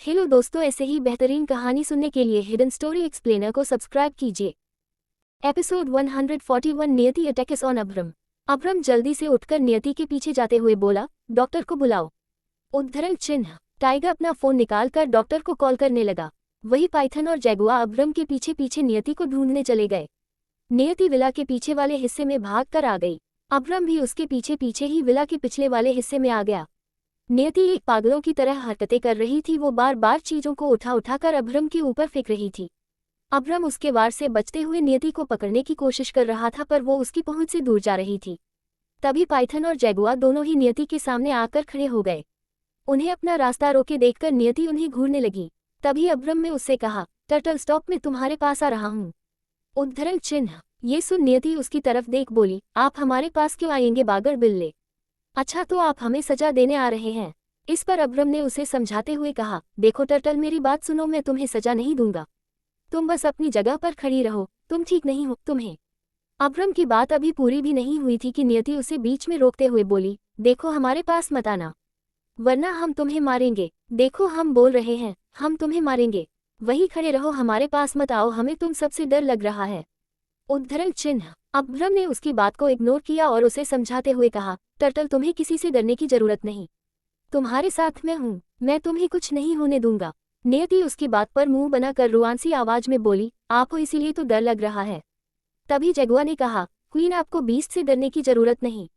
Hello दोस्तों, ऐसे ही बेहतरीन कहानी सुनने के लिए हिडन स्टोरी एक्सप्लेनर को सब्सक्राइब कीजिए। एपिसोड 141 नियति अटैक्स ऑन अब्रम। अब्रम जल्दी से उठकर नियति के पीछे जाते हुए बोला, डॉक्टर को बुलाओ। उद्धरण चिन्ह। टाइगर अपना फोन निकालकर डॉक्टर को कॉल करने लगा। वही पाइथन और जैगुआ अब्रम के पीछे पीछे नियति को ढूंढने चले गए। नियति विला के पीछे वाले हिस्से में भाग कर आ गई। अब्रम भी उसके पीछे पीछे ही विला के पिछले वाले हिस्से में आ गया। नियति एक पागलों की तरह हरकतें कर रही थी। वो बार बार चीजों को उठा उठाकर अब्रम के ऊपर फेंक रही थी। अब्रम उसके वार से बचते हुए नियति को पकड़ने की कोशिश कर रहा था, पर वो उसकी पहुंच से दूर जा रही थी। तभी पाइथन और जैगुआ दोनों ही नियति के सामने आकर खड़े हो गए। उन्हें अपना रास्ता रोके देखकर नियति उन्हें घूरने लगी। तभी अब्रम ने उससे कहा, टर्टल स्टॉप, मैं तुम्हारे पास आ रहा हूँ। उद्धरण चिन्ह। ये सुन नियति उसकी तरफ देख बोली, आप हमारे पास क्यों आएंगे बागर बिल्ले? अच्छा, तो आप हमें सजा देने आ रहे हैं। इस पर अब्रम ने उसे समझाते हुए कहा, देखो टर्टल, मेरी बात सुनो, मैं तुम्हें सजा नहीं दूंगा। तुम बस अपनी जगह पर खड़ी रहो, तुम ठीक नहीं हो तुम्हें। अब्रम की बात अभी पूरी भी नहीं हुई थी कि नियति उसे बीच में रोकते हुए बोली, देखो हमारे पास मत आना, वरना हम तुम्हें मारेंगे। देखो हम बोल रहे हैं, हम तुम्हें मारेंगे। वही खड़े रहो, हमारे पास मत आओ, हमें तुम सबसे डर लग रहा है। उद्धरण चिन्ह। अब्रम ने उसकी बात को इग्नोर किया और उसे समझाते हुए कहा, टर्टल, तुम्हें किसी से डरने की जरूरत नहीं, तुम्हारे साथ मैं हूँ, मैं तुम्हें कुछ नहीं होने दूंगा। नियति उसकी बात पर मुंह बनाकर रुआंसी आवाज में बोली, आपको इसीलिए तो डर लग रहा है। तभी जैगुआ ने कहा, क्वीन, आपको बीस्ट से डरने की जरूरत नहीं,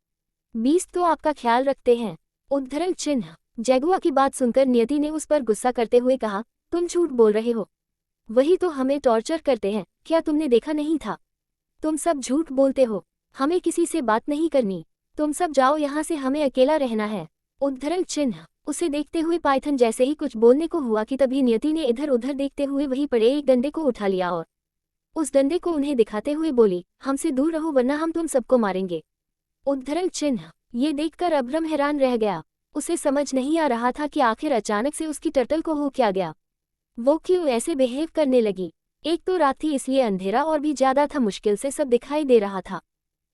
बीस्ट तो आपका ख्याल रखते हैं। उद्धरण चिन्ह। जैगुआ की बात सुनकर नियति ने उस पर गुस्सा करते हुए कहा, तुम झूठ बोल रहे हो, वही तो हमें टॉर्चर करते हैं, क्या तुमने देखा नहीं था? तुम सब झूठ बोलते हो, हमें किसी से बात नहीं करनी, तुम सब जाओ यहाँ से, हमें अकेला रहना है। उद्धरण चिन्ह। उसे देखते हुए पाइथन जैसे ही कुछ बोलने को हुआ कि तभी नियति ने इधर उधर देखते हुए वहीं पड़े एक डंडे को उठा लिया और उस डंडे को उन्हें दिखाते हुए बोली, हमसे दूर रहो वरना हम तुम सबको मारेंगे। उद्धरण चिन्ह। ये देखकर अब्रम हैरान रह गया। उसे समझ नहीं आ रहा था कि आखिर अचानक से उसकी टर्टल को हो क्या गया, वो क्यों ऐसे बिहेव करने लगी। एक तो रात थी इसलिए अंधेरा और भी ज्यादा था, मुश्किल से सब दिखाई दे रहा था।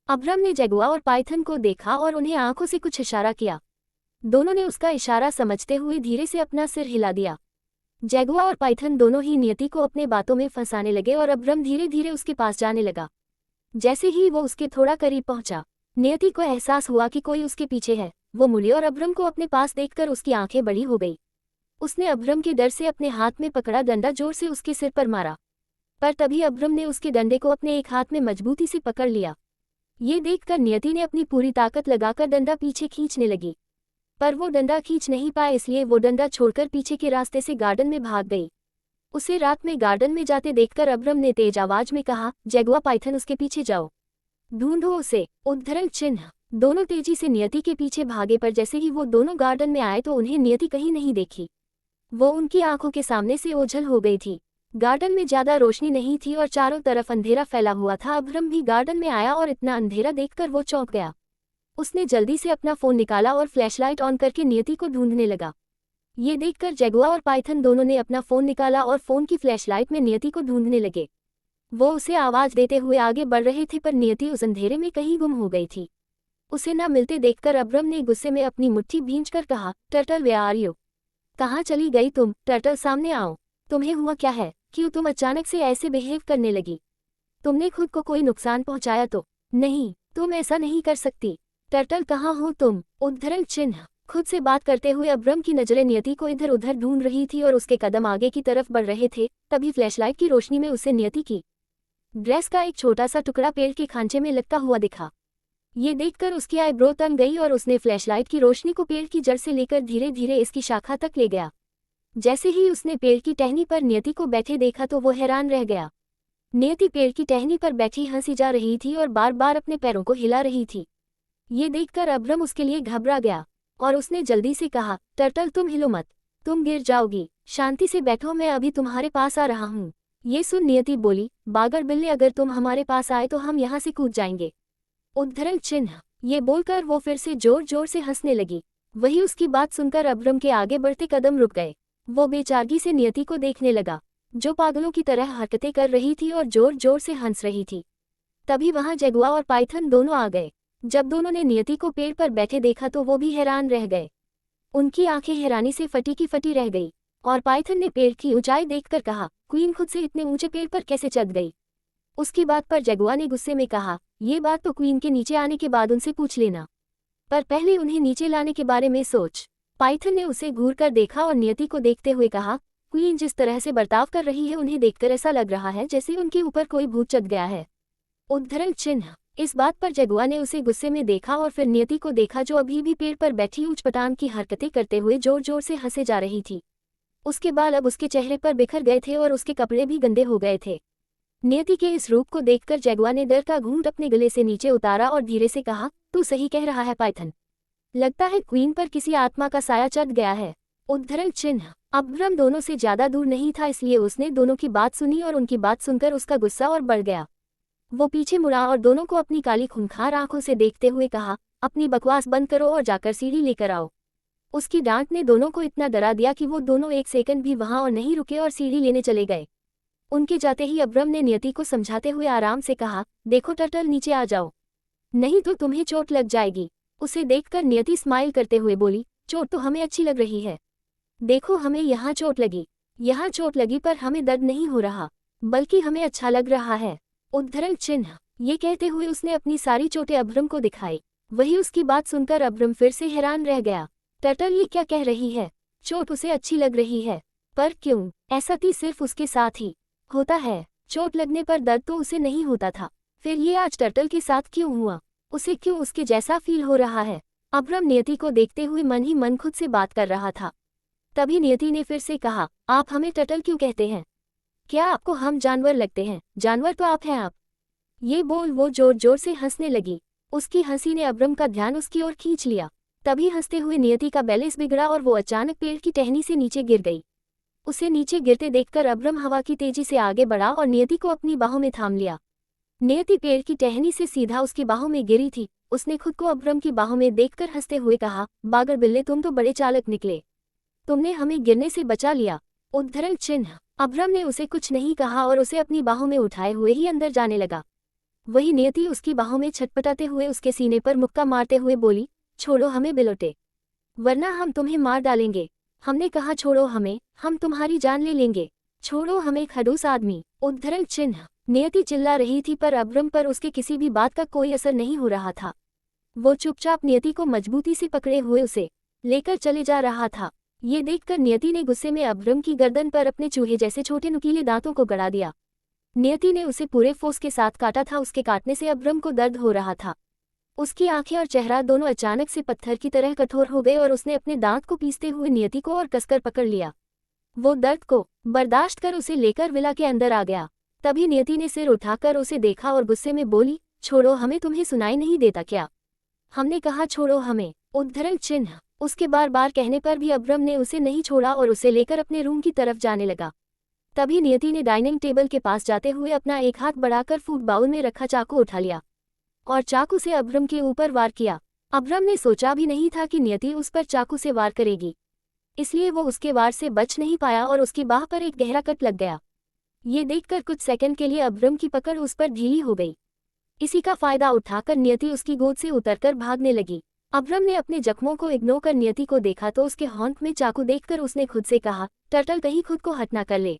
अब्रम ने जैगुआ और पाइथन को देखा और उन्हें आंखों से कुछ इशारा किया। दोनों ने उसका इशारा समझते हुए धीरे से अपना सिर हिला दिया। जैगुआ और पाइथन दोनों ही नियति को अपने बातों में फंसाने लगे और अब्रम धीरे धीरे उसके पास जाने लगा। जैसे ही वो उसके थोड़ा करीब पहुंचा, नियति को एहसास हुआ कि कोई उसके पीछे है। वो मुड़ी और अब्रम को अपने पास देखकर उसकी आंखें बड़ी हो गई। उसने अब्रम के डर से अपने हाथ में पकड़ा डंडा जोर से उसके सिर पर मारा, पर तभी अब्रम ने उसके डंडे को अपने एक हाथ में मजबूती से पकड़ लिया। ये देखकर नियति ने अपनी पूरी ताकत लगाकर डंडा पीछे खींचने लगी, पर वो डंडा खींच नहीं पाया, इसलिए वो डंडा छोड़कर पीछे के रास्ते से गार्डन में भाग गई। उसे रात में गार्डन में जाते देखकर अब्रम ने तेज आवाज में कहा, जैगुआ, पाइथन, उसके पीछे जाओ, ढूंढो उसे। उद्धरण चिन्ह। दोनों तेजी से नियति के पीछे भागे, पर जैसे ही वो दोनों गार्डन में आए तो उन्हें नियति कहीं नहीं देखी। वो उनकी आंखों के सामने से ओझल हो गई थी। गार्डन में ज्यादा रोशनी नहीं थी और चारों तरफ अंधेरा फैला हुआ था। अब्रम भी गार्डन में आया और इतना अंधेरा देखकर वो चौंक गया। उसने जल्दी से अपना फोन निकाला और फ्लैशलाइट ऑन करके नियति को ढूंढने लगा। ये देखकर जैगुआ और पाइथन दोनों ने अपना फोन निकाला और फोन की फ्लैशलाइट में नियति को ढूंढने लगे। वो उसे आवाज देते हुए आगे बढ़ रहे थे, पर नियति उस अंधेरे में कहीं गुम हो गई थी। उसे न मिलते देखकर अब्रम ने गुस्से में अपनी मुट्ठी भींचकर कहा, टर्टल, वे आर यू? कहाँ चली गई तुम? टर्टल, सामने आओ, तुम्हें हुआ क्या है? क्यों तुम अचानक से ऐसे बिहेव करने लगी? तुमने खुद को कोई नुकसान पहुंचाया तो नहीं? तुम ऐसा नहीं कर सकती। टर्टल, कहाँ हो तुम? उद्धरण चिन्ह। खुद से बात करते हुए अब्रम की नजरें नियति को इधर उधर ढूंढ रही थी और उसके कदम आगे की तरफ बढ़ रहे थे। तभी फ्लैशलाइट की रोशनी में उसे नियति की ड्रेस का एक छोटा सा टुकड़ा पेड़ के खांचे में लटका हुआ दिखा। ये देखकर उसकी आईब्रो तन गई और उसने फ्लैशलाइट की रोशनी को पेड़ की जड़ से लेकर धीरे धीरे इसकी शाखा तक ले गया। जैसे ही उसने पेड़ की टहनी पर नियति को बैठे देखा तो वो हैरान रह गया। नियति पेड़ की टहनी पर बैठी हंसी जा रही थी और बार बार अपने पैरों को हिला रही थी। ये देखकर अब्रम उसके लिए घबरा गया और उसने जल्दी से कहा, टर्टल, तुम हिलो मत, तुम गिर जाओगी, शांति से बैठो, मैं अभी तुम्हारे पास आ रहा हूँ। ये सुन नियति बोली, बागर बिल्ले, अगर तुम हमारे पास आए तो हम यहाँ से कूद जाएंगे। उद्धरण चिन्ह। ये बोलकर वो फिर से जोर जोर से हंसने लगी। वही उसकी बात सुनकर अब्रम के आगे बढ़ते कदम रुक गए। वो बेचारगी से नियति को देखने लगा, जो पागलों की तरह हरकतें कर रही थी और जोर जोर से हंस रही थी। तभी वहां जैगुआ और पाइथन दोनों आ गए। जब दोनों ने नियति को पेड़ पर बैठे देखा तो वो भी हैरान रह गए। उनकी आंखें हैरानी से फटी की फटी रह गई और पाइथन ने पेड़ की ऊंचाई देखकर कहा, क्वीन खुद से इतने ऊंचे पेड़ पर कैसे चढ़ गई। उसकी बात पर जगुआ ने गुस्से में कहा, ये बात तो क्वीन के नीचे आने के बाद उनसे पूछ लेना, पर पहले उन्हें नीचे लाने के बारे में सोच। पाइथन ने उसे घूर कर देखा और नियति को देखते हुए कहा, क्वीन जिस तरह से बर्ताव कर रही है उन्हें देखकर ऐसा लग रहा है जैसे उनके ऊपर कोई भूत चढ़ गया है। उद्धरण चिन्ह। इस बात पर जगुआ ने उसे गुस्से में देखा और फिर नियति को देखा जो अभी भी पेड़ पर बैठी ऊंचपटांग की हरकतें करते हुए जोर जोर से हंसे जा रही थी। उसके बाल अब उसके चेहरे पर बिखर गए थे और उसके कपड़े भी गंदे हो गए थे। नियति के इस रूप को देखकर जगुआ ने डर का घूंट अपने गले से नीचे उतारा और धीरे से कहा, तू सही कह रहा है पाइथन, लगता है क्वीन पर किसी आत्मा का साया चढ़ गया है। उद्धरण चिन्ह। अब्रम दोनों से ज्यादा दूर नहीं था, इसलिए उसने दोनों की बात सुनी और उनकी बात सुनकर उसका गुस्सा और बढ़ गया। वो पीछे मुड़ा और दोनों को अपनी काली खूंखार आंखों से देखते हुए कहा, अपनी बकवास बंद करो और जाकर सीढ़ी लेकर आओ। उसकी डांट ने दोनों को इतना डरा दिया कि वो दोनों एक सेकंड भी वहां और नहीं रुके और सीढ़ी लेने चले गए। उनके जाते ही अब्रम ने नियति को समझाते हुए आराम से कहा, देखो टर्टल, नीचे आ जाओ, नहीं तो तुम्हें चोट लग जाएगी। उसे देखकर नियति स्माइल करते हुए बोली, चोट तो हमें अच्छी लग रही है, देखो हमें यहाँ चोट लगी पर हमें दर्द नहीं हो रहा, बल्कि हमें अच्छा लग रहा है। उद्धरण चिन्ह। ये कहते हुए उसने अपनी सारी चोटें अब्रम को दिखाई। वही उसकी बात सुनकर अब्रम फिर से हैरान रह गया। टर्टल ये क्या कह रही है, चोट उसे अच्छी लग रही है, पर क्यों? ऐसा तो सिर्फ उसके साथ ही होता है, चोट लगने पर दर्द तो उसे नहीं होता था, फिर ये आज टर्टल के साथ क्यों हुआ? उसे क्यों उसके जैसा फील हो रहा है? अब्रम नियति को देखते हुए मन ही मन खुद से बात कर रहा था। तभी नियति ने फिर से कहा, आप हमें टर्टल क्यों कहते हैं? क्या आपको हम जानवर लगते हैं? जानवर तो आप हैं आप। ये बोल वो जोर जोर से हंसने लगी। उसकी हंसी ने अब्रम का ध्यान उसकी ओर खींच लिया। तभी हंसते हुए नियति का बैलेंस बिगड़ा और वो अचानक पेड़ की टहनी से नीचे गिर गई। उसे नीचे गिरते देखकर अब्रम हवा की तेजी से आगे बढ़ा और नियति को अपनी बाहों में थाम लिया। नियति पेड़ की टहनी से सीधा उसकी बाहों में गिरी थी। उसने खुद को अब्रम की बाहों में देखकर हंसते हुए कहा, बागर बिल्ले, तुम तो बड़े चालक निकले, तुमने हमें गिरने से बचा लिया। उद्धरण चिन्ह। अब्रम ने उसे कुछ नहीं कहा और उसे अपनी बाहों में उठाए हुए ही अंदर जाने लगा। वही नियति उसकी बाहों में छटपटाते हुए उसके सीने पर मुक्का मारते हुए बोली, छोड़ो हमें बिलोटे, वरना हम तुम्हें मार डालेंगे। हमने कहा छोड़ो हमें, हम तुम्हारी जान ले लेंगे, छोड़ो हमें खड़ूस आदमी। उद्धरण चिन्ह। नियति चिल्ला रही थी पर अब्रम पर उसके किसी भी बात का कोई असर नहीं हो रहा था। वो चुपचाप नियति को मजबूती से पकड़े हुए उसे लेकर चले जा रहा था। ये देखकर नियति ने गुस्से में अब्रम की गर्दन पर अपने चूहे जैसे छोटे नुकीले दांतों को गड़ा दिया। नियति ने उसे पूरे फोर्स के साथ काटा था। उसके काटने से अब्रम को दर्द हो रहा था। उसकी आंखें और चेहरा दोनों अचानक से पत्थर की तरह कठोर हो गए और उसने अपने दांत को पीसते हुए नियति को और कसकर पकड़ लिया। वो दर्द को बर्दाश्त कर उसे लेकर विला के अंदर आ गया। तभी नियति ने सिर उठाकर उसे देखा और गुस्से में बोली, छोड़ो हमें, तुम्हें सुनाई नहीं देता क्या? हमने कहा छोड़ो हमें। उद्धरण चिन्ह। उसके बार बार कहने पर भी अब्रम ने उसे नहीं छोड़ा और उसे लेकर अपने रूम की तरफ जाने लगा। तभी नियति ने डाइनिंग टेबल के पास जाते हुए अपना एक हाथ बढ़ाकर फूड बाउल में रखा चाकू उठा लिया और चाकू से अब्रम के ऊपर वार किया। अब्रम ने सोचा भी नहीं था कि नियति उस पर चाकू से वार करेगी, इसलिए वो उसके वार से बच नहीं पाया और उसकी बाह पर एक गहरा कट लग गया। ये देखकर कुछ सेकंड के लिए अब्रम की पकड़ उस पर ढीली हो गई। इसी का फायदा उठाकर नियति उसकी गोद से उतरकर भागने लगी। अब्रम ने अपने जख्मों को इग्नोर कर नियति को देखा तो उसके हॉन्ट में चाकू देखकर उसने खुद से कहा, टर्टल कहीं खुद को हट ना कर ले,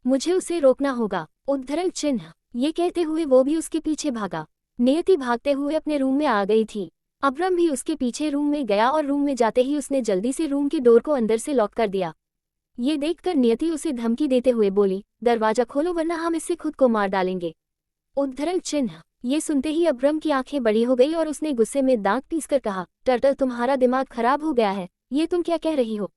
मुझे उसे रोकना होगा। उद्धरण चिन्ह। ये कहते हुए वो भी उसके पीछे भागा। नियति भागते हुए अपने रूम में आ गई थी। अब्रम भी उसके पीछे रूम में गया और रूम में जाते ही उसने जल्दी से रूम के डोर को अंदर से लॉक कर दिया। ये देखकर नियति उसे धमकी देते हुए बोली, दरवाजा खोलो वरना हम इससे खुद को मार डालेंगे। उद्धरण चिन्ह। ये सुनते ही अब्रम की आंखें बड़ी हो गई और उसने गुस्से में दांत पीसकर कहा, टर्टल तुम्हारा दिमाग खराब हो गया है, ये तुम क्या कह रही हो?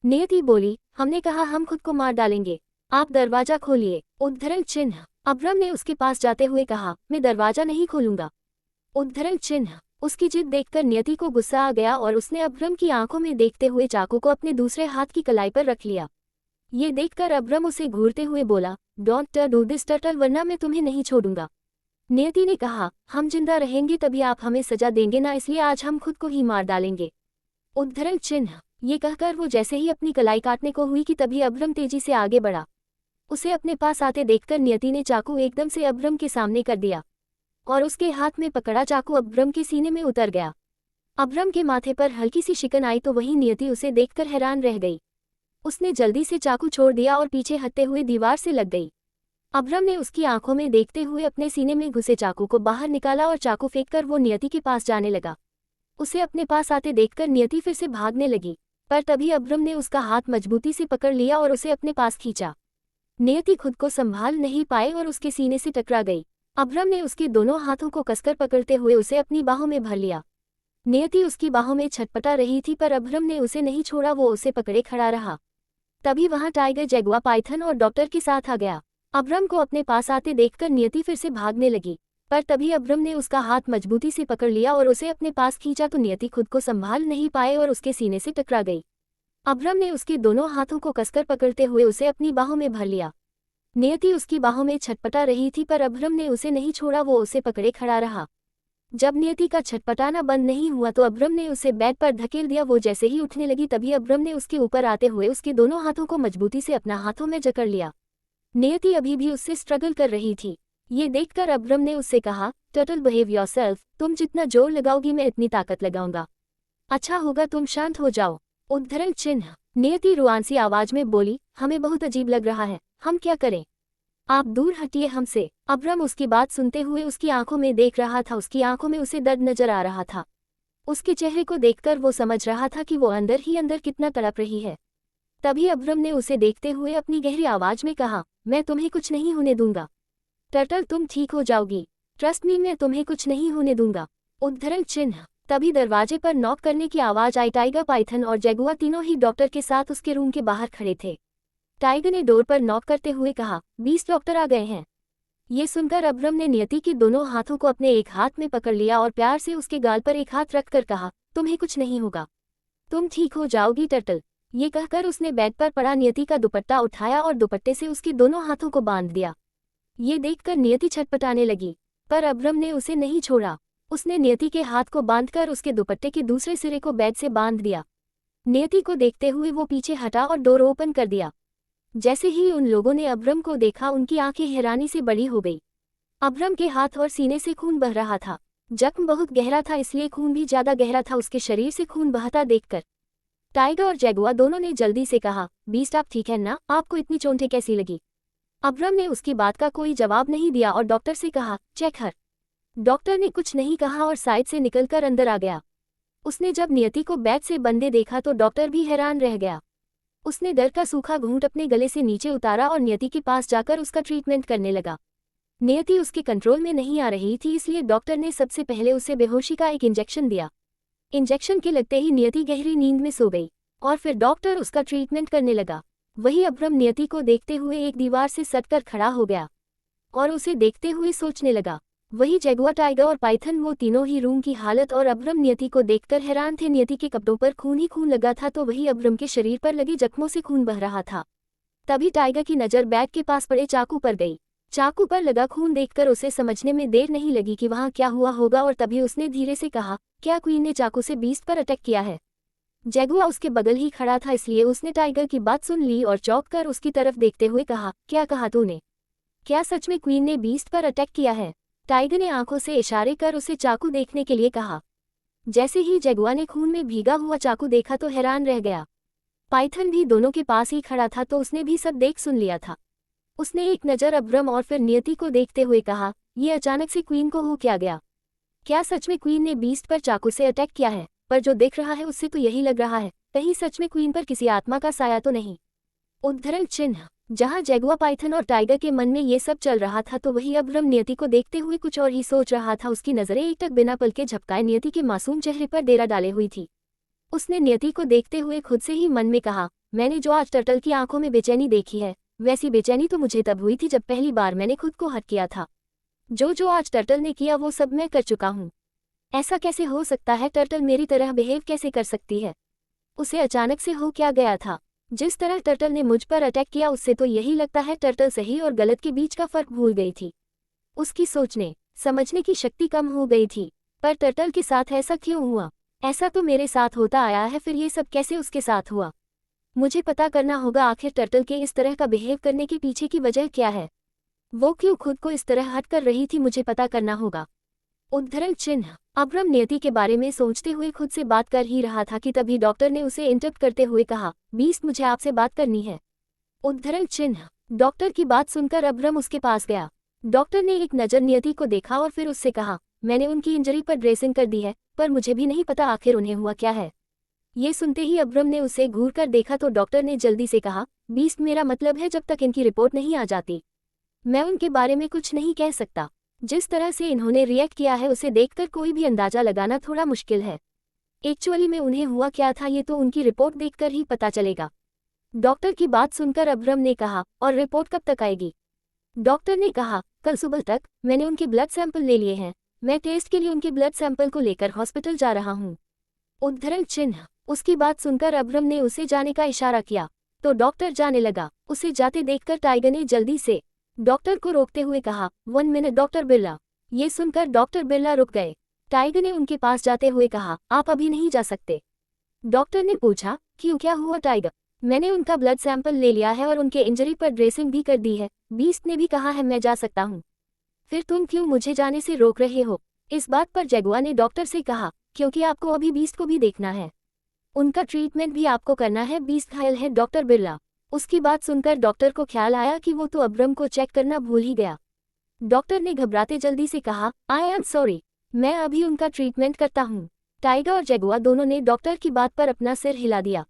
नियति बोली, हमने कहा हम खुद को मार डालेंगे, आप दरवाजा खोलिए। उद्धरण चिन्ह। अब्रम ने उसके पास जाते हुए कहा, मैं दरवाजा नहीं खोलूंगा। उद्धरण चिन्ह। उसकी जिद देखकर नियति को गुस्सा आ गया और उसने अब्रम की आंखों में देखते हुए चाकू को अपने दूसरे हाथ की कलाई पर रख लिया। ये देखकर अब्रम उसे घूरते हुए बोला, डोंट डू दिस टर्टल, वरना मैं तुम्हें नहीं छोड़ूंगा। नियति ने कहा, हम जिंदा रहेंगे तभी आप हमें सजा देंगे ना, इसलिए आज हम खुद को ही मार डालेंगे। उद्धरण चिन्ह। ये कहकर वो जैसे ही अपनी कलाई काटने को हुई कि तभी अब्रम तेजी से आगे बढ़ा। उसे अपने पास आते देखकर नियति ने चाकू एकदम से अब्रम के सामने कर दिया और उसके हाथ में पकड़ा चाकू अब्रम के सीने में उतर गया। अब्रम के माथे पर हल्की सी शिकन आई तो वहीं नियति उसे देखकर हैरान रह गई। उसने जल्दी से चाकू छोड़ दिया और पीछे हटते हुए दीवार से लग गई। अब्रम ने उसकी आंखों में देखते हुए अपने सीने में घुसे चाकू को बाहर निकाला और चाकू फेंककर वो नियति के पास जाने लगा। उसे अपने पास आते देखकर नियति फिर से भागने लगी, पर तभी अब्रम ने उसका हाथ मजबूती से पकड़ लिया और उसे अपने पास खींचा। नियति खुद को संभाल नहीं पाई और उसके सीने से टकरा गई। अब्रम ने उसके दोनों हाथों को कसकर पकड़ते हुए उसे अपनी बाहों में भर लिया। नियति उसकी बाहों में छटपटा रही थी, पर अब्रम ने उसे नहीं छोड़ा, वो उसे पकड़े खड़ा रहा। तभी वहां टाइगर, जगुआ, पाइथन और डॉक्टर के साथ आ गया। अब्रम को अपने पास आते देखकर नियति फिर से भागने लगी, पर तभी अब्रम ने उसका हाथ मजबूती से पकड़ लिया और उसे अपने पास खींचा तो नियति खुद को संभाल नहीं पाए और उसके सीने से टकरा गई। अब्रम ने उसके दोनों हाथों को कसकर पकड़ते हुए उसे अपनी बाहों में भर लिया। नियति उसकी बाहों में छटपटा रही थी, पर अब्रम ने उसे नहीं छोड़ा, वो उसे पकड़े खड़ा रहा। जब नियति का छटपटाना बंद नहीं हुआ तो अब्रम ने उसे बेड पर धकेल दिया। वो जैसे ही उठने लगी तभी अब्रम ने उसके ऊपर आते हुए उसके दोनों हाथों को मजबूती से अपना हाथों में जकड़ लिया। नियति अभी भी उससे स्ट्रगल कर रही थी। ये देखकर अब्रम ने उससे कहा, टर्टल बिहेव योरसेल्फ, तुम जितना जोर लगाओगी मैं इतनी ताकत लगाऊंगा। अच्छा होगा तुम शांत हो जाओ। उद्धरण चिन्ह। नियति रुआंसी आवाज में बोली, हमें बहुत अजीब लग रहा है, हम क्या करें? आप दूर हटिए हमसे। अब्रम उसकी बात सुनते हुए उसकी आंखों में देख रहा था। उसकी आंखों में उसे दर्द नजर आ रहा था। उसके चेहरे को देखकर वो समझ रहा था कि वो अंदर ही अंदर कितना तड़प रही है। तभी अब्रम ने उसे देखते हुए अपनी गहरी आवाज में कहा, मैं तुम्हें कुछ नहीं होने दूंगा। टर्टल तुम ठीक हो जाओगी, ट्रस्ट मी, मैं तुम्हें कुछ नहीं होने दूंगा। उद्धरण चिन्ह। तभी दरवाजे पर नॉक करने की आवाज आई। टाइगर, पाइथन और जगुआ तीनों ही डॉक्टर के साथ उसके रूम के बाहर खड़े थे। टाइगर ने डोर पर नॉक करते हुए कहा, 20 डॉक्टर आ गए हैं। ये सुनकर अब्रम ने नियति के दोनों हाथों को अपने एक हाथ में पकड़ लिया और प्यार से उसके गाल पर एक हाथ रखकर कहा, तुम्हें कुछ नहीं होगा, तुम ठीक हो जाओगी टर्टल। ये कहकर उसने बेड पर पड़ा नियति का दुपट्टा उठाया और दुपट्टे से उसके दोनों हाथों को बांध दिया। ये देखकर नियति छटपटाने लगी, पर अब्रम ने उसे नहीं छोड़ा। उसने नियति के हाथ को बांधकर उसके दुपट्टे के दूसरे सिरे को बेड से बांध दिया। नियति को देखते हुए वो पीछे हटा और डोर ओपन कर दिया। जैसे ही उन लोगों ने अब्रम को देखा उनकी आंखें हैरानी से बड़ी हो गई। अब्रम के हाथ और सीने से खून बह रहा था। जख्म बहुत गहरा था, इसलिए खून भी ज्यादा गहरा था। उसके शरीर से खून बहता देखकर टाइगर और जगुआ दोनों ने जल्दी से कहा, बीस्ट आप ठीक है ना, आपको इतनी चोटें कैसी लगी? अब्रम ने उसकी बात का कोई जवाब नहीं दिया और डॉक्टर से कहा, चेक हर। डॉक्टर ने कुछ नहीं कहा और साइड से निकलकर अंदर आ गया। उसने जब नियति को बेड से बंधे देखा तो डॉक्टर भी हैरान रह गया। उसने डर का सूखा घूंट अपने गले से नीचे उतारा और नियति के पास जाकर उसका ट्रीटमेंट करने लगा। नियति उसके कंट्रोल में नहीं आ रही थी, इसलिए डॉक्टर ने सबसे पहले उसे बेहोशी का एक इंजेक्शन दिया। इंजेक्शन के लगते ही नियति गहरी नींद में सो गई और फिर डॉक्टर उसका ट्रीटमेंट करने लगा। वही अब्रम नियति को देखते हुए एक दीवार से सटकर खड़ा हो गया और उसे देखते हुए सोचने लगा। वही जगुआ, टाइगर और पाइथन, वो तीनों ही रूम की हालत और अब्रम नियति को देखकर हैरान थे। नियति के कपड़ों पर खून ही खून लगा था तो वही अब्रम के शरीर पर लगे जख्मों से खून बह रहा था। तभी टाइगर की नज़र बैग के पास पड़े चाकू पर गई। चाकू पर लगा खून देखकर उसे समझने में देर नहीं लगी कि वहां क्या हुआ होगा और तभी उसने धीरे से कहा, क्या क्वीन ने चाकू से बीस्ट पर अटैक किया है? जगुआ उसके बगल ही खड़ा था, इसलिए उसने टाइगर की बात सुन ली और चौंक कर उसकी तरफ देखते हुए कहा, क्या कहा तूने? क्या सच में क्वीन ने बीस्ट पर अटैक किया है? टाइगर ने आंखों से इशारे कर उसे चाकू देखने के लिए कहा। जैसे ही जगुआ ने खून में भीगा हुआ चाकू देखा तो हैरान रह गया। पाइथन भी दोनों के पास ही खड़ा था तो उसने भी सब देख सुन लिया था। उसने एक नज़र अब्रम और फिर नियति को देखते हुए कहा, ये अचानक से क्वीन को हो क्या गया? क्या सच में क्वीन ने बीस्ट पर चाकू से अटैक किया है? पर जो देख रहा है उससे तो यही लग रहा है, कहीं सच में क्वीन पर किसी आत्मा का साया तो नहीं? उद्धरण चिन्ह। जहां जगुआ, पाइथन और टाइगर के मन में ये सब चल रहा था तो वही अब्रम नियति को देखते हुए कुछ और ही सोच रहा था। उसकी नजरें एकटक बिना पल के झपकाए नियति के मासूम चेहरे पर डेरा डाले हुई थी। उसने नियति को देखते हुए खुद से ही मन में कहा, मैंने जो आज टर्टल की आंखों में बेचैनी देखी है, वैसी बेचैनी तो मुझे तब हुई थी जब पहली बार मैंने खुद को हट किया था। जो आज टर्टल ने किया वो सब मैं कर चुका हूँ। ऐसा कैसे हो सकता है? टर्टल मेरी तरह बिहेव कैसे कर सकती है? उसे अचानक से हो क्या गया था? जिस तरह टर्टल ने मुझ पर अटैक किया उससे तो यही लगता है टर्टल सही और गलत के बीच का फर्क भूल गई थी। उसकी सोचने समझने की शक्ति कम हो गई थी। पर टर्टल के साथ ऐसा क्यों हुआ? ऐसा तो मेरे साथ होता आया है, फिर ये सब कैसे उसके साथ हुआ? मुझे पता करना होगा आखिर टर्टल के इस तरह का बिहेव करने के पीछे की वजह क्या है। वो क्यों खुद को इस तरह हट कर रही थी, मुझे पता करना होगा। उद्धरण चिन्ह। अब्रम नियति के बारे में सोचते हुए खुद से बात कर ही रहा था कि तभी डॉक्टर ने उसे इंटरप्ट करते हुए कहा, बीस्ट मुझे आपसे बात करनी है। उद्धरण चिन्ह। डॉक्टर की बात सुनकर अब्रम उसके पास गया। डॉक्टर ने एक नज़र नियति को देखा और फिर उससे कहा, मैंने उनकी इंजरी पर ड्रेसिंग कर दी है, पर मुझे भी नहीं पता आखिर उन्हें हुआ क्या है। ये सुनते ही अब्रम ने उसे घूर कर देखा तो डॉक्टर ने जल्दी से कहा, बीस्ट मेरा मतलब है जब तक इनकी रिपोर्ट नहीं आ जाती मैं उनके बारे में कुछ नहीं कह सकता। जिस तरह से इन्होंने रिएक्ट किया है उसे देखकर कोई भी अंदाजा लगाना थोड़ा मुश्किल है। एक्चुअली में उन्हें हुआ क्या था ये तो उनकी रिपोर्ट देखकर ही पता चलेगा। डॉक्टर की बात सुनकर अब्रम ने कहा, और रिपोर्ट कब तक आएगी? डॉक्टर ने कहा, कल सुबह तक। मैंने उनके ब्लड सैंपल ले लिए हैं, मैं टेस्ट के लिए उनके ब्लड सैंपल को लेकर हॉस्पिटल जा रहा हूँ। उद्धरण चिन्ह। उसकी बात सुनकर अब्रम ने उसे जाने का इशारा किया तो डॉक्टर जाने लगा। उसे जाते देखकर टाइगर ने जल्दी से डॉक्टर को रोकते हुए कहा, 1 मिनट डॉक्टर बिरला। ये सुनकर डॉक्टर बिरला रुक गए। टाइगर ने उनके पास जाते हुए कहा, आप अभी नहीं जा सकते। डॉक्टर ने पूछा, क्यों, क्या हुआ टाइगर? मैंने उनका ब्लड सैंपल ले लिया है और उनके इंजरी पर ड्रेसिंग भी कर दी है। बीस्ट ने भी कहा है मैं जा सकता हूँ। फिर तुम क्यों मुझे जाने से रोक रहे हो? इस बात पर जगुआ ने डॉक्टर से कहा, क्योंकि आपको अभी बीस्ट को भी देखना है, उनका ट्रीटमेंट भी आपको करना है। बीस्ट घायल है डॉक्टर बिरला। उसकी बात सुनकर डॉक्टर को ख्याल आया कि वो तो अब्रम को चेक करना भूल ही गया। डॉक्टर ने घबराते जल्दी से कहा, आई एम सॉरी, मैं अभी उनका ट्रीटमेंट करता हूँ। टाइगर और जगुआ दोनों ने डॉक्टर की बात पर अपना सिर हिला दिया।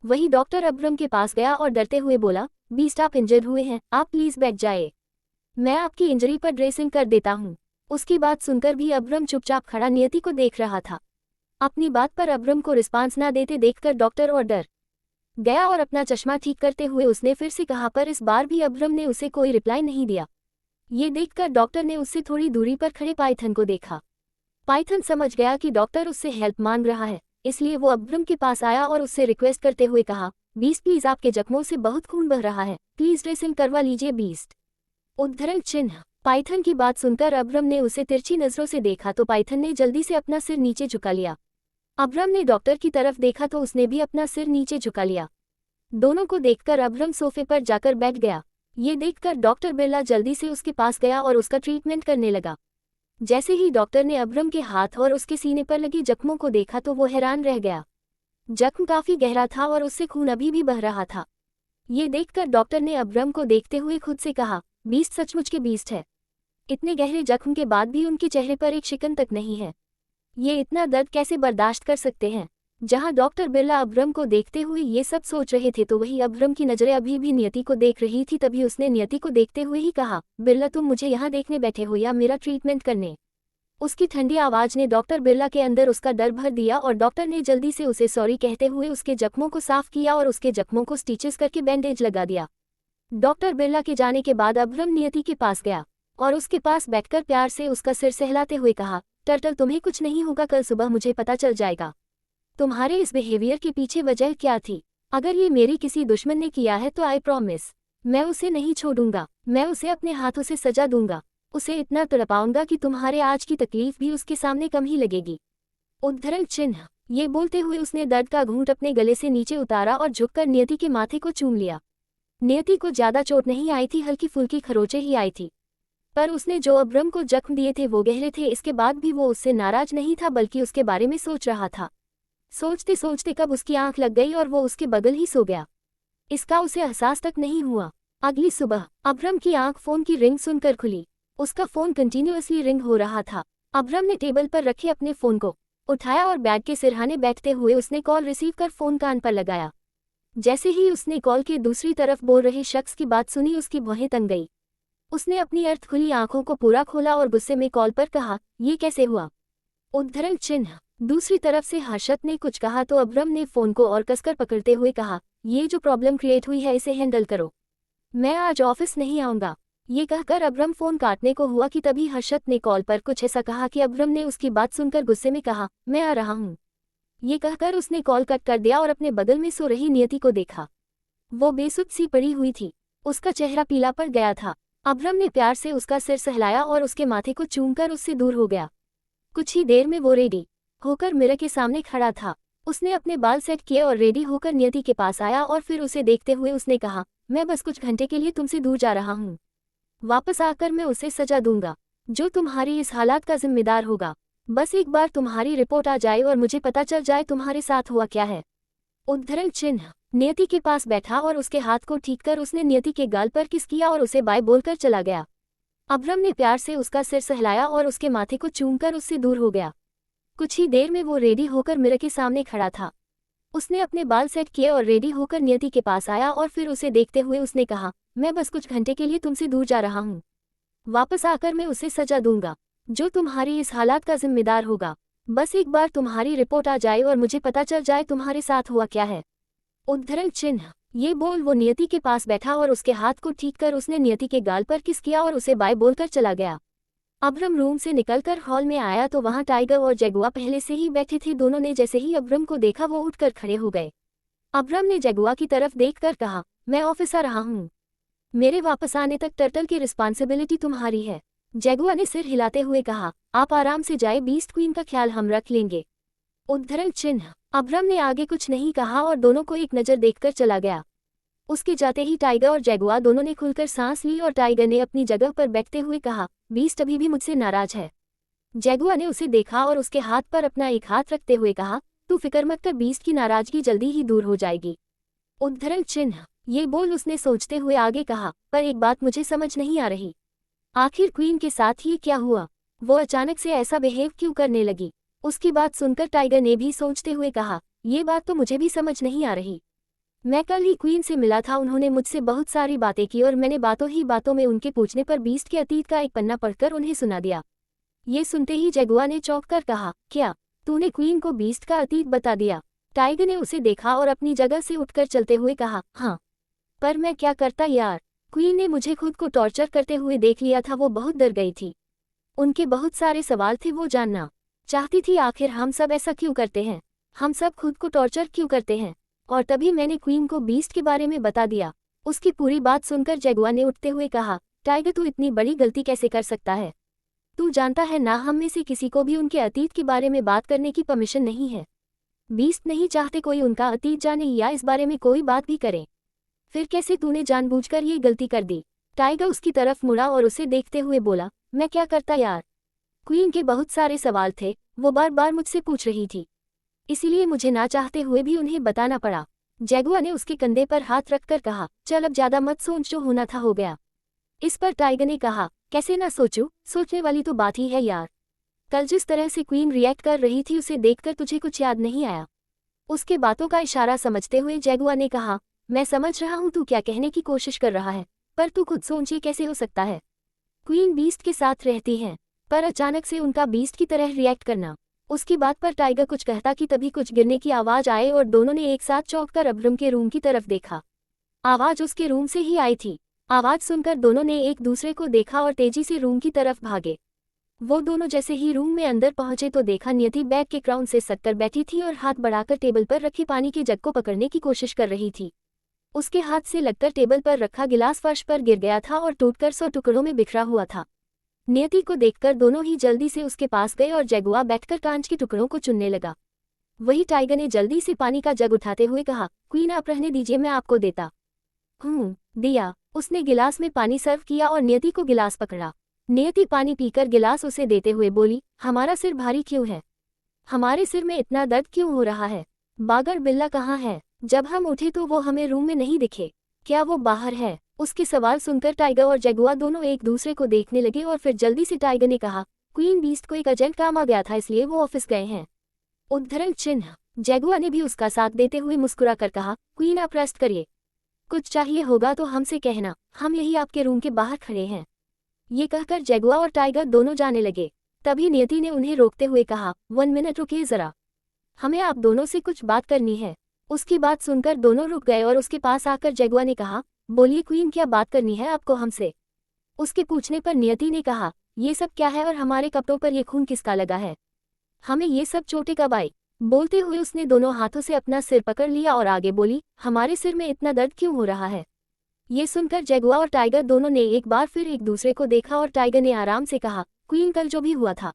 वही डॉक्टर अब्रम के पास गया और डरते हुए बोला, बीस्ट आप इंजर्ड हुए हैं, आप प्लीज बैठ जाए, मैं आपकी इंजरी पर ड्रेसिंग कर देता हूँ। उसकी बात सुनकर भी अब्रम चुपचाप खड़ा नियति को देख रहा था। अपनी बात पर अब्रम को रिस्पांस ना देते देखकर डॉक्टर और डर गया और अपना चश्मा ठीक करते हुए उसने फिर से कहा, पर इस बार भी अब्रम ने उसे कोई रिप्लाई नहीं दिया। ये देखकर डॉक्टर ने उससे थोड़ी दूरी पर खड़े पाइथन को देखा। पाइथन समझ गया कि डॉक्टर उससे हेल्प मांग रहा है, इसलिए वो अब्रम के पास आया और उससे रिक्वेस्ट करते हुए कहा, बीस्ट प्लीज आपके जख्मों से बहुत खून बह रहा है, प्लीज ड्रेसिंग करवा लीजिए बीस्ट। उद्धरण चिन्ह। पाइथन की बात सुनकर अब्रम ने उसे तिरछी नजरों से देखा तो पाइथन ने जल्दी से अपना सिर नीचे झुका लिया। अब्रम ने डॉक्टर की तरफ देखा तो उसने भी अपना सिर नीचे झुका लिया। दोनों को देखकर अब्रम सोफे पर जाकर बैठ गया। ये देखकर डॉक्टर बिरला जल्दी से उसके पास गया और उसका ट्रीटमेंट करने लगा। जैसे ही डॉक्टर ने अब्रम के हाथ और उसके सीने पर लगे जख्मों को देखा तो वो हैरान रह गया। जख्म काफी गहरा था और उससे खून अभी भी बह रहा था। ये देखकर डॉक्टर ने अब्रम को देखते हुए खुद से कहा, बीस्ट सचमुच के बीस्ट है। इतने गहरे जख्म के बाद भी उनके चेहरे पर एक शिकन तक नहीं है। ये इतना दर्द कैसे बर्दाश्त कर सकते हैं? जहां डॉक्टर बिरला अब्रम को देखते हुए ये सब सोच रहे थे तो वही अब्रम की नजरें अभी भी नियति को देख रही थी। तभी उसने नियति को देखते हुए ही कहा, बिरला तुम मुझे यहाँ देखने बैठे हो या मेरा ट्रीटमेंट करने? उसकी ठंडी आवाज ने डॉक्टर बिरला के अंदर उसका डर भर दिया और डॉक्टर ने जल्दी से उसे सॉरी कहते हुए उसके जख्मों को साफ किया और उसके जख्मों को स्टिचेस करके बैंडेज लगा दिया। डॉक्टर बिरला के जाने के बाद अब्रम नियति के पास गया और उसके पास बैठकर प्यार से उसका सिर सहलाते हुए कहा, टर्टल तुम्हें कुछ नहीं होगा, कल सुबह मुझे पता चल जाएगा तुम्हारे इस बिहेवियर के पीछे वजह क्या थी। अगर ये मेरी किसी दुश्मन ने किया है तो आई प्रॉमिस मैं उसे नहीं छोड़ूंगा, मैं उसे अपने हाथों से सजा दूंगा, उसे इतना तड़पाऊंगा कि तुम्हारे आज की तकलीफ भी उसके सामने कम ही लगेगी। उद्धरण चिन्ह। ये बोलते हुए उसने दर्द का घूंट अपने गले से नीचे उतारा और झुककर नियति के माथे को चूम लिया। नियति को ज्यादा चोट नहीं आई थी, हल्की फुल्की खरोंचें ही आई थी, पर उसने जो अब्रम को जख्म दिए थे वो गहरे थे। इसके बाद भी वो उससे नाराज नहीं था बल्कि उसके बारे में सोच रहा था। सोचते सोचते कब उसकी आंख लग गई और वो उसके बगल ही सो गया। इसका उसे एहसास तक नहीं हुआ। अगली सुबह अब्रम की आंख फोन की रिंग सुनकर खुली। उसका फोन कंटिन्यूअसली रिंग हो रहा था। अब्रम ने टेबल पर रखे अपने फोन को उठाया और बैग के सिरहाने बैठते हुए उसने कॉल रिसीव कर फोन कान पर लगाया। जैसे ही उसने कॉल के दूसरी तरफ बोल रहे शख्स की बात सुनी उसकी भौहें तन गई। उसने अपनी अर्थ खुली आंखों को पूरा खोला और गुस्से में कॉल पर कहा, ये कैसे हुआ? उद्धरण चिन्ह। दूसरी तरफ से हर्षद ने कुछ कहा तो अब्रम ने फोन को और कसकर पकड़ते हुए कहा, ये जो प्रॉब्लम क्रिएट हुई है इसे हैंडल करो, मैं आज ऑफिस नहीं आऊंगा। ये कहकर अब्रम फोन काटने को हुआ कि तभी हर्षद ने कॉल पर कुछ ऐसा कहा कि अब्रम ने उसकी बात सुनकर गुस्से में कहा, मैं आ रहा हूँ। ये कहकर उसने कॉल कट कर दिया और अपने बगल में सो रही नियति को देखा। वो बेसुध सी पड़ी हुई थी, उसका चेहरा पीला पड़ गया था। अब्रम ने प्यार से उसका सिर सहलाया और उसके माथे को चूमकर उससे दूर हो गया। कुछ ही देर में वो रेडी होकर मिरर के सामने खड़ा था। उसने अपने बाल सेट किए और रेडी होकर नियति के पास आया और फिर उसे देखते हुए उसने कहा, मैं बस कुछ घंटे के लिए तुमसे दूर जा रहा हूँ, वापस आकर मैं उसे सजा दूंगा। जो तुम्हारी इस हालात का जिम्मेदार होगा। बस एक बार तुम्हारी रिपोर्ट आ जाए और मुझे पता चल जाए तुम्हारे साथ हुआ क्या है। उद्धरण चिन्ह। नियति के पास बैठा और उसके हाथ को ठीक कर उसने नियति के गाल पर किस किया और उसे बाय बोलकर चला गया। अब्रम ने प्यार से उसका सिर सहलाया और उसके माथे को चूमकर उससे दूर हो गया। कुछ ही देर में वो रेडी होकर मिरर के सामने खड़ा था। उसने अपने बाल सेट किए और रेडी होकर नियति के पास आया और फिर उसे देखते हुए उसने कहा, मैं बस कुछ घंटे के लिए तुमसे दूर जा रहा हूँ। वापस आकर मैं उसे सजा दूंगा। जो तुम्हारी इस हालात का जिम्मेदार होगा। बस एक बार तुम्हारी रिपोर्ट आ जाए और मुझे पता चल जाए तुम्हारे साथ हुआ क्या है। उद्धरण चिन्ह। ये बोल वो नियति के पास बैठा और उसके हाथ को ठीक कर उसने नियति के गाल पर किस किया और उसे बाय बोलकर चला गया। अब्रम रूम से निकलकर हॉल में आया तो वहां टाइगर और जगुआ पहले से ही बैठे थे। दोनों ने जैसे ही अब्रम को देखा वो उठकर खड़े हो गए। अब्रम ने जगुआ की तरफ देखकर कहा, मैं ऑफिस आ रहा हूँ। मेरे वापस आने तक टर्टल की रिस्पॉन्सिबिलिटी तुम्हारी है। जगुआ ने सिर हिलाते हुए कहा, आप आराम से जाए, बीस्ट क्वीन का ख्याल हम रख लेंगे। उद्धरण चिन्ह। अब्रम ने आगे कुछ नहीं कहा और दोनों को एक नज़र देखकर चला गया। उसके जाते ही टाइगर और जगुआ दोनों ने खुलकर सांस ली और टाइगर ने अपनी जगह पर बैठते हुए कहा, बीस्ट अभी भी मुझसे नाराज है। जगुआ ने उसे देखा और उसके हाथ पर अपना एक हाथ रखते हुए कहा, तू फिक्र मत कर, बीस्ट की नाराजगी जल्दी ही दूर हो जाएगी। उद्धरण चिन्ह। ये बोल उसने सोचते हुए आगे कहा, पर एक बात मुझे समझ नहीं आ रही। आखिर क्वीन के साथ ही क्या हुआ? वो अचानक से ऐसा बिहेव क्यों करने लगी? उसकी बात सुनकर टाइगर ने भी सोचते हुए कहा, ये बात तो मुझे भी समझ नहीं आ रही। मैं कल ही क्वीन से मिला था, उन्होंने मुझसे बहुत सारी बातें की और मैंने बातों ही बातों में उनके पूछने पर बीस्ट के अतीत का एक पन्ना पढ़कर उन्हें सुना दिया। ये सुनते ही जगुआ ने चौंक कर कहा, क्या तूने क्वीन को बीस्ट का अतीत बता दिया? टाइगर ने उसे देखा और अपनी जगह से उठकर चलते हुए कहा, हाँ, पर मैं क्या करता यार। क्वीन ने मुझे खुद को टॉर्चर करते हुए देख लिया था, वो बहुत डर गई थी। उनके बहुत सारे सवाल थे, वो जानना चाहती थी आखिर हम सब ऐसा क्यों करते हैं, हम सब खुद को टॉर्चर क्यों करते हैं। और तभी मैंने क्वीन को बीस्ट के बारे में बता दिया। उसकी पूरी बात सुनकर जगुआ ने उठते हुए कहा, टाइगर तू इतनी बड़ी गलती कैसे कर सकता है? तू जानता है ना, हम में से किसी को भी उनके अतीत के बारे में बात करने की परमिशन नहीं है। बीस्ट नहीं चाहते कोई उनका अतीत जाने या इस बारे में कोई बात भी करे। फिर कैसे तूने जानबूझकर ये गलती कर दी? टाइगर उसकी तरफ मुड़ा और उसे देखते हुए बोला, मैं क्या करता यार। क्वीन के बहुत सारे सवाल थे, वो बार बार मुझसे पूछ रही थी, इसीलिए मुझे ना चाहते हुए भी उन्हें बताना पड़ा। जगुआ ने उसके कंधे पर हाथ रखकर कहा, चल अब ज्यादा मत सोच, जो होना था हो गया। इस पर टाइगर ने कहा, कैसे ना सोचूं, सोचने वाली तो बात ही है यार। कल जिस तरह से क्वीन रिएक्ट कर रही थी उसे देखकर तुझे कुछ याद नहीं आया? उसके बातों का इशारा समझते हुए जगुआ ने कहा, मैं समझ रहा हूं तू क्या कहने की कोशिश कर रहा है, पर तू खुद सोच, ये कैसे हो सकता है? क्वीन बीस्ट के साथ रहती हैं, पर अचानक से उनका बीस्ट की तरह रिएक्ट करना। उसकी बात पर टाइगर कुछ कहता कि तभी कुछ गिरने की आवाज आए और दोनों ने एक साथ चौंककर अब्रम के रूम की तरफ देखा। आवाज उसके रूम से ही आई थी। आवाज सुनकर दोनों ने एक दूसरे को देखा और तेजी से रूम की तरफ भागे। वो दोनों जैसे ही रूम में अंदर पहुंचे तो देखा नियति बैग के क्राउन से सटकर बैठी थी और हाथ बढ़ाकर टेबल पर रखे पानी के जग को पकड़ने की कोशिश कर रही थी। उसके हाथ से लगकर टेबल पर रखा गिलास फर्श पर गिर गया था और टूटकर 100 टुकड़ों में बिखरा हुआ था। नियति को देखकर दोनों ही जल्दी से उसके पास गए और जगुआ बैठकर कांच के टुकड़ों को चुनने लगा। वही टाइगर ने जल्दी से पानी का जग उठाते हुए कहा, क्वीन आप रहने दीजिए, मैं आपको देता हूँ। दिया। उसने गिलास में पानी सर्व किया और नियति को गिलास पकड़ा। नियति पानी पीकर गिलास उसे देते हुए बोली, हमारा सिर भारी क्यों है? हमारे सिर में इतना दर्द क्यों हो रहा है? बागर बिल्ला कहाँ है? जब हम उठे तो वो हमें रूम में नहीं दिखे, क्या वो बाहर है? उसके सवाल सुनकर टाइगर और जगुआ दोनों एक दूसरे को देखने लगे और फिर जल्दी से टाइगर ने कहा, क्वीन बीस्ट को एक अर्जेंट काम आ गया था, इसलिए वो ऑफिस गए हैं। उद्धरण चिन्ह। जगुआ ने भी उसका साथ देते हुए मुस्कुरा कर कहा, क्वीन आप रेस्ट करिए, कुछ चाहिए होगा तो हमसे कहना, हम यही आपके रूम के बाहर खड़े हैं। ये कहकर जगुआ और टाइगर दोनों जाने लगे। तभी नियति ने उन्हें रोकते हुए कहा, 1 मिनट रुकिए जरा, हमें आप दोनों से कुछ बात करनी है। उसकी बात सुनकर दोनों रुक गए और उसके पास आकर जगुआ ने कहा, बोलिए क्वीन, क्या बात करनी है आपको हमसे? उसके पूछने पर नियति ने कहा, ये सब क्या है और हमारे कपड़ों पर ये खून किसका लगा है? हमें ये सब चोटें कब आई? बोलते हुए उसने दोनों हाथों से अपना सिर पकड़ लिया और आगे बोली, हमारे सिर में इतना दर्द क्यों हो रहा है? ये सुनकर जगुआ और टाइगर दोनों ने एक बार फिर एक दूसरे को देखा और टाइगर ने आराम से कहा, क्वीन कल जो भी हुआ था,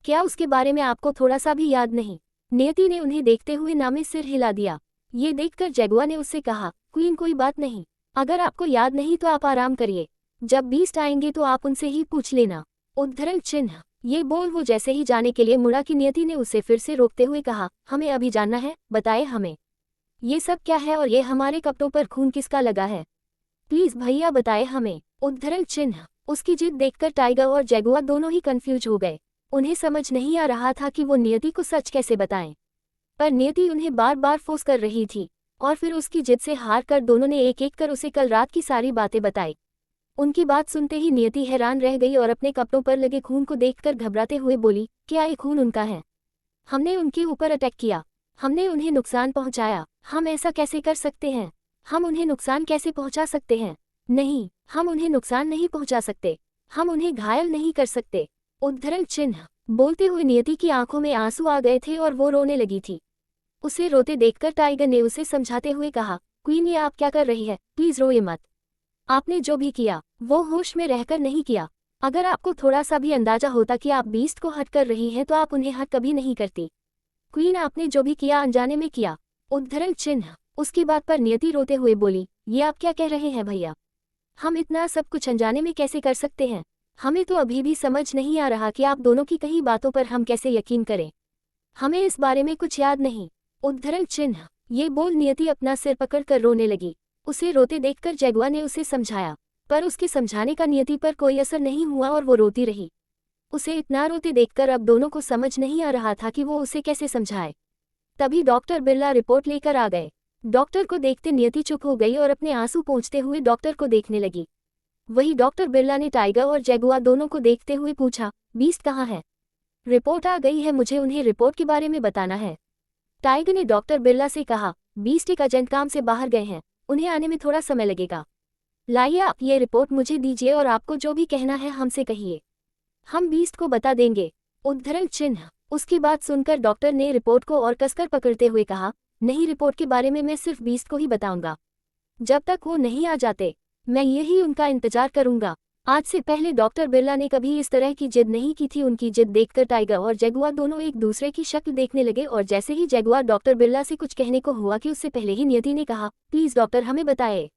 क्या उसके बारे में आपको थोड़ा सा भी याद नहीं? नियति ने उन्हें देखते हुए नामे सिर हिला दिया। ये देखकर जगुआ ने उससे कहा, क्वीन कोई बात नहीं, अगर आपको याद नहीं तो आप आराम करिए, जब बीस्ट आएंगे तो आप उनसे ही पूछ लेना। उद्धरण चिन्ह। ये बोल वो जैसे ही जाने के लिए मुड़ा कि नियति ने उसे फिर से रोकते हुए कहा, हमें अभी जानना है, बताए हमें ये सब क्या है और ये हमारे कपड़ों पर खून किसका लगा है, प्लीज भैया बताए हमें। उद्धरण चिन्ह। उसकी जिद देखकर टाइगर और जैगुआर दोनों ही कंफ्यूज हो गए। उन्हें समझ नहीं आ रहा था कि वो नियति को सच कैसे बताएं, पर नियति उन्हें बार बार फोर्स कर रही थी और फिर उसकी जिद से हार कर दोनों ने एक एक कर उसे कल रात की सारी बातें बताई। उनकी बात सुनते ही नियति हैरान रह गई और अपने कपड़ों पर लगे खून को देखकर घबराते हुए बोली, क्या ये खून उनका है? हमने उनके ऊपर अटैक किया, हमने उन्हें नुकसान पहुंचाया, हम ऐसा कैसे कर सकते हैं? हम उन्हें नुकसान कैसे पहुंचा सकते हैं? नहीं, हम उन्हें नुकसान नहीं पहुंचा सकते, हम उन्हें घायल नहीं कर सकते। उद्धरण चिन्ह। बोलते हुए नियति की आंखों में आंसू आ गए थे और वो रोने लगी थी। उसे रोते देखकर टाइगर ने उसे समझाते हुए कहा, क्वीन ये आप क्या कर रही है, प्लीज रोइए मत। आपने जो भी किया वो होश में रहकर नहीं किया। अगर आपको थोड़ा सा भी अंदाजा होता कि आप बीस्ट को हर्ट कर रही हैं तो आप उन्हें हर्ट कभी नहीं करती। क्वीन आपने जो भी किया अनजाने में किया। उद्धरण चिन्ह। उसकी बात पर नियति रोते हुए बोली, ये आप क्या कह रहे हैं भैया? हम इतना सब कुछ अनजाने में कैसे कर सकते हैं? हमें तो अभी भी समझ नहीं आ रहा कि आप दोनों की कही बातों पर हम कैसे यकीन करें। हमें इस बारे में कुछ याद नहीं। उद्धरण चिन्ह। ये बोल नियति अपना सिर पकड़कर रोने लगी। उसे रोते देखकर जैगुआर ने उसे समझाया, पर उसके समझाने का नियति पर कोई असर नहीं हुआ और वो रोती रही। उसे इतना रोते देखकर अब दोनों को समझ नहीं आ रहा था कि वो उसे कैसे समझाए। तभी डॉक्टर बिरला रिपोर्ट लेकर आ गए। डॉक्टर को देखते नियति चुप हो गई और अपने आंसू पोंछते हुए डॉक्टर को देखने लगी। वही डॉक्टर बिरला ने टाइगर और जैगुआर दोनों को देखते हुए पूछा, बीस्ट कहाँ है? रिपोर्ट आ गई है, मुझे उन्हें रिपोर्ट के बारे में बताना है। टाइगर ने डॉक्टर बिरला से कहा, बीस्ट एक अर्जेंट काम से बाहर गए हैं, उन्हें आने में थोड़ा समय लगेगा। लाइए आप ये रिपोर्ट मुझे दीजिए और आपको जो भी कहना है हमसे कहिए, हम बीस्ट को बता देंगे। उद्धरण चिन्ह। उसकी बात सुनकर डॉक्टर ने रिपोर्ट को और कसकर पकड़ते हुए कहा, नहीं, रिपोर्ट के बारे में मैं सिर्फ बीस्ट को ही बताऊंगा। जब तक वो नहीं आ जाते मैं यही उनका इंतजार करूंगा। आज से पहले डॉक्टर बिरला ने कभी इस तरह की जिद नहीं की थी। उनकी जिद देखकर टाइगर और जैगुआर दोनों एक दूसरे की शक्ल देखने लगे और जैसे ही जैगुआर डॉक्टर बिरला से कुछ कहने को हुआ कि उससे पहले ही नियति ने कहा, प्लीज डॉक्टर हमें बताए,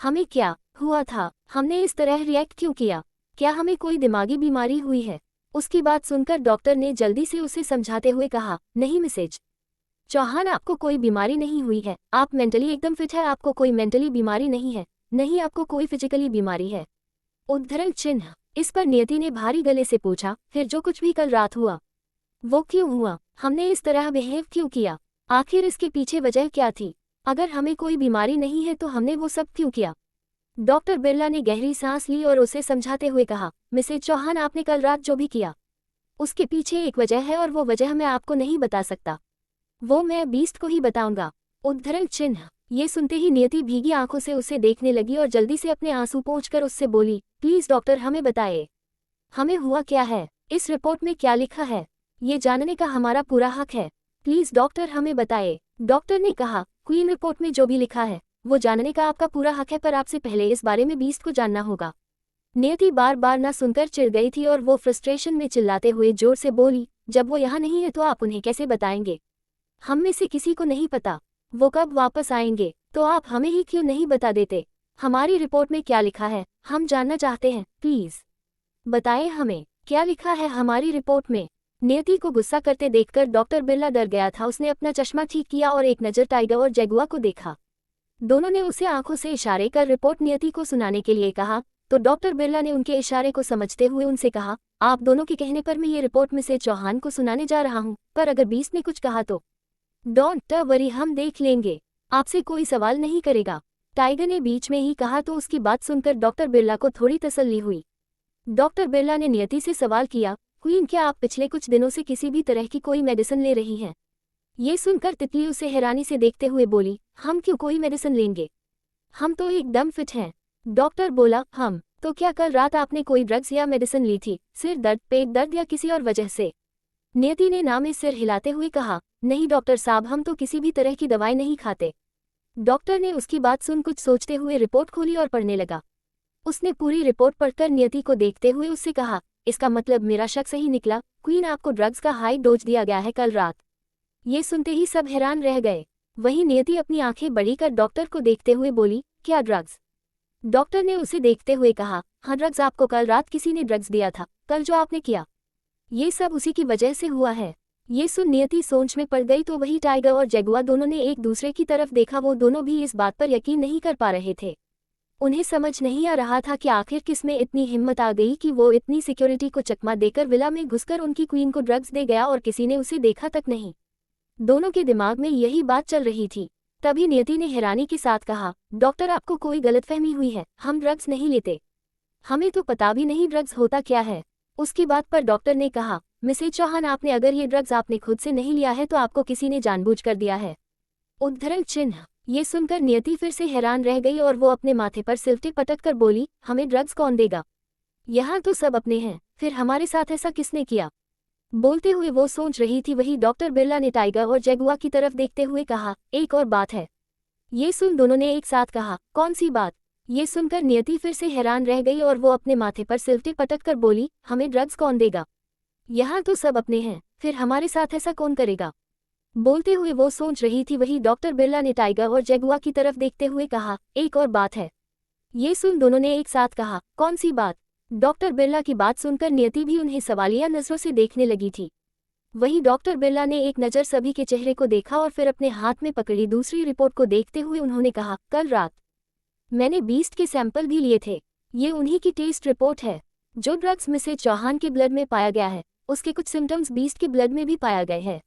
हमें क्या हुआ था, हमने इस तरह रिएक्ट क्यों किया, क्या हमें कोई दिमागी बीमारी हुई है? उसकी बात सुनकर डॉक्टर ने जल्दी से उसे समझाते हुए कहा, नहीं मिसेज चौहान, आपको कोई बीमारी नहीं हुई है, आप मेंटली एकदम फिट है, आपको कोई मेंटली बीमारी नहीं है, नहीं आपको कोई फिजिकली बीमारी है। उद्धरण चिन्ह। इस पर नियति ने भारी गले से पूछा, फिर जो कुछ भी कल रात हुआ वो क्यों हुआ? हमने इस तरह बिहेव क्यों किया? आखिर इसके पीछे वजह क्या थी? अगर हमें कोई बीमारी नहीं है तो हमने वो सब क्यों किया? डॉक्टर बिरला ने गहरी सांस ली और उसे समझाते हुए कहा, मिसेज चौहान, आपने कल रात जो भी किया उसके पीछे एक वजह है और वो वजह मैं आपको नहीं बता सकता, वो मैं बीस्ट को ही बताऊंगा। उद्धरण चिन्ह। ये सुनते ही नियति भीगी आंखों से उसे देखने लगी और जल्दी से अपने आंसू पोंछकर उससे बोली, प्लीज डॉक्टर हमें बताइए, हमें हुआ क्या है, इस रिपोर्ट में क्या लिखा है, ये जानने का हमारा पूरा हक है, प्लीज डॉक्टर हमें बताइए। डॉक्टर ने कहा, क्वीन रिपोर्ट में जो भी लिखा है वो जानने का आपका पूरा हक है, पर आपसे पहले इस बारे में बीस्ट को जानना होगा। नियति बार बार ना सुनकर चिढ़ गई थी और वो फ्रस्ट्रेशन में चिल्लाते हुए जोर से बोली, जब वो यहाँ नहीं है तो आप उन्हें कैसे बताएंगे? हम में से किसी को नहीं पता वो कब वापस आएंगे, तो आप हमें ही क्यों नहीं बता देते? हमारी रिपोर्ट में क्या लिखा है हम जानना चाहते हैं, प्लीज बताएं हमें, क्या लिखा है हमारी रिपोर्ट में? नियति को गुस्सा करते देखकर डॉक्टर बिरला डर गया था। उसने अपना चश्मा ठीक किया और एक नज़र टाइगर और जैगुआर को देखा। दोनों ने उसे आंखों से इशारे कर रिपोर्ट नियति को सुनाने के लिए कहा, तो डॉक्टर बिरला ने उनके इशारे को समझते हुए उनसे कहा, आप दोनों के कहने पर मैं ये रिपोर्ट मिसेज चौहान को सुनाने जा रहा हूँ, पर अगर बीस्ट ने कुछ कहा तो डोंट वरी, हम देख लेंगे, आपसे कोई सवाल नहीं करेगा। टाइगर ने बीच में ही कहा तो उसकी बात सुनकर डॉक्टर बिरला को थोड़ी तसल्ली हुई। डॉक्टर बिरला ने नियति से सवाल किया, क्वीन क्या आप पिछले कुछ दिनों से किसी भी तरह की कोई मेडिसिन ले रही हैं? ये सुनकर तितली उसे हैरानी से देखते हुए बोली, हम क्यों कोई मेडिसिन लेंगे, हम तो एकदम फिट हैं। डॉक्टर बोला, हम तो क्या कल रात आपने कोई ड्रग्स या मेडिसिन ली थी, सिर दर्द, पेट दर्द या किसी और वजह से? नियति ने ना में सिर हिलाते हुए कहा, नहीं डॉक्टर साहब, हम तो किसी भी तरह की दवाई नहीं खाते। डॉक्टर ने उसकी बात सुन कुछ सोचते हुए रिपोर्ट खोली और पढ़ने लगा। उसने पूरी रिपोर्ट पढ़कर नियति को देखते हुए उससे कहा, इसका मतलब मेरा शक सही निकला, क्वीन आपको ड्रग्स का हाई डोज दिया गया है कल रात। ये सुनते ही सब हैरान रह गए। वहीं नियति अपनी आंखें बड़ी कर डॉक्टर को देखते हुए बोली, क्या ड्रग्स? डॉक्टर ने उसे देखते हुए कहा, हाँ ड्रग्स, आपको कल रात किसी ने ड्रग्स दिया था, कल जो आपने किया, ये सब उसी की वजह से हुआ है। ये सुन नियति सोच में पड़ गई तो वही टाइगर और जगुआ दोनों ने एक दूसरे की तरफ देखा। वो दोनों भी इस बात पर यकीन नहीं कर पा रहे थे। उन्हें समझ नहीं आ रहा था कि आखिर किसमें इतनी हिम्मत आ गई कि वो इतनी सिक्योरिटी को चकमा देकर विला में घुसकर उनकी क्वीन को ड्रग्स दे गया और किसी ने उसे देखा तक नहीं। दोनों के दिमाग में यही बात चल रही थी। तभी नियति ने हैरानी के साथ कहा, डॉक्टर आपको कोई गलतफहमी हुई है, हम ड्रग्स नहीं लेते। हमें तो पता भी नहीं ड्रग्स होता क्या है। उसकी बात पर डॉक्टर ने कहा, मिसेज चौहान आपने अगर ये ड्रग्स आपने खुद से नहीं लिया है तो आपको किसी ने जानबूझकर दिया है। उद्धरण चिन्ह। ये सुनकर नियति फिर से हैरान रह गई और वो अपने माथे पर सिलटे पटक कर बोली, हमें ड्रग्स कौन देगा? यहाँ तो सब अपने हैं, फिर हमारे साथ ऐसा किसने किया? बोलते हुए वो सोच रही थी वही डॉक्टर बिरला ने टाइगर और जगुआ की तरफ देखते हुए कहा, एक और बात है। ये सुन दोनों ने एक साथ कहा, कौन सी बात? ये सुनकर नियति फिर से हैरान रह गई और वो अपने माथे पर सिलटे पटक कर बोली, हमें ड्रग्स कौन देगा? यहाँ तो सब अपने हैं, फिर हमारे साथ ऐसा कौन करेगा? बोलते हुए वो सोच रही थी वही डॉक्टर बिरला ने टाइगर और जगुआ की तरफ देखते हुए कहा, एक और बात है। ये सुन दोनों ने एक साथ कहा, कौन सी बात? डॉक्टर बिरला की बात सुनकर नियति भी उन्हें सवालिया नजरों से देखने लगी थी। वही डॉक्टर बिरला ने एक नज़र सभी के चेहरे को देखा और फिर अपने हाथ में पकड़ी दूसरी रिपोर्ट को देखते हुए उन्होंने कहा, कल रात मैंने बीस्ट के सैंपल भी लिए थे। ये उन्हीं की टेस्ट रिपोर्ट है। जो ड्रग्स मिसेज चौहान के ब्लड में पाया गया है उसके कुछ सिम्टम्स बीस्ट के ब्लड में भी पाया गए हैं।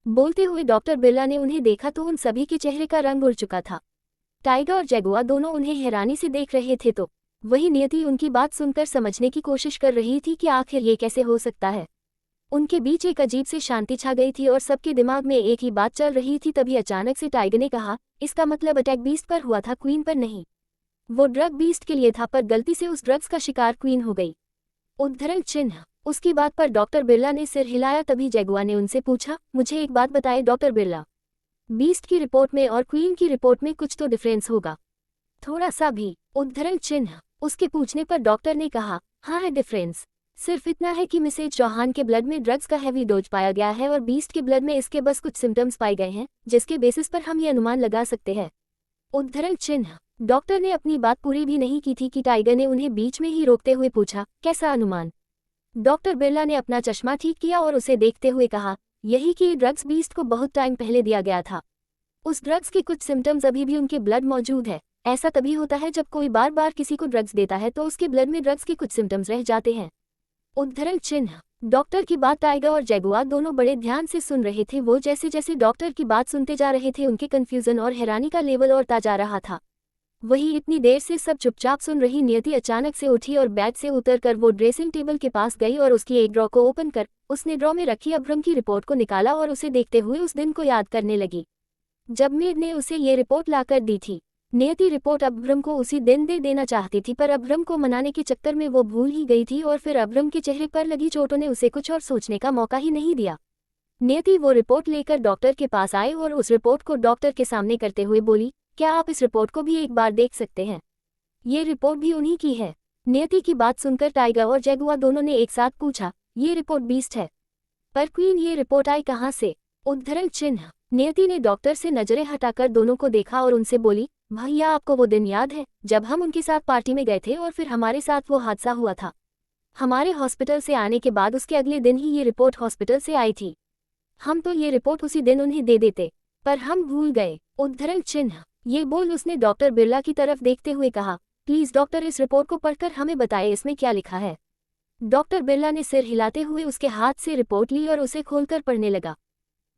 बोलते हुए डॉक्टर बिरला ने उन्हें देखा तो उन सभी के चेहरे का रंग उड़ चुका था। टाइगर और जगुआ दोनों उन्हें हैरानी से देख रहे थे तो वही नियति उनकी बात सुनकर समझने की कोशिश कर रही थी कि आखिर ये कैसे हो सकता है। उनके बीच एक अजीब सी शांति छा गई थी और सबके दिमाग में एक ही बात चल रही थी। तभी अचानक से टाइगर ने कहा, इसका मतलब अटैक बीस्ट पर हुआ था, क्वीन पर नहीं। वो ड्रग बीस्ट के लिए था पर गलती से उस ड्रग्स का शिकार क्वीन हो गई। उद्धरण चिन्ह। उसकी बात पर डॉक्टर बिरला ने सिर हिलाया। तभी जगुआ ने उनसे पूछा, मुझे एक बात बताए डॉक्टर बिरला, बीस्ट की रिपोर्ट में और क्वीन की रिपोर्ट में कुछ तो डिफरेंस होगा, थोड़ा सा भी? उद्धरण चिन्ह। उसके पूछने पर डॉक्टर ने कहा, हाँ है डिफरेंस। सिर्फ इतना है कि मिसेज चौहान के ब्लड में ड्रग्स का हैवी डोज पाया गया है और बीस्ट के ब्लड में इसके बस कुछ सिम्टम्स पाए गए हैं जिसके बेसिस पर हम ये अनुमान लगा सकते हैं। उद्धरण चिन्ह। डॉक्टर ने अपनी बात पूरी भी नहीं की थी कि टाइगर ने उन्हें बीच में ही रोकते हुए पूछा, कैसा अनुमान? डॉक्टर बिरला ने अपना चश्मा ठीक किया और उसे देखते हुए कहा, यही कि ड्रग्स बीस्ट को बहुत टाइम पहले दिया गया था। उस ड्रग्स के कुछ सिम्टम्स अभी भी उनके ब्लड मौजूद है। ऐसा तभी होता है जब कोई बार बार किसी को ड्रग्स देता है तो उसके ब्लड में ड्रग्स के कुछ सिम्टम्स रह जाते हैं। उद्धरण चिन्ह। डॉक्टर की बात टाइगर और जगुआ दोनों बड़े ध्यान से सुन रहे थे। वो जैसे जैसे डॉक्टर की बात सुनते जा रहे थे उनके कंफ्यूजन और हैरानी का लेवल औरता जा रहा था। वही इतनी देर से सब चुपचाप सुन रही नियति अचानक से उठी और बेड से उतरकर वो ड्रेसिंग टेबल के पास गई और उसकी एक ड्रॉ को ओपन कर उसने ड्रॉ में रखी अब्रम की रिपोर्ट को निकाला और उसे देखते हुए उस दिन को याद करने लगी जब मेड ने उसे ये रिपोर्ट लाकर दी थी। नियति रिपोर्ट अब्रम को उसी दिन दे देना चाहती थी पर अब्रम को मनाने के चक्कर में वो भूल ही गई थी और फिर अब्रम के चेहरे पर लगी चोटों ने उसे कुछ और सोचने का मौका ही नहीं दिया। नियति वो रिपोर्ट लेकर डॉक्टर के पास आए और उस रिपोर्ट को डॉक्टर के सामने करते हुए बोली, क्या आप इस रिपोर्ट को भी एक बार देख सकते हैं? ये रिपोर्ट भी उन्हीं की है। नियति की बात सुनकर टाइगर और जगुआ दोनों ने एक साथ पूछा, ये रिपोर्ट बीस्ट है, पर क्वीन ये रिपोर्ट आई कहाँ से? उद्धरण चिन्ह। नियति ने डॉक्टर से नजरें हटाकर दोनों को देखा और उनसे बोली, भैया आपको वो दिन याद है जब हम उनके साथ पार्टी में गए थे और फिर हमारे साथ वो हादसा हुआ था? हमारे हॉस्पिटल से आने के बाद उसके अगले दिन ही ये रिपोर्ट हॉस्पिटल से आई थी। हम तो ये रिपोर्ट उसी दिन उन्हें दे देते पर हम भूल गए। उद्धरण चिन्ह। ये बोल उसने डॉक्टर बिरला की तरफ देखते हुए कहा, प्लीज डॉक्टर इस रिपोर्ट को पढ़कर हमें बताएं इसमें क्या लिखा है। डॉक्टर बिरला ने सिर हिलाते हुए उसके हाथ से रिपोर्ट ली और उसे खोलकर पढ़ने लगा।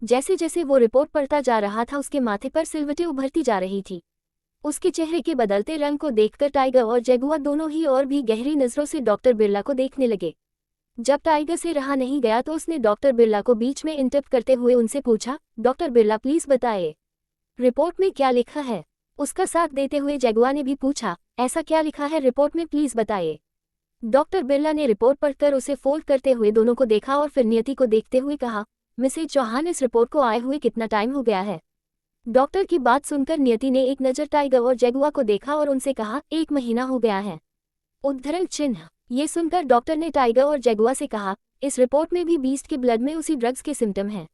जैसे जैसे वो रिपोर्ट पढ़ता जा रहा था उसके माथे पर सिलवटें उभरती जा रही थी। उसके चेहरे के बदलते रंग को देखकर टाइगर और जगुआ दोनों ही और भी गहरी नजरों से डॉक्टर बिरला को देखने लगे। जब टाइगर से रहा नहीं गया तो उसने डॉक्टर बिरला को बीच में इंटरप्ट करते हुए उनसे पूछा, डॉक्टर बिरला प्लीज बताइए रिपोर्ट में क्या लिखा है? उसका साथ देते हुए जगुआ ने भी पूछा, ऐसा क्या लिखा है रिपोर्ट में, प्लीज बताइए। डॉक्टर बिरला ने रिपोर्ट पढ़कर उसे फोल्ड करते हुए दोनों को देखा और फिर नियति को देखते हुए कहा, मिसेज चौहान इस रिपोर्ट को आए हुए कितना टाइम हो गया है? डॉक्टर की बात सुनकर नियति ने एक नज़र टाइगर और जगुआ को देखा और उनसे कहा, 1 महीना हो गया है। उद्धरण चिन्ह। ये सुनकर डॉक्टर ने टाइगर और जगुआ से कहा, इस रिपोर्ट में भी बीस्ट के ब्लड में उसी ड्रग्स के सिम्टम हैं।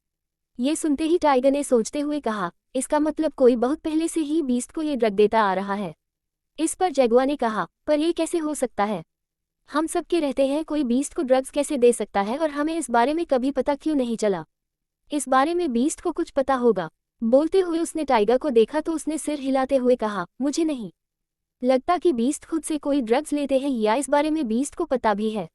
ये सुनते ही टाइगर ने सोचते हुए कहा, इसका मतलब कोई बहुत पहले से ही बीस्ट को ये ड्रग देता आ रहा है। इस पर जगुआ ने कहा, पर यह कैसे हो सकता है? हम सबके रहते हैं, कोई बीस्ट को ड्रग्स कैसे दे सकता है और हमें इस बारे में कभी पता क्यों नहीं चला? इस बारे में बीस्ट को कुछ पता होगा। बोलते हुए उसने टाइगर को देखा तो उसने सिर हिलाते हुए कहा, मुझे नहीं लगता कि बीस्ट खुद से कोई ड्रग्स लेते हैं या इस बारे में बीस्ट को पता भी है।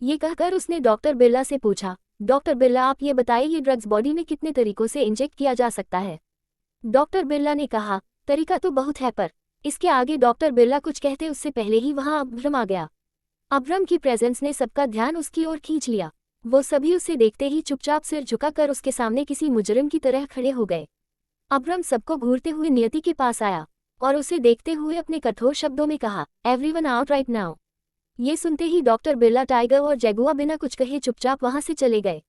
ये कहकर उसने डॉक्टर बिरला से पूछा, डॉक्टर बिरला आप ये बताइए ये ड्रग्स बॉडी में कितने तरीकों से इंजेक्ट किया जा सकता है? डॉक्टर बिरला ने कहा, तरीका तो बहुत है पर। इसके आगे डॉक्टर बिरला कुछ कहते उससे पहले ही वहां अब्रम आ गया। अब्रम की प्रेजेंस ने सबका ध्यान उसकी ओर खींच लिया। वो सभी उसे देखते ही चुपचाप सिर झुकाकर उसके सामने किसी मुजरिम की तरह खड़े हो गए। अब्रम सबको घूरते हुए नियति के पास आया और उसे देखते हुए अपने कठोर शब्दों में कहा, एवरीवन आउट राइट नाउ। ये सुनते ही डॉक्टर बिरला, टाइगर और जैगुआ बिना कुछ कहे चुपचाप वहां से चले गए।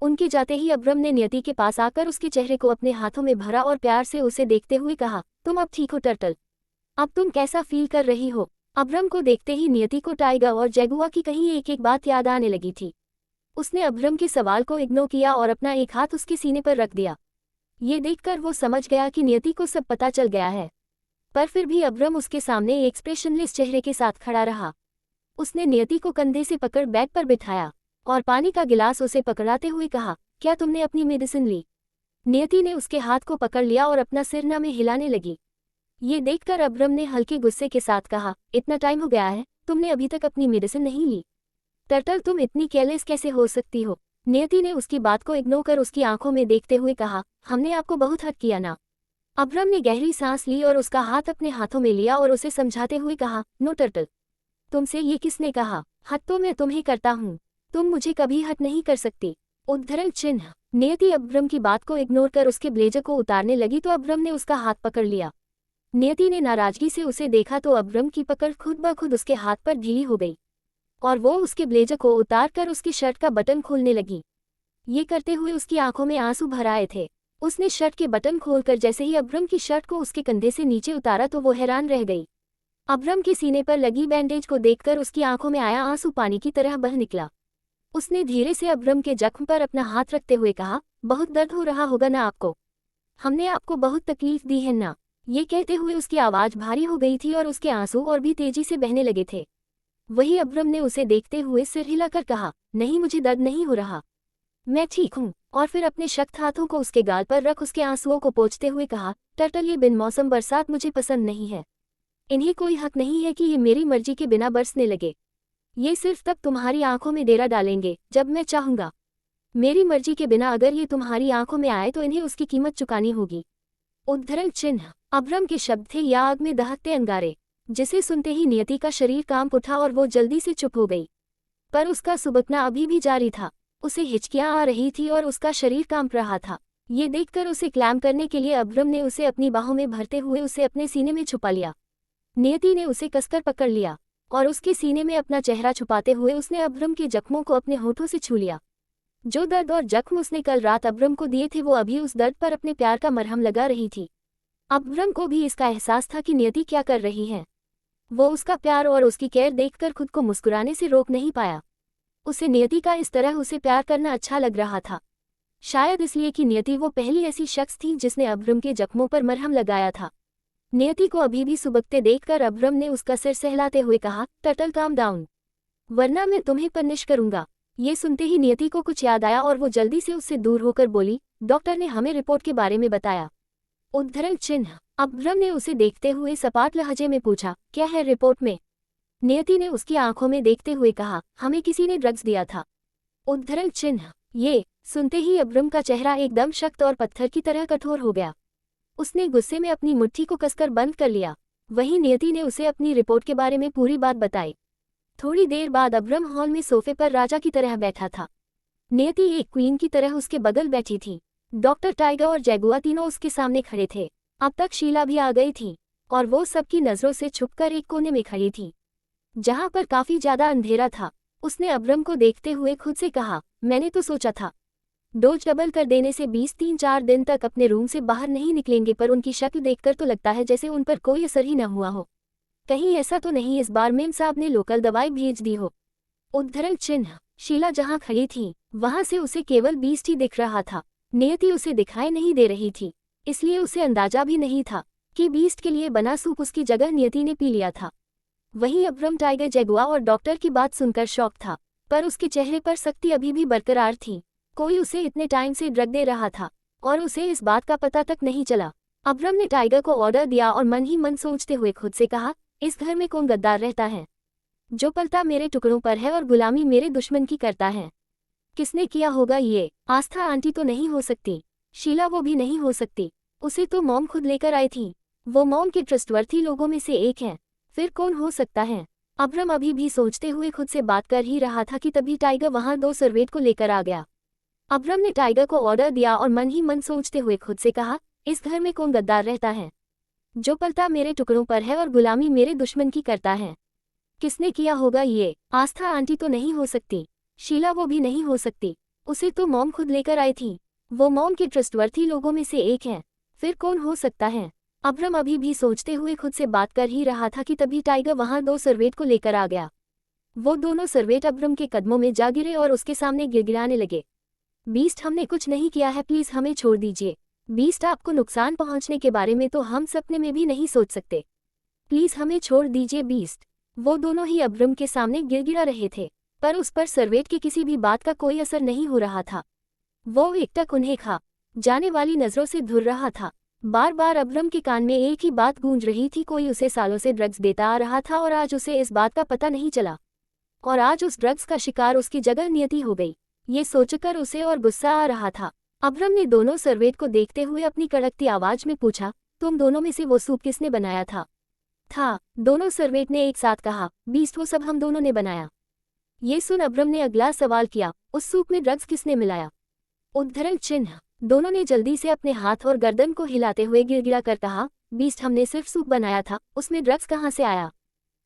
उनके जाते ही अब्रम ने नियति के पास आकर उसके चेहरे को अपने हाथों में भरा और प्यार से उसे देखते हुए कहा, तुम अब ठीक हो टर्टल? अब तुम कैसा फील कर रही हो? अब्रम को देखते ही नियति को टाइगर और जैगुआ की कहीं एक एक बात याद आने लगी थी। उसने अब्रम के सवाल को इग्नोर किया और अपना एक हाथ उसके सीने पर रख दिया। ये देखकर वो समझ गया कि नियति को सब पता चल गया है, पर फिर भी अब्रम उसके सामने एक्सप्रेशनलेस चेहरे के साथ खड़ा रहा। उसने नियति को कंधे से पकड़ बेड पर बिठाया और पानी का गिलास उसे पकड़ाते हुए कहा, क्या तुमने अपनी मेडिसिन ली? नियति ने उसके हाथ को पकड़ लिया और अपना सिर ना में हिलाने लगी। ये देखकर अब्रम ने हल्के गुस्से के साथ कहा, इतना टाइम हो गया है, तुमने अभी तक अपनी मेडिसिन नहीं ली? टर्टल तुम इतनी केयरलेस कैसे हो सकती हो? नियति ने उसकी बात को इग्नोर कर उसकी आंखों में देखते हुए कहा, हमने आपको बहुत हर्ट किया ना? अब्रम ने गहरी सांस ली और उसका हाथ अपने हाथों में लिया और उसे समझाते हुए कहा, नो टर्टल, तुमसे ये किसने कहा? हट तो मैं तुम्हें करता हूँ, तुम मुझे कभी हट नहीं कर सकती। उद्धरण चिन्ह। नियति अब्रम की बात को इग्नोर कर उसके ब्लेजर को उतारने लगी तो अब्रम ने उसका हाथ पकड़ लिया। नियति ने नाराजगी से उसे देखा तो अब्रम की पकड़ खुद ब खुद उसके हाथ पर ढीली हो गई और वो उसके ब्लेजर को उतार कर उसकी शर्ट का बटन खोलने लगी। ये करते हुए उसकी आंखों में आंसू भर आए थे। उसने शर्ट के बटन खोलकर जैसे ही अब्रम की शर्ट को उसके कंधे से नीचे उतारा तो वो हैरान रह गई। अब्रम के सीने पर लगी बैंडेज को देखकर उसकी आंखों में आया आंसू पानी की तरह बह निकला। उसने धीरे से अब्रम के जख्म पर अपना हाथ रखते हुए कहा, बहुत दर्द हो रहा होगा ना आपको? हमने आपको बहुत तकलीफ दी है ना? ये कहते हुए उसकी आवाज भारी हो गई थी और उसके आंसू और भी तेजी से बहने लगे थे। वही अब्रम ने उसे देखते हुए सिर हिलाकर कहा, नहीं मुझे दर्द नहीं हो रहा, मैं ठीक हूँ। और फिर अपने सख्त हाथों को उसके गाल पर रख उसके आंसुओं को पोंछते हुए कहा, टर्टल ये बिन मौसम बरसात मुझे पसंद नहीं है। इन्हें कोई हक नहीं है कि ये मेरी मर्जी के बिना बरसने लगे। ये सिर्फ तब तुम्हारी आंखों में डेरा डालेंगे जब मैं चाहूंगा। मेरी मर्जी के बिना अगर ये तुम्हारी आंखों में आए तो इन्हें उसकी कीमत चुकानी होगी। उद्धरण चिन्ह। अब्रम के शब्द थे या आग में दहकते अंगारे, जिसे सुनते ही नियति का शरीर कांप उठा और वो जल्दी से चुप हो गई। पर उसका सुबकना अभी भी जारी था। उसे हिचकियां आ रही थी और उसका शरीर कांप रहा था। ये देखकर उसे क्लैम करने के लिए अब्रम ने उसे अपनी बाहों में भरते हुए उसे अपने सीने में छुपा लिया। नियति ने उसे कसकर पकड़ लिया और उसके सीने में अपना चेहरा छुपाते हुए उसने अब्रम के जख्मों को अपने होठों से छू लिया। जो दर्द और जख्म उसने कल रात अब्रम को दिए थे वो अभी उस दर्द पर अपने प्यार का मरहम लगा रही थी। अब्रम को भी इसका एहसास था कि नियति क्या कर रही है। वो उसका प्यार और उसकी केयर देखकर खुद को मुस्कुराने से रोक नहीं पाया। उसे नियति का इस तरह उसे प्यार करना अच्छा लग रहा था, शायद इसलिए कि नियति वो पहली ऐसी शख्स थी जिसने अब्रम के जख्मों पर मरहम लगाया था। नियति को अभी भी सुबकते देखकर अब्रम ने उसका सिर सहलाते हुए कहा, टर्टल काम डाउन, वरना मैं तुम्हें पनिश करूंगा। ये सुनते ही नियति को कुछ याद आया और वो जल्दी से उससे दूर होकर बोली, डॉक्टर ने हमें रिपोर्ट के बारे में बताया। उद्धरण चिन्ह। अब्रम ने उसे देखते हुए सपाट लहजे में पूछा, क्या है रिपोर्ट में? नियति ने उसकी आंखों में देखते हुए कहा, हमें किसी ने ड्रग्स दिया था। उद्धरण चिन्ह। ये सुनते ही अब्रम का चेहरा एकदम सख्त और पत्थर की तरह कठोर हो गया। उसने गुस्से में अपनी मुट्ठी को कसकर बंद कर लिया। वहीं नियति ने उसे अपनी रिपोर्ट के बारे में पूरी बात बताई। थोड़ी देर बाद अब्रम हॉल में सोफे पर राजा की तरह बैठा था। नियति एक क्वीन की तरह उसके बगल बैठी थी। डॉक्टर टाइगर और जैगुआ तीनों उसके सामने खड़े थे। अब तक शीला भी आ गई थी और वो सबकी नजरों से छुपकर एक कोने में खड़ी थी, जहां पर काफी ज्यादा अंधेरा था। उसने अब्रम को देखते हुए खुद से कहा, मैंने तो सोचा था डोज डबल कर देने से 20-3-4 दिन तक अपने रूम से बाहर नहीं निकलेंगे, पर उनकी शक्ल देखकर तो लगता है जैसे उन पर कोई असर ही न हुआ हो। कहीं ऐसा तो नहीं इस बार मेम साहब ने लोकल दवाई भेज दी हो? उद्धरण चिन्ह। शीला जहां खड़ी थी वहां से उसे केवल बीस्ट ही दिख रहा था। नियति उसे दिखाई नहीं दे रही थी, इसलिए उसे अंदाजा भी नहीं था कि बीस्ट के लिए बना सूप उसकी जगह नियति ने पी लिया था। वहीं अब्रम टाइगर, जगुआ और डॉक्टर की बात सुनकर शॉक था, पर उसके चेहरे पर सख्ती अभी भी बरकरार थी। कोई उसे इतने टाइम से ड्रग दे रहा था और उसे इस बात का पता तक नहीं चला। अब्रम ने टाइगर को ऑर्डर दिया और मन ही मन सोचते हुए खुद से कहा, इस घर में कौन गद्दार रहता है, जो पलता मेरे टुकड़ों पर है और गुलामी मेरे दुश्मन की करता है। किसने किया होगा ये? आस्था आंटी तो नहीं हो सकती, शीला वो भी नहीं हो सकती, उसे तो मॉम खुद लेकर आई थी। वो मॉम के ट्रस्टवर्थी लोगों में से एक है, फिर कौन हो सकता है? अब्रम अभी भी सोचते हुए खुद से बात कर ही रहा था कि तभी टाइगर वहां 2 सर्वेंट को लेकर आ गया। अब्रम ने टाइगर को ऑर्डर दिया और मन ही मन सोचते हुए खुद से कहा, इस घर में कौन गद्दार रहता है, जो पलता मेरे टुकड़ों पर है और गुलामी मेरे दुश्मन की करता है। किसने किया होगा ये? आस्था आंटी तो नहीं हो सकती, शीला वो भी नहीं हो सकती, उसे तो मॉम खुद लेकर आई थी। वो मॉम के ट्रस्टवर्थी लोगों में से एक है, फिर कौन हो सकता है? अब्रम अभी भी सोचते हुए खुद से बात कर ही रहा था कि तभी टाइगर वहां 2 सर्वेंट को लेकर आ गया। वो दोनों सर्वेंट अब्रम के कदमों में जा गिरे और उसके सामने गिड़गिड़ाने लगे। बीस्ट, हमने कुछ नहीं किया है, प्लीज हमें छोड़ दीजिए। बीस्ट, आपको नुकसान पहुंचने के बारे में तो हम सपने में भी नहीं सोच सकते, प्लीज हमें छोड़ दीजिए बीस्ट। वो दोनों ही अब्रम के सामने गिड़गिड़ा रहे थे, पर उस पर सर्वेंट की किसी भी बात का कोई असर नहीं हो रहा था। वो एकटक उन्हें खा जाने वाली नजरों से घूर रहा था। बार बार अब्रम के कान में एक ही बात गूंज रही थी, कोई उसे सालों से ड्रग्स देता आ रहा था और आज उसे इस बात का पता नहीं चला, और आज उस ड्रग्स का शिकार उसकी जगह नियति हो गई। ये सोचकर उसे और गुस्सा आ रहा था। अब्रम ने दोनों सर्वेंट को देखते हुए अपनी कड़कती आवाज में पूछा, तुम दोनों में से वो सूप किसने बनाया था? दोनों सर्वेंट ने एक साथ कहा, बीस्ट, वो सब हम दोनों ने बनाया। ये सुन अब्रम ने अगला सवाल किया, उस सूप में ड्रग्स किसने मिलाया? उद्धरण चिन्ह। दोनों ने जल्दी से अपने हाथ और गर्दन को हिलाते हुए गिड़गिड़ा कर कहा, बीस्ट, हमने सिर्फ सूप बनाया था, उसमें ड्रग्स कहाँ से आया?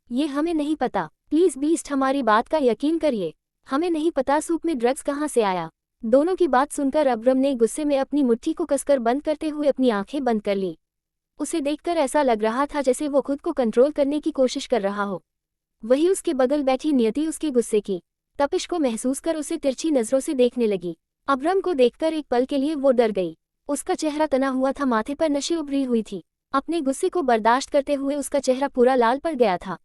ये हमें नहीं पता, प्लीज बीस्ट हमारी बात का यकीन करिए, हमें नहीं पता सूप में ड्रग्स कहाँ से आया। दोनों की बात सुनकर अब्रम ने गुस्से में अपनी मुट्ठी को कसकर बंद करते हुए अपनी आंखें बंद कर ली। उसे देखकर ऐसा लग रहा था जैसे वो खुद को कंट्रोल करने की कोशिश कर रहा हो। वही उसके बगल बैठी नियति उसके गुस्से की तपिश को महसूस कर उसे तिरछी नजरों से देखने लगी। अब्रम को देखकर एक पल के लिए वो डर गई। उसका चेहरा तना हुआ था, माथे पर नशे उभरी हुई थी। अपने गुस्से को बर्दाश्त करते हुए उसका चेहरा पूरा लाल पड़ गया था।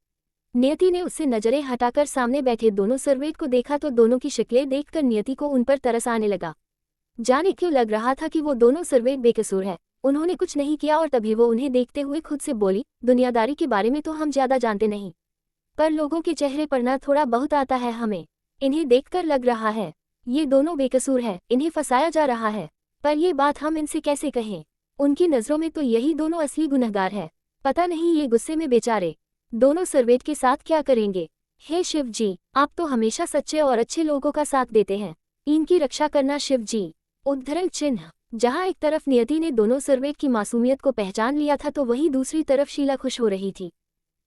नियति ने उससे नजरें हटाकर सामने बैठे दोनों सर्वेंट को देखा तो दोनों की शक्लें देखकर नियति को उन पर तरस आने लगा। जाने क्यों लग रहा था कि वो दोनों सर्वेंट बेकसूर है, उन्होंने कुछ नहीं किया। और तभी वो उन्हें देखते हुए खुद से बोली, दुनियादारी के बारे में तो हम ज्यादा जानते नहीं, पर लोगों के चेहरे पर ना थोड़ा बहुत आता है हमें। इन्हें देखकर लग रहा है ये दोनों बेकसूर है, इन्हें फंसाया जा रहा है, पर ये बात हम इनसे कैसे कहें? उनकी नजरों में तो यही दोनों असली गुनहगार है। पता नहीं ये गुस्से में बेचारे दोनों सर्वेंट के साथ क्या करेंगे। हे शिव जी, आप तो हमेशा सच्चे और अच्छे लोगों का साथ देते हैं, इनकी रक्षा करना शिव जी। उद्धरण चिन्ह। जहाँ एक तरफ नियति ने दोनों सर्वेंट की मासूमियत को पहचान लिया था तो वहीं दूसरी तरफ शीला खुश हो रही थी।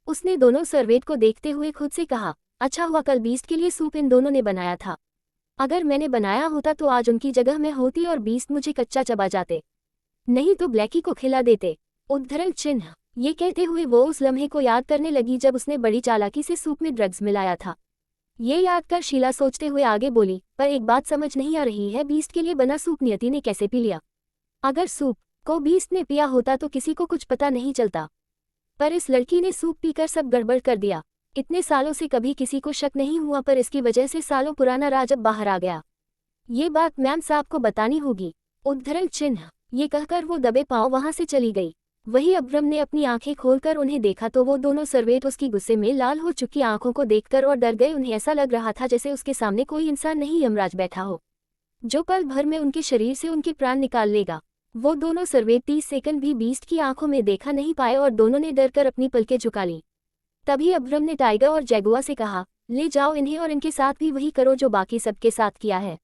उसने दोनों सर्वेंट को देखते हुए खुद से कहा, अच्छा हुआ कल बीस्ट के लिए सूप इन दोनों ने बनाया था। अगर मैंने बनाया होता तो आज उनकी जगह मैं होती और बीस्ट मुझे कच्चा चबा जाते, नहीं तो ब्लैकी को खिला देते। उद्धरण चिन्ह। ये कहते हुए वो उस लम्हे को याद करने लगी जब उसने बड़ी चालाकी से सूप में ड्रग्स मिलाया था। ये याद कर शीला सोचते हुए आगे बोली, पर एक बात समझ नहीं आ रही है, बीस्ट के लिए बना सूप नियति ने कैसे पी लिया? अगर सूप को बीस्ट ने पिया होता तो किसी को कुछ पता नहीं चलता, पर इस लड़की ने सूप पीकर सब गड़बड़ कर दिया। इतने सालों से कभी किसी को शक नहीं हुआ, पर इसकी वजह से सालों पुराना राज अब बाहर आ गया। ये बात मैम साहब को बतानी होगी। उद्धरण चिन्ह। ये कहकर वो दबे पांव वहां से चली गई। वही अब्रम ने अपनी आंखें खोलकर उन्हें देखा तो वो दोनों सर्वेंट उसकी गुस्से में लाल हो चुकी आंखों को देखकर और डर गए। उन्हें ऐसा लग रहा था जैसे उसके सामने कोई इंसान नहीं यमराज बैठा हो, जो पल भर में उनके शरीर से उनके प्राण निकाल लेगा। वो दोनों सर्वेंट 30 सेकंड भी बीस्ट की आंखों में देखा नहीं पाए और दोनों ने डरकर अपनी पलकें झुका ली। तभी अब्रम ने टाइगर और जैगुआ से कहा, ले जाओ इन्हें और इनके साथ भी वही करो जो बाकी सबके साथ किया है।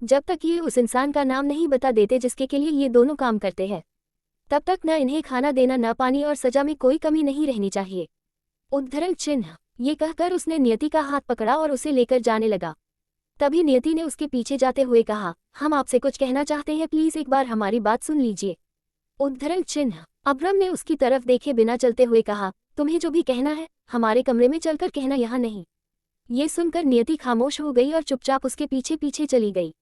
जब तक ये उस इंसान का नाम नहीं बता देते जिसके के लिए ये दोनों काम करते हैं, तब तक न इन्हें खाना देना, न पानी, और सजा में कोई कमी नहीं रहनी चाहिए। उद्धरण चिन्ह। ये कहकर उसने नियति का हाथ पकड़ा और उसे लेकर जाने लगा। तभी नियति ने उसके पीछे जाते हुए कहा, हम आपसे कुछ कहना चाहते हैं, प्लीज एक बार हमारी बात सुन लीजिए। उद्धरण चिन्ह। अब्रम ने उसकी तरफ देखे बिना चलते हुए कहा, तुम्हें जो भी कहना है हमारे कमरे में चलकर कहना, यहाँ नहीं। ये सुनकर नियति खामोश हो गई और चुपचाप उसके पीछे पीछे चली गई।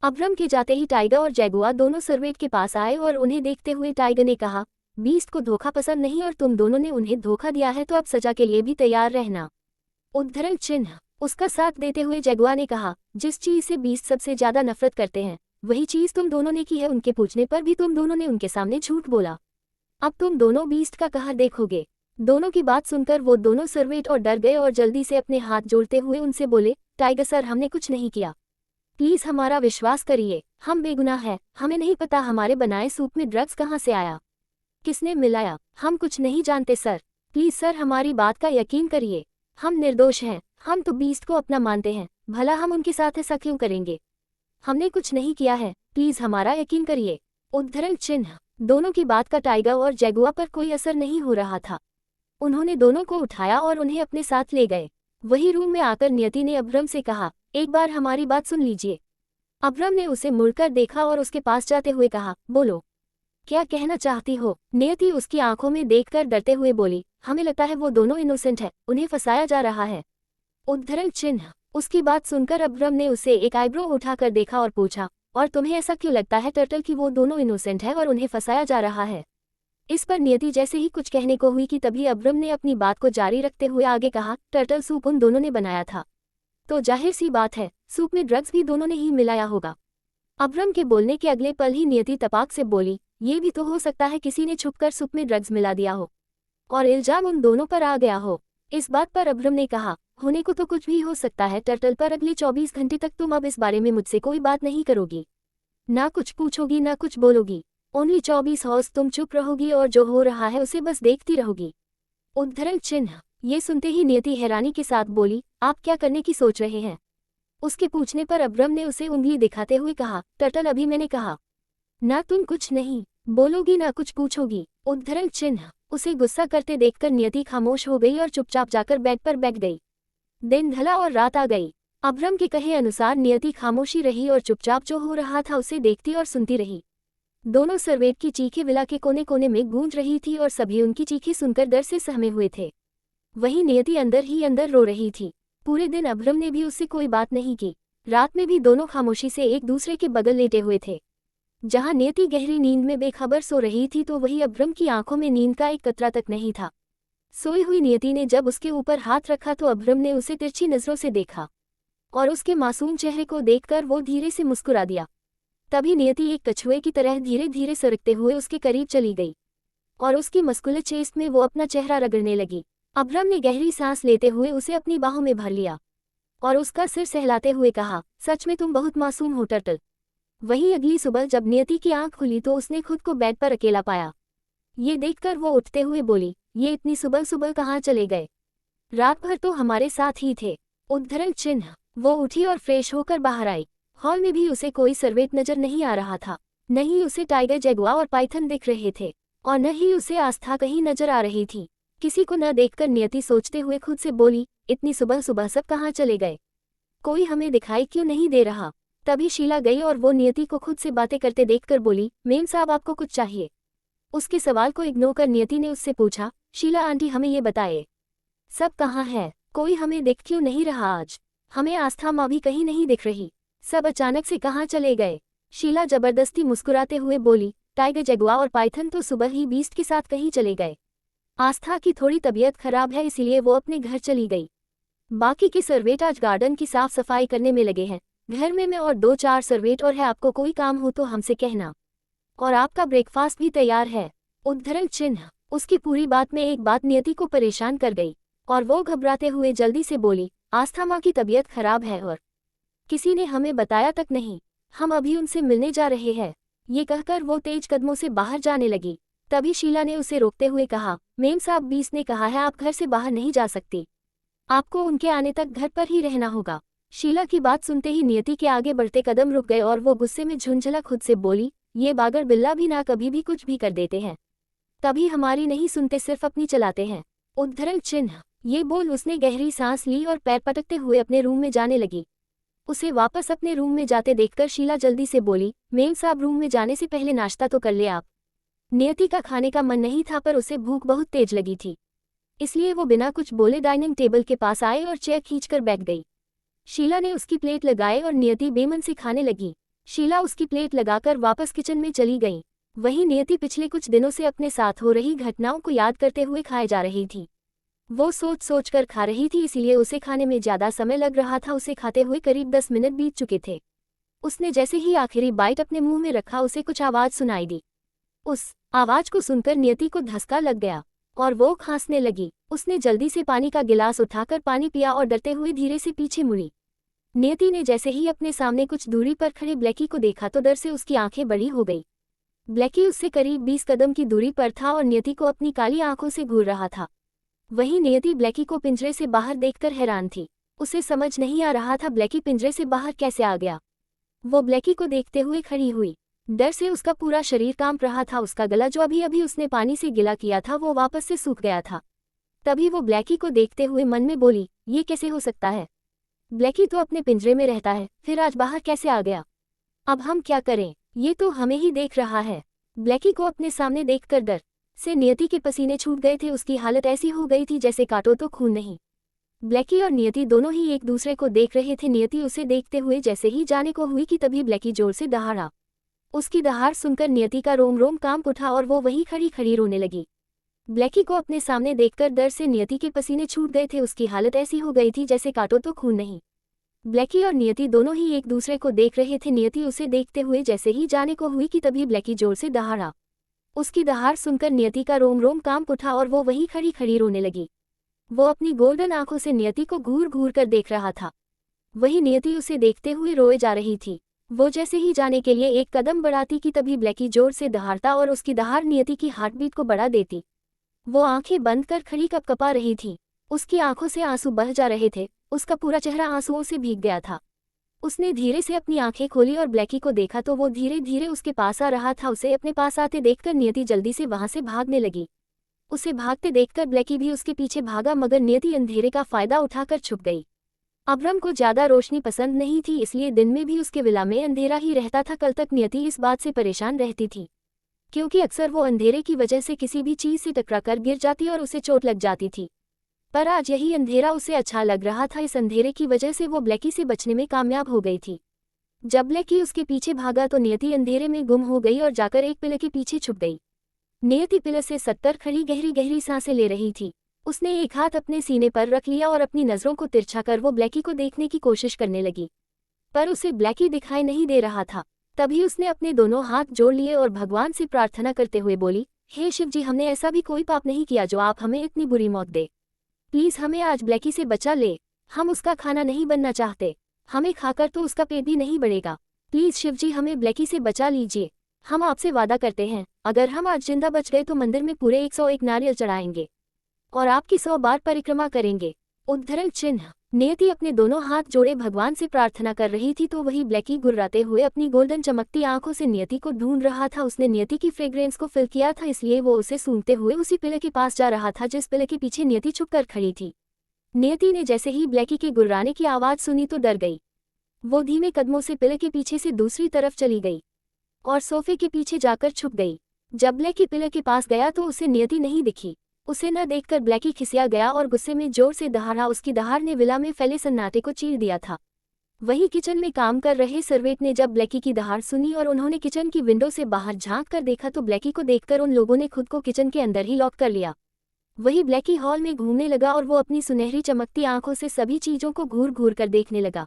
अब्रम के जाते ही टाइगर और जैगुआ दोनों सर्वेंट के पास आए और उन्हें देखते हुए टाइगर ने कहा, बीस्ट को धोखा पसंद नहीं और तुम दोनों ने उन्हें धोखा दिया है तो अब सजा के लिए भी तैयार रहना। उद्धरण चिन्ह। उसका साथ देते हुए जगुआ ने कहा, जिस चीज से बीस्ट सबसे ज्यादा नफरत करते हैं वही चीज तुम दोनों ने की है। उनके पूछने पर भी तुम दोनों ने उनके सामने झूठ बोला। अब तुम दोनों बीस्ट का कहर देखोगे। दोनों की बात सुनकर वो दोनों सर्वेंट और डर गए और जल्दी से अपने हाथ जोड़ते हुए उनसे बोले, टाइगर सर, हमने कुछ नहीं किया, प्लीज हमारा विश्वास करिए, हम बेगुनाह हैं। हमें नहीं पता हमारे बनाए सूप में ड्रग्स कहाँ से आया, किसने मिलाया, हम कुछ नहीं जानते सर। प्लीज सर हमारी बात का यकीन करिए, हम निर्दोष हैं। हम तो बीस्ट को अपना मानते हैं, भला हम उनके साथ ऐसा क्यों करेंगे। हमने कुछ नहीं किया है, प्लीज हमारा यकीन करिए। उद्धरण चिन्ह। दोनों की बात का टाइगर और जगुआ पर कोई असर नहीं हो रहा था। उन्होंने दोनों को उठाया और उन्हें अपने साथ ले गए। वही रूम में आकर नियति ने अब्रम से कहा, एक बार हमारी बात सुन लीजिए। अब्रम ने उसे मुड़कर देखा और उसके पास जाते हुए कहा, बोलो, क्या कहना चाहती हो। नियति उसकी आंखों में देखकर डरते हुए बोली, हमें लगता है वो दोनों इनोसेंट है, उन्हें फंसाया जा रहा है। उद्धरण चिन्ह। उसकी बात सुनकर अब्रम ने उसे एक आईब्रो उठाकर देखा और पूछा, और तुम्हें ऐसा क्यों लगता है टर्टल कि वो दोनों इनोसेंट है और उन्हें फंसाया जा रहा है। इस पर नियति जैसे ही कुछ कहने को हुई कि तभी अब्रम ने अपनी बात को जारी रखते हुए आगे कहा, टर्टल सूप उन दोनों ने बनाया था, तो जाहिर सी बात है सूप में ड्रग्स भी दोनों ने ही मिलाया होगा। अब्रम के बोलने के अगले पल ही नियति तपाक से बोली, ये भी तो हो सकता है किसी ने छुपकर सूप में ड्रग्स मिला दिया हो और इल्जाम उन दोनों पर आ गया हो। इस बात पर अब्रम ने कहा, होने को तो कुछ भी हो सकता है टर्टल, पर अगले 24 घंटे तक तुम अब इस बारे में मुझसे कोई बात नहीं करोगी, ना कुछ पूछोगी ना कुछ बोलोगी। ओनली 24 हॉर्स तुम चुप रहोगी और जो हो रहा है उसे बस देखती रहोगी। उद्धरण चिन्ह। ये सुनते ही नियति हैरानी के साथ बोली, आप क्या करने की सोच रहे हैं। उसके पूछने पर अब्रम ने उसे उंगली दिखाते हुए कहा, टर्टल अभी मैंने कहा ना तुम कुछ नहीं बोलोगी ना कुछ पूछोगी। उद्धरण चिन्ह। उसे गुस्सा करते देखकर नियति खामोश हो गई और चुपचाप जाकर बेड पर बैठ गई। दिन ढला और रात आ गई। अब्रम के कहे अनुसार नियति खामोशी रही और चुपचाप जो हो रहा था उसे देखती और सुनती रही। दोनों सर्वेंट की चीखें विला के कोने कोने में गूंज रही थी और सभी उनकी चीखें सुनकर डर से सहमे हुए थे। वहीं नियति अंदर ही अंदर रो रही थी। पूरे दिन अब्रम ने भी उससे कोई बात नहीं की। रात में भी दोनों खामोशी से एक दूसरे के बगल लेटे हुए थे। जहां नियति गहरी नींद में बेखबर सो रही थी तो वही अब्रम की आंखों में नींद का एक कतरा तक नहीं था। सोई हुई नियति ने जब उसके ऊपर हाथ रखा तो अब्रम ने उसे तिरछी नजरों से देखा और उसके मासूम चेहरे को देखकर वो धीरे से मुस्कुरा दिया। तभी नियति एक कछुए की तरह धीरे धीरे सरकते हुए उसके करीब चली गई और उसकी मस्कुलर चेस्ट में वो अपना चेहरा रगड़ने लगी। अब्रम ने गहरी सांस लेते हुए उसे अपनी बाहों में भर लिया और उसका सिर सहलाते हुए कहा, सच में तुम बहुत मासूम हो टर्टल। वहीं अगली सुबह जब नियति की आंख खुली तो उसने खुद को बेड पर अकेला पाया। ये देखकर वो उठते हुए बोली, ये इतनी सुबह सुबह कहाँ चले गए, रात भर तो हमारे साथ ही थे। उद्धरण चिन्ह। वो उठी और फ्रेश होकर बाहर आई। हॉल में भी उसे कोई सर्वेंट नजर नहीं आ रहा था, न ही उसे टाइगर, जगुआ और पाइथन दिख रहे थे और न ही उसे आस्था कहीं नजर आ रही थी। किसी को न देखकर नियति सोचते हुए खुद से बोली, इतनी सुबह सुबह सब कहाँ चले गए, कोई हमें दिखाई क्यों नहीं दे रहा। तभी शीला गई और वो नियति को खुद से बातें करते देखकर बोली, मेम साहब आपको कुछ चाहिए। उसके सवाल को इग्नोर कर नियति ने उससे पूछा, शीला आंटी हमें ये बताए सब कहाँ है, कोई हमें दिख क्यों नहीं रहा आज, हमें आस्था माँ भी कहीं नहीं दिख रही, सब अचानक से कहाँ चले गए। शीला जबरदस्ती मुस्कुराते हुए बोली, टाइगर, जगुआ और पाइथन तो सुबह ही बीस्ट के साथ कहीं चले गए। आस्था की थोड़ी तबीयत खराब है इसलिए वो अपने घर चली गई। बाकी के सर्वेंट आज गार्डन की साफ सफाई करने में लगे हैं। घर में मैं और 2-4 सर्वेंट और है, आपको कोई काम हो तो हमसे कहना, और आपका ब्रेकफास्ट भी तैयार है। उद्धरण चिन्ह। उसकी पूरी बात में एक बात नियति को परेशान कर गई और वो घबराते हुए जल्दी से बोली, आस्था माँ की तबीयत खराब है और किसी ने हमें बताया तक नहीं, हम अभी उनसे मिलने जा रहे हैं। ये कहकर वो तेज कदमों से बाहर जाने लगी। तभी शीला ने उसे रोकते हुए कहा, मेम साहब बीस ने कहा है आप घर से बाहर नहीं जा सकती, आपको उनके आने तक घर पर ही रहना होगा। शीला की बात सुनते ही नियति के आगे बढ़ते कदम रुक गए और वो गुस्से में झुंझला खुद से बोली, ये बागर बिल्ला भी ना कभी भी कुछ भी कर देते हैं, कभी हमारी नहीं सुनते, सिर्फ अपनी चलाते हैं। उद्धरण चिन्ह। ये बोल उसने गहरी सांस ली और पैर पटकते हुए अपने रूम में जाने लगी। उसे वापस अपने रूम में जाते देखकर शीला जल्दी से बोली, मेम साहब रूम में जाने से पहले नाश्ता तो कर ले आप। नियति का खाने का मन नहीं था पर उसे भूख बहुत तेज लगी थी, इसलिए वो बिना कुछ बोले डाइनिंग टेबल के पास आए और चेयर खींचकर बैठ गई। शीला ने उसकी प्लेट लगाए और नियति बेमन से खाने लगी। शीला उसकी प्लेट लगाकर वापस किचन में चली गई। वहीं नियति पिछले कुछ दिनों से अपने साथ हो रही घटनाओं को याद करते हुए खाए जा रही थी। वो सोच सोच कर खा रही थी, इसीलिए उसे खाने में ज्यादा समय लग रहा था। उसे खाते हुए करीब 10 मिनट बीत चुके थे। उसने जैसे ही आखिरी बाइट अपने मुंह में रखा, उसे कुछ आवाज सुनाई दी। उस आवाज को सुनकर नियति को धक्का लग गया और वो खांसने लगी। उसने जल्दी से पानी का गिलास उठाकर पानी पिया और डरते हुए धीरे से पीछे मुड़ी। नियति ने जैसे ही अपने सामने कुछ दूरी पर खड़े ब्लैकी को देखा तो डर से उसकी आंखें बड़ी हो गई। ब्लैकी उससे करीब 20 कदम की दूरी पर था और नियति को अपनी काली आंखों से घूर रहा था। वहीं नियति ब्लैकी को पिंजरे से बाहर देखकर हैरान थी। उसे समझ नहीं आ रहा था ब्लैकी पिंजरे से बाहर कैसे आ गया। वो ब्लैकी को देखते हुए खड़ी हुई। डर से उसका पूरा शरीर कांप रहा था। उसका गला जो अभी अभी उसने पानी से गिला किया था वो वापस से सूख गया था। तभी वो ब्लैकी को देखते हुए मन में बोली, ये कैसे हो सकता है? ब्लैकी तो अपने पिंजरे में रहता है, फिर आज बाहर कैसे आ गया? अब हम क्या करें? ये तो हमें ही देख रहा है। ब्लैकी को अपने सामने देखकर डर से नियति के पसीने छूट गए थे। उसकी हालत ऐसी हो गई थी जैसे काटो तो खून नहीं। ब्लैकी और नियति दोनों ही एक दूसरे को देख रहे थे। नियति उसे देखते हुए जैसे ही जाने को हुई कि तभी ब्लैकी जोर से दहाड़ा। उसकी दहाड़ सुनकर नियति का रोम रोम कांप उठा और वो वहीं खड़ी खड़ी रोने लगी। ब्लैकी को अपने सामने देखकर डर से नियति के पसीने छूट गए थे। उसकी हालत ऐसी हो गई थी जैसे काटो तो खून नहीं। ब्लैकी और नियति दोनों ही एक दूसरे को देख रहे थे। नियति उसे देखते हुए जैसे ही जाने को हुई कि तभी ब्लैकी जोर से दहाड़ा। उसकी दहाड़ सुनकर नियति का रोम रोम कांप उठा और वो वहीं खड़ी खड़ी रोने लगी। वो अपनी गोल्डन आंखों से नियति को घूर घूर कर देख रहा था। वही नियति उसे देखते हुए रोए जा रही थी। वो जैसे ही जाने के लिए एक कदम बढ़ाती कि तभी ब्लैकी जोर से दहाड़ता और उसकी दहाड़ नियति की हार्टबीट को बढ़ा देती। वो आंखें बंद कर खड़ी कपकपा रही थी। उसकी आंखों से आंसू बह जा रहे थे। उसका पूरा चेहरा आंसुओं से भीग गया था। उसने धीरे से अपनी आंखें खोली और ब्लैकी को देखा तो वो धीरे धीरे उसके पास आ रहा था। उसे अपने पास आते देखकर नियति जल्दी से वहां से भागने लगी। उसे भागते देखकर ब्लैकी भी उसके पीछे भागा, मगर नियति अंधेरे का फायदा उठाकर छुप गई। अब्रम को ज्यादा रोशनी पसंद नहीं थी, इसलिए दिन में भी उसके विला में अंधेरा ही रहता था। कल तक नियति इस बात से परेशान रहती थी क्योंकि अक्सर वो अंधेरे की वजह से किसी भी चीज से टकराकर गिर जाती और उसे चोट लग जाती थी। पर आज यही अंधेरा उसे अच्छा लग रहा था। इस अंधेरे की वजह से वो ब्लैकी से बचने में कामयाब हो गई थी। जब ब्लैकी उसके पीछे भागा तो नियति अंधेरे में गुम हो गई और जाकर एक पिलर के पीछे छुप गई। नियति पिलर से सत्तर खड़ी गहरी गहरी सांसें ले रही थी। उसने एक हाथ अपने सीने पर रख लिया और अपनी नजरों को तिरछा कर वो ब्लैकी को देखने की कोशिश करने लगी, पर उसे ब्लैकी दिखाई नहीं दे रहा था। तभी उसने अपने दोनों हाथ जोड़ लिए और भगवान से प्रार्थना करते हुए बोली, हे शिव जी, हमने ऐसा भी कोई पाप नहीं किया जो आप हमें इतनी बुरी मौत दे। प्लीज हमें आज ब्लैकी से बचा ले। हम उसका खाना नहीं बनना चाहते। हमें खाकर तो उसका पेट भी नहीं बढ़ेगा। प्लीज शिव जी, हमें ब्लैकी से बचा लीजिए। हम आपसे वादा करते हैं, अगर हम आज जिंदा बच गए तो मंदिर में पूरे 101 नारियल चढ़ाएंगे और आपकी 100 बार परिक्रमा करेंगे। उद्धरण चिन्ह। नियति अपने दोनों हाथ जोड़े भगवान से प्रार्थना कर रही थी तो वही ब्लैकी गुर्राते हुए अपनी गोल्डन चमकती आंखों से नियति को ढूंढ रहा था। उसने नियति की फ्रेग्रेंस को फील किया था, इसलिए वो उसे सूंघते हुए उसी पिलर के पास जा रहा था जिस पिलर के पीछे नियति छुपकर खड़ी थी। नियति ने जैसे ही ब्लैकी के गुर्राने की आवाज सुनी तो डर गई। वो धीमे कदमों से पिलर के पीछे से दूसरी तरफ चली गई और सोफे के पीछे जाकर छुप गई। जब ब्लैकी पिलर के पास गया तो उसे नियति नहीं दिखी। उसे न देखकर ब्लैकी खिसिया गया और गुस्से में जोर से दहाड़ा। उसकी दहाड़ ने विला में फैले सन्नाटे को चीर दिया था। वहीं किचन में काम कर रहे सर्वेंट ने जब ब्लैकी की दहाड़ सुनी और उन्होंने किचन की विंडो से बाहर झांक कर देखा तो ब्लैकी को देखकर उन लोगों ने खुद को किचन के अंदर ही लॉक कर लिया। वही ब्लैकी हॉल में घूमने लगा और वो अपनी सुनहरी चमकती आंखों से सभी चीजों को घूर घूर कर देखने लगा।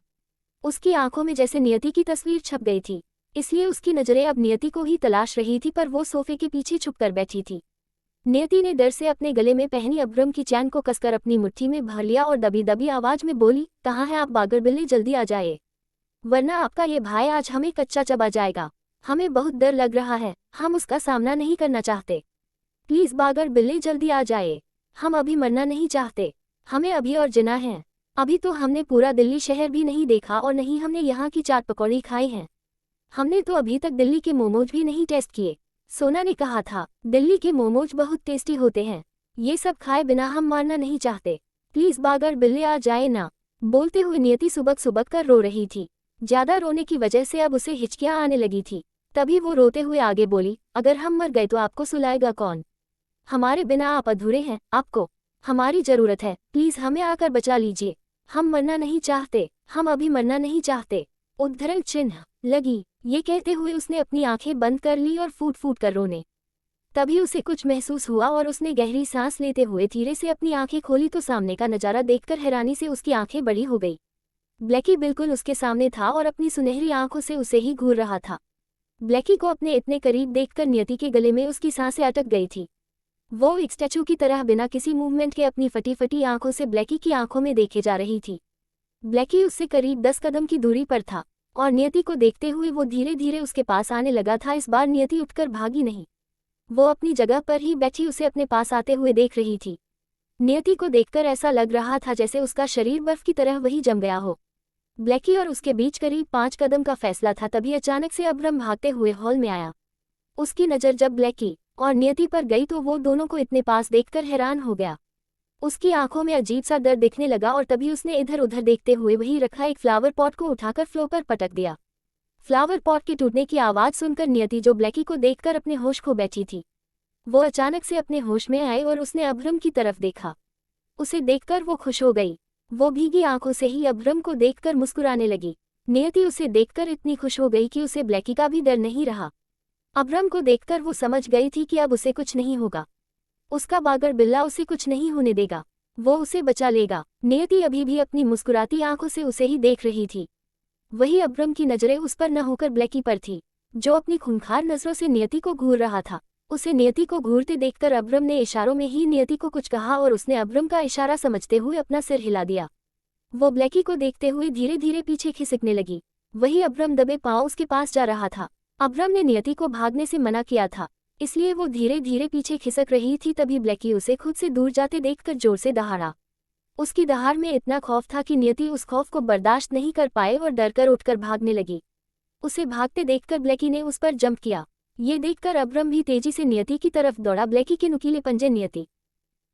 उसकी आंखों में जैसे नियति की तस्वीर छप गई थी, इसलिए उसकी नजरें अब नियति को ही तलाश रही थी, पर वो सोफे के पीछे छुपकर बैठी थी। नियति ने डर से अपने गले में पहनी अब्रम की चैन को कसकर अपनी मुट्ठी में भर लिया और दबी दबी आवाज में बोली, कहाँ है आप बागर बिल्ली, जल्दी आ जाए, वरना आपका ये भाई आज हमें कच्चा चबा जाएगा। हमें बहुत डर लग रहा है, हम उसका सामना नहीं करना चाहते। प्लीज बागर बिल्ली जल्दी आ जाए, हम अभी मरना नहीं चाहते, हमें अभी और जिना है। अभी तो हमने पूरा दिल्ली शहर भी नहीं देखा और नहीं हमने यहाँ की चाट पकौड़ी खाई हैं। हमने तो अभी तक दिल्ली के मोमोज भी नहीं टेस्ट किए। सोना ने कहा था, दिल्ली के मोमोज बहुत टेस्टी होते हैं, ये सब खाए बिना हम मारना नहीं चाहते। प्लीज बागर बिल्ली आ जाए ना। बोलते हुए नियति सुबक सुबक कर रो रही थी। ज्यादा रोने की वजह से अब उसे हिचकियां आने लगी थी। तभी वो रोते हुए आगे बोली, अगर हम मर गए तो आपको सुलाएगा कौन? हमारे बिना आप अधूरे हैं, आपको हमारी जरूरत है। प्लीज हमें आकर बचा लीजिए, हम मरना नहीं चाहते, हम अभी मरना नहीं चाहते। उद्धरण चिन्ह लगी। ये कहते हुए उसने अपनी आंखें बंद कर ली और फूट फूट कर रोने। तभी उसे कुछ महसूस हुआ और उसने गहरी सांस लेते हुए धीरे से अपनी आंखें खोली तो सामने का नजारा देखकर हैरानी से उसकी आंखें बड़ी हो गई। ब्लैकी बिल्कुल उसके सामने था और अपनी सुनहरी आंखों से उसे ही घूर रहा था। ब्लैकी को अपने इतने करीब देखकर नियति के गले में उसकी सांसें अटक गई थी। वो एक स्टैचू की तरह बिना किसी मूवमेंट के अपनी फटी फटी आंखों से ब्लैकी की आंखों में देखे जा रही थी। ब्लैकी उससे करीब 10 कदम की दूरी पर था और नियति को देखते हुए वो धीरे धीरे उसके पास आने लगा था। इस बार नियति उठकर भागी नहीं, वो अपनी जगह पर ही बैठी उसे अपने पास आते हुए देख रही थी। नियति को देखकर ऐसा लग रहा था जैसे उसका शरीर बर्फ की तरह वही जम गया हो। ब्लैकी और उसके बीच करीब 5 कदम का फैसला था, तभी अचानक से अब्रम भागते हुए हॉल में आया। उसकी नज़र जब ब्लैकी और नियति पर गई तो वो दोनों को इतने पास देखकर हैरान हो गया। उसकी आंखों में अजीब सा डर दिखने लगा और तभी उसने इधर उधर देखते हुए वही रखा एक फ्लावर पॉट को उठाकर फ्लोर पर पटक दिया। फ्लावर पॉट के टूटने की आवाज़ सुनकर नियति, जो ब्लैकी को देखकर अपने होश खो बैठी थी, वो अचानक से अपने होश में आए और उसने अब्रम की तरफ देखा। उसे देखकर वो खुश हो गई। वो भीगी आंखों से ही अब्रम को देखकर मुस्कुराने लगी। नियति उसे देखकर इतनी खुश हो गई कि उसे ब्लैकी का भी डर नहीं रहा। अब्रम को देखकर वो समझ गई थी कि अब उसे कुछ नहीं होगा। उसका बागर बिल्ला उसे कुछ नहीं होने देगा, वो उसे बचा लेगा। नियति अभी भी अपनी मुस्कुराती आंखों से उसे ही देख रही थी। वही अब्रम की नजरें उस पर न होकर ब्लैकी पर थी, जो अपनी खूंखार नजरों से नियति को घूर रहा था। उसे नियति को घूरते देखकर अब्रम ने इशारों में ही नियति को कुछ कहा और उसने अब्रम का इशारा समझते हुए अपना सिर हिला दिया। वो ब्लैकी को देखते हुए धीरे धीरे पीछे खिसकने लगी। वही अब्रम दबे पांव उसके पास जा रहा था। अब्रम ने नियति को भागने से मना किया था, इसलिए वो धीरे धीरे पीछे खिसक रही थी। तभी ब्लैकी उसे खुद से दूर जाते देखकर जोर से दहाड़ा। उसकी दहाड़ में इतना खौफ था कि नियति उस खौफ को बर्दाश्त नहीं कर पाए और डरकर उठकर भागने लगी। उसे भागते देखकर ब्लैकी ने उस पर जंप किया। ये देखकर अब्रम भी तेजी से नियति की तरफ दौड़ा। ब्लैकी के नुकीले पंजे नियति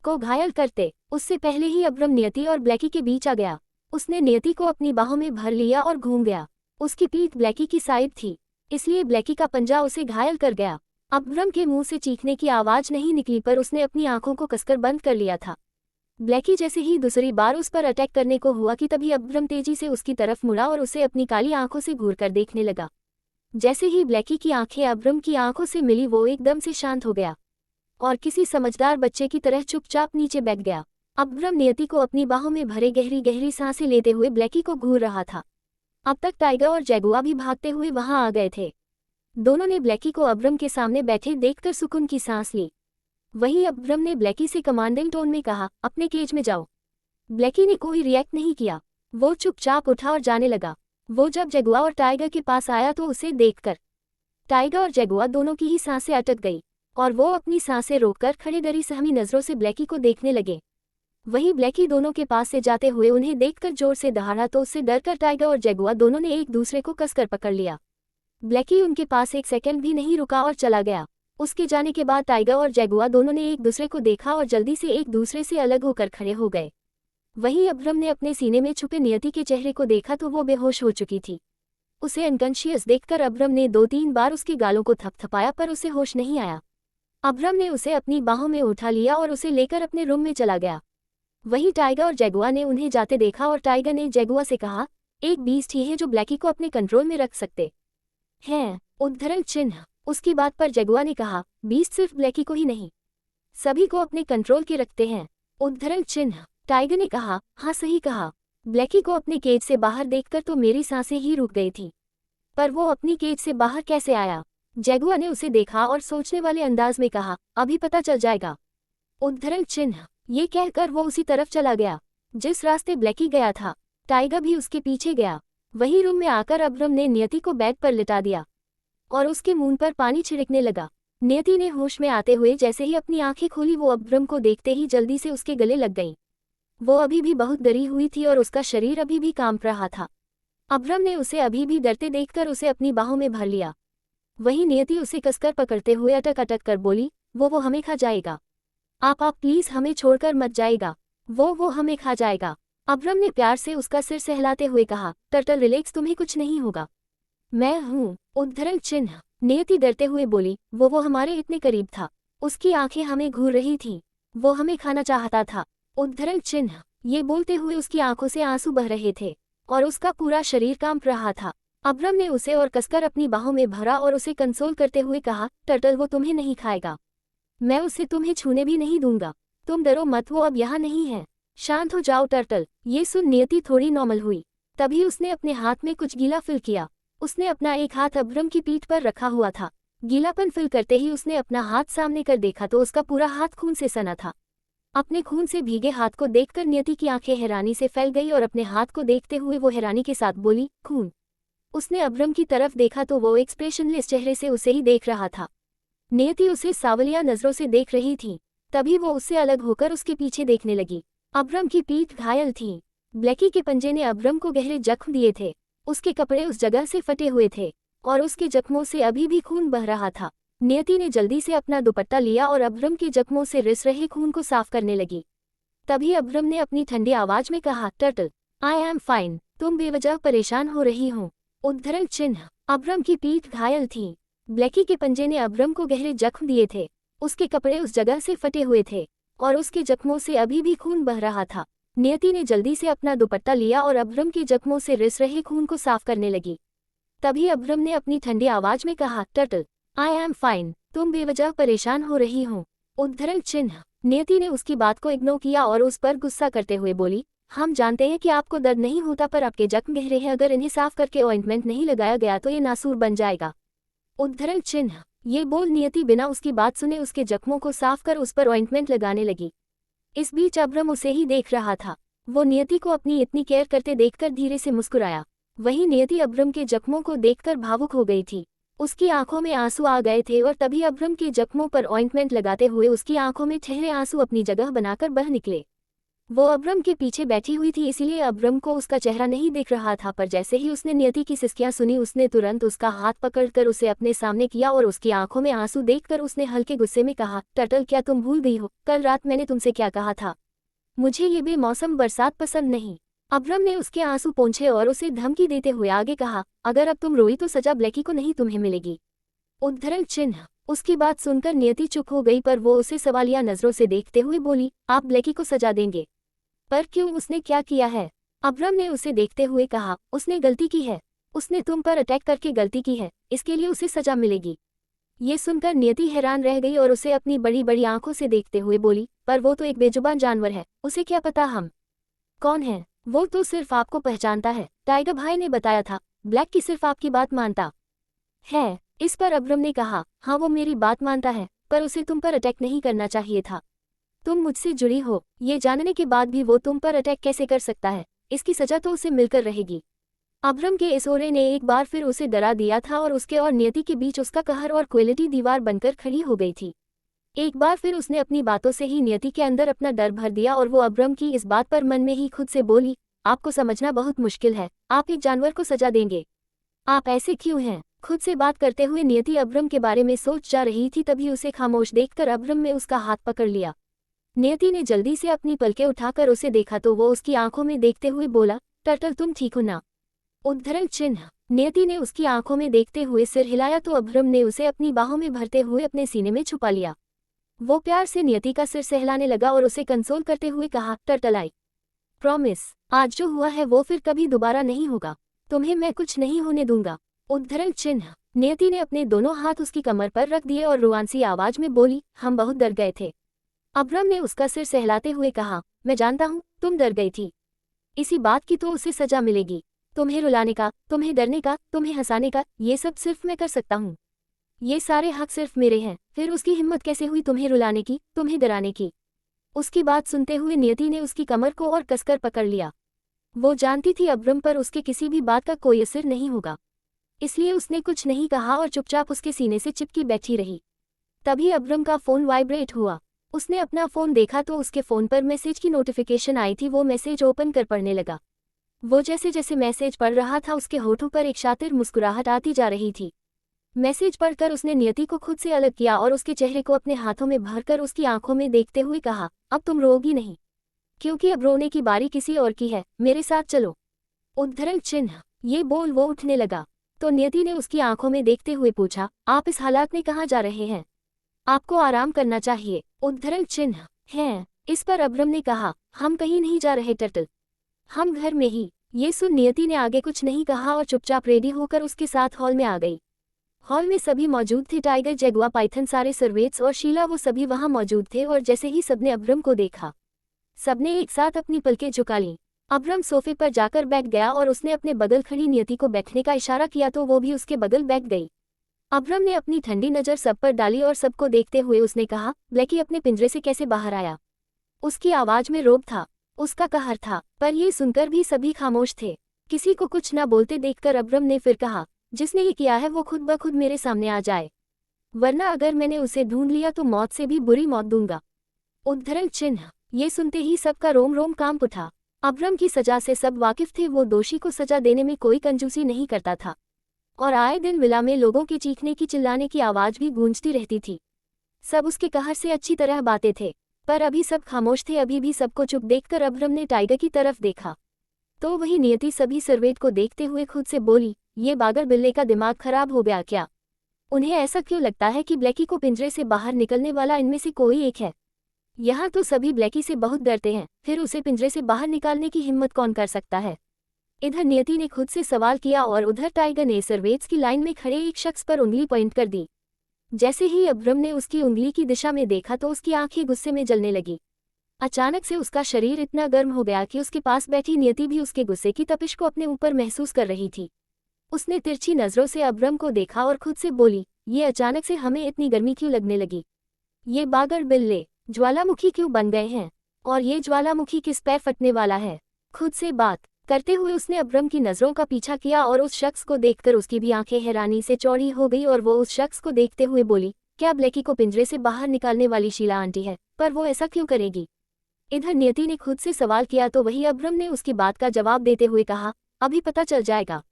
को घायल करते उससे पहले ही अब्रम नियति और ब्लैकी के बीच आ गया। उसने नियति को अपनी बाहों में भर लिया और घूम गया। उसकी पीठ ब्लैकी की साइड थी, इसलिए ब्लैकी का पंजा उसे घायल कर गया। अब्रम के मुंह से चीखने की आवाज नहीं निकली, पर उसने अपनी आंखों को कसकर बंद कर लिया था। ब्लैकी जैसे ही दूसरी बार उस पर अटैक करने को हुआ कि तभी अब्रम तेजी से उसकी तरफ मुड़ा और उसे अपनी काली आंखों से घूरकर देखने लगा। जैसे ही ब्लैकी की आंखें अब्रम की आंखों से मिली, वो एकदम से शांत हो गया और किसी समझदार बच्चे की तरह चुपचाप नीचे बैठ गया। अब्रम नियति को अपनी बाहों में भरे गहरी गहरी सांसें लेते हुए ब्लैकी को घूर रहा था। अब तक टाइगर और जैगुआ भी भागते हुए वहां आ गए थे। दोनों ने ब्लैकी को अब्रम के सामने बैठे देखकर सुकून की सांस ली। वहीं अब्रम ने ब्लैकी से कमांडिंग टोन में कहा, अपने केज में जाओ। ब्लैकी ने कोई रिएक्ट नहीं किया, वो चुपचाप उठा और जाने लगा। वो जब जैगुआ और टाइगर के पास आया तो उसे देखकर टाइगर और जैगुआ दोनों की ही सांसें अटक गई और वो अपनी सांसें रोककर खड़े डरी सहमी नजरों से ब्लैकी को देखने लगे। वहीं ब्लैकी दोनों के पास से जाते हुए उन्हें देखकर जोर से दहाड़ा तो उससे डरकर टाइगर और जैगुआ दोनों ने एक दूसरे को कसकर पकड़ लिया। ब्लैकी उनके पास एक सेकंड भी नहीं रुका और चला गया। उसके जाने के बाद टाइगर और जैगुआ दोनों ने एक दूसरे को देखा और जल्दी से एक दूसरे से अलग होकर खड़े हो गए। वहीं अब्रम ने अपने सीने में छुपे नियति के चेहरे को देखा तो वो बेहोश हो चुकी थी। उसे अनकॉन्शियस देखकर अब्रम ने 2-3 बार उसके गालों को थपथपाया, पर उसे होश नहीं आया। अब्रम ने उसे अपनी बाहों में उठा लिया और उसे लेकर अपने रूम में चला गया। वहीं टाइगर और जैगुआ ने उन्हें जाते देखा और टाइगर ने जैगुआ से कहा, एक बीस्ट ही है जो ब्लैकी को अपने कंट्रोल में रख सकते हैं। उद्धरण चिन्ह। उसकी बात पर जैगुआ ने कहा, बीस्ट सिर्फ ब्लैकी को ही नहीं, सभी को अपने कंट्रोल के रखते हैं। उद्धरण चिन्ह। टाइगर ने कहा, हाँ सही कहा। ब्लैकी को अपने केज से बाहर देखकर तो मेरी सांसें ही रुक गई थी, पर वो अपनी केज से बाहर कैसे आया? जैगुआ ने उसे देखा और सोचने वाले अंदाज में कहा, अभी पता चल जाएगा। उद्धरण चिन्ह। ये कहकर वो उसी तरफ चला गया जिस रास्ते ब्लैकी गया था। टाइगर भी उसके पीछे गया। वही रूम में आकर अब्रम ने नियति को बेड पर लिटा दिया और उसके मुंह पर पानी छिड़कने लगा। नियति ने होश में आते हुए जैसे ही अपनी आंखें खोली, वो अब्रम को देखते ही जल्दी से उसके गले लग गई। वो अभी भी बहुत डरी हुई थी और उसका शरीर अभी भी कांप रहा था। अब्रम ने उसे अभी भी डरते देखकर उसे अपनी बाहों में भर लिया। वहीं नियति उसे कसकर पकड़ते हुए अटक अटक कर बोली, वो हमें खा जाएगा। आप प्लीज हमें छोड़कर मत जाएगा, वो हमें खा जाएगा। अब्रम ने प्यार से उसका सिर सहलाते हुए कहा, टर्टल रिलैक्स, तुम्हें कुछ नहीं होगा, मैं हूँ। उद्धरण चिन्ह। नियति डरते हुए बोली, वो हमारे इतने करीब था, उसकी आंखें हमें घूर रही थीं, वो हमें खाना चाहता था। उद्धरण चिन्ह। ये बोलते हुए उसकी आंखों से आंसू बह रहे थे और उसका पूरा शरीर कांप रहा था। अब्रम ने उसे और कसकर अपनी बाहों में भरा और उसे कंसोल करते हुए कहा, टर्टल वो तुम्हें नहीं खाएगा। मैं उसे तुम्हें छूने भी नहीं दूंगा। तुम डरो मत, वो अब यहाँ नहीं है। शांत हो जाओ टर्टल। ये सुन नियति थोड़ी नॉर्मल हुई। तभी उसने अपने हाथ में कुछ गीला फिल किया। उसने अपना एक हाथ अब्रम की पीठ पर रखा हुआ था। गीलापन फिल करते ही उसने अपना हाथ सामने कर देखा तो उसका पूरा हाथ खून से सना था। अपने खून से भीगे हाथ को देखकर नियति की आंखें हैरानी से फैल गई और अपने हाथ को देखते हुए वो हैरानी के साथ बोली, खून। उसने अब्रम की तरफ देखा तो वो एक्सप्रेशनलेस चेहरे से उसे ही देख रहा था। नियति उसे सावलिया नजरों से देख रही थी। तभी वो उससे अलग होकर उसके पीछे देखने लगी। अब्रम की पीठ घायल थी। ब्लैकी के पंजे ने अब्रम को गहरे जख्म दिए थे। उसके कपड़े उस जगह से फटे हुए थे और उसके जख्मों से अभी भी खून बह रहा था। नियति ने जल्दी से अपना दुपट्टा लिया और अब्रम के जख्मों से रिस रहे खून को साफ करने लगी। तभी अब्रम ने अपनी ठंडी आवाज में कहा, टर्टल आई एम फाइन। तुम बेवजह परेशान हो रही हो। उद्धरण चिन्ह। अब्रम की पीठ घायल थी। ब्लैकी के पंजे ने अब्रम को गहरे जख्म दिए थे। उसके कपड़े उस जगह से फटे हुए थे और उसके जख्मों से अभी भी खून बह रहा था। नियति ने जल्दी से अपना दुपट्टा लिया और अब्रम के जख्मों से रिस रहे खून को साफ करने लगी। तभी अब्रम ने अपनी ठंडी आवाज में कहा, टर्टल आई एम फाइन। तुम बेवजह परेशान हो रही हो। उद्धरण चिन्ह। नियति ने उसकी बात को इग्नोर किया और उस पर गुस्सा करते हुए बोली, हम जानते हैं कि आपको दर्द नहीं होता पर आपके जख्म गहरे हैं। अगर इन्हें साफ करके ऑइंटमेंट नहीं लगाया गया तो ये नासूर बन जाएगा। उद्धरण चिन्ह। ये बोल नियति बिना उसकी बात सुने उसके जख्मों को साफ कर उस पर ऑइंटमेंट लगाने लगी। इस बीच अब्रम उसे ही देख रहा था। वो नियति को अपनी इतनी केयर करते देखकर धीरे से मुस्कुराया। वहीं नियति अब्रम के जख्मों को देखकर भावुक हो गई थी। उसकी आंखों में आंसू आ गए थे और तभी अब्रम के जख्मों पर ऑइंटमेंट लगाते हुए उसकी आंखों में ठहरे आंसू अपनी जगह बनाकर बह निकले। वो अब्रम के पीछे बैठी हुई थी इसीलिए अब्रम को उसका चेहरा नहीं दिख रहा था, पर जैसे ही उसने नियति की सिसकियां सुनी उसने तुरंत उसका हाथ पकड़कर उसे अपने सामने किया और उसकी आंखों में आंसू देखकर उसने हल्के गुस्से में कहा, टर्टल क्या तुम भूल गई हो कल रात मैंने तुमसे क्या कहा था? मुझे ये बेमौसम बरसात पसंद नहीं। अब्रम ने उसके आंसू पोंछे और उसे धमकी देते हुए आगे कहा, अगर अब तुम रोई तो सजा ब्लैकी को नहीं तुम्हें मिलेगी। उद्धरण चिन्ह। उसकी बात सुनकर नियति चुप हो गई पर वो उसे सवालिया नजरों से देखते हुए बोली, आप ब्लैकी को सजा देंगे? पर क्यों, उसने क्या किया है? अब्रम ने उसे देखते हुए कहा, उसने गलती की है। उसने तुम पर अटैक करके गलती की है, इसके लिए उसे सजा मिलेगी। ये सुनकर नियति हैरान रह गई और उसे अपनी बड़ी बड़ी आंखों से देखते हुए बोली, पर वो तो एक बेजुबान जानवर है, उसे क्या पता हम कौन है? वो तो सिर्फ आपको पहचानता है। टाइगर भाई ने बताया था, ब्लैक की सिर्फ आपकी बात मानता है। इस पर अब्रम ने कहा, हाँ वो मेरी बात मानता है पर उसे तुम पर अटैक नहीं करना चाहिए था। तुम मुझसे जुड़ी हो, ये जानने के बाद भी वो तुम पर अटैक कैसे कर सकता है? इसकी सजा तो उसे मिलकर रहेगी। अब्रम के इस ओरे ने एक बार फिर उसे डरा दिया था और उसके और नियति के बीच उसका कहर और क्वालिटी दीवार बनकर खड़ी हो गई थी। एक बार फिर उसने अपनी बातों से ही नियति के अंदर अपना डर भर दिया और वो अब्रम की इस बात पर मन में ही खुद से बोली, आपको समझना बहुत मुश्किल है, आप एक जानवर को सजा देंगे? आप ऐसे क्यों हैं? खुद से बात करते हुए नियति अब्रम के बारे में सोच जा रही थी, तभी उसे खामोश देखकर अब्रम ने उसका हाथ पकड़ लिया। नियति ने जल्दी से अपनी पलकें उठाकर उसे देखा तो वो उसकी आंखों में देखते हुए बोला, टर्टल तुम ठीक हो ना? उद्धरण चिन्ह। नियति ने उसकी आंखों में देखते हुए सिर हिलाया तो अब्रम ने उसे अपनी बाहों में भरते हुए अपने सीने में छुपा लिया। वो प्यार से नियति का सिर सहलाने लगा और उसे कंसोल करते हुए कहा, टर्टल आई प्रॉमिस, आज जो हुआ है वो फिर कभी दोबारा नहीं होगा। तुम्हें मैं कुछ नहीं होने दूंगा। उद्धरण चिन्ह। नियति ने अपने दोनों हाथ उसकी कमर पर रख दिए और रुआंसी आवाज में बोली, हम बहुत डर गए थे। अब्रम ने उसका सिर सहलाते हुए कहा, मैं जानता हूँ तुम डर गई थी, इसी बात की तो उसे सजा मिलेगी। तुम्हें रुलाने का, तुम्हें डरने का, तुम्हें हंसाने का, ये सब सिर्फ मैं कर सकता हूँ। ये सारे हक सिर्फ मेरे हैं। फिर उसकी हिम्मत कैसे हुई तुम्हें रुलाने की, तुम्हें डराने की? उसकी बात सुनते हुए नियति ने उसकी कमर को और कसकर पकड़ लिया। वो जानती थी अब्रम पर उसके किसी भी बात का कोई असर नहीं होगा, इसलिए उसने कुछ नहीं कहा और चुपचाप उसके सीने से चिपकी बैठी रही। तभी अब्रम का फोन वाइब्रेट हुआ। उसने अपना फोन देखा तो उसके फोन पर मैसेज की नोटिफिकेशन आई थी। वो मैसेज ओपन कर पढ़ने लगा। वो जैसे जैसे मैसेज पढ़ रहा था उसके होठों पर एक शातिर मुस्कुराहट आती जा रही थी। मैसेज पढ़कर उसने नियति को खुद से अलग किया और उसके चेहरे को अपने हाथों में भरकर उसकी आंखों में देखते हुए कहा, अब तुम रोओगी नहीं, क्योंकि अब रोने की बारी किसी और की है, मेरे साथ चलो। उद्धरण चिन्ह। ये बोल वो उठने लगा तो नियति ने उसकी आंखों में देखते हुए पूछा, आप इस हालात में कहाँ जा रहे हैं? आपको आराम करना चाहिए। उद्धरण चिन्ह। हैं। इस पर अब्रम ने कहा, हम कहीं नहीं जा रहे टर्टल, हम घर में ही। ये सुन नियति ने आगे कुछ नहीं कहा और चुपचाप रेडी होकर उसके साथ हॉल में आ गई। हॉल में सभी मौजूद थे, टाइगर, जगुआ, पाइथन, सारे सर्वेंट्स और शीला, वो सभी वहां मौजूद थे। और जैसे ही सबने अब्रम को देखा, सबने एक साथ अपनी पलकें झुका लीं। अब्रम सोफे पर जाकर बैठ गया और उसने अपने बगल खड़ी नियति को बैठने का इशारा किया तो वो भी उसके बगल बैठ गई। अब्रम ने अपनी ठंडी नज़र सब पर डाली और सबको देखते हुए उसने कहा, ब्लैकी अपने पिंजरे से कैसे बाहर आया? उसकी आवाज में रोब था, उसका कहर था, पर ये सुनकर भी सभी खामोश थे। किसी को कुछ न बोलते देखकर अब्रम ने फिर कहा, जिसने ये किया है वो खुद ब खुद मेरे सामने आ जाए, वरना अगर मैंने उसे ढूंढ लिया तो मौत से भी बुरी मौत दूंगा। उद्धरण चिन्ह। ये सुनते ही सबका रोम रोम कांप उठा। अब्रम की सजा से सब वाकिफ थे, वो दोषी को सजा देने में कोई कंजूसी नहीं करता था और आए दिन विला में लोगों के चीखने की, चिल्लाने की आवाज भी गूंजती रहती थी। सब उसके कहर से अच्छी तरह बातें थे, पर अभी सब खामोश थे। अभी भी सबको चुप देखकर अब्रम ने टाइगर की तरफ देखा तो वही नियति सभी सर्वेंट को देखते हुए खुद से बोली, ये बागर बिल्ले का दिमाग खराब हो गया क्या? उन्हें ऐसा क्यों लगता है कि ब्लैकी को पिंजरे से बाहर निकलने वाला इनमें से कोई एक है? यहाँ तो सभी ब्लैकी से बहुत डरते हैं, फिर उसे पिंजरे से बाहर निकालने की हिम्मत कौन कर सकता है? इधर नियति ने खुद से सवाल किया और उधर टाइगर ने सर्वेंट्स की लाइन में खड़े एक शख्स पर उंगली पॉइंट कर दी। जैसे ही अब्रम ने उसकी उंगली की दिशा में देखा तो उसकी आंखें गुस्से में जलने लगी। अचानक से उसका शरीर इतना गर्म हो गया कि उसके पास बैठी नियति भी उसके गुस्से की तपिश को अपने ऊपर महसूस कर रही थी। उसने तिरछी नजरों से अब्रम को देखा और खुद से बोली, ये अचानक से हमें इतनी गर्मी क्यों लगने लगी? ये बागर बिल्ले ज्वालामुखी क्यों बन गए हैं? और ये ज्वालामुखी किस पैर फटने वाला है? खुद से बात करते हुए उसने अब्रम की नज़रों का पीछा किया और उस शख्स को देखकर उसकी भी आंखें हैरानी से चौड़ी हो गई और वो उस शख्स को देखते हुए बोली, क्या ब्लैकी को पिंजरे से बाहर निकालने वाली शीला आंटी है? पर वो ऐसा क्यों करेगी? इधर नियति ने खुद से सवाल किया तो वही अब्रम ने उसकी बात का जवाब देते हुए कहा, अभी पता चल जाएगा।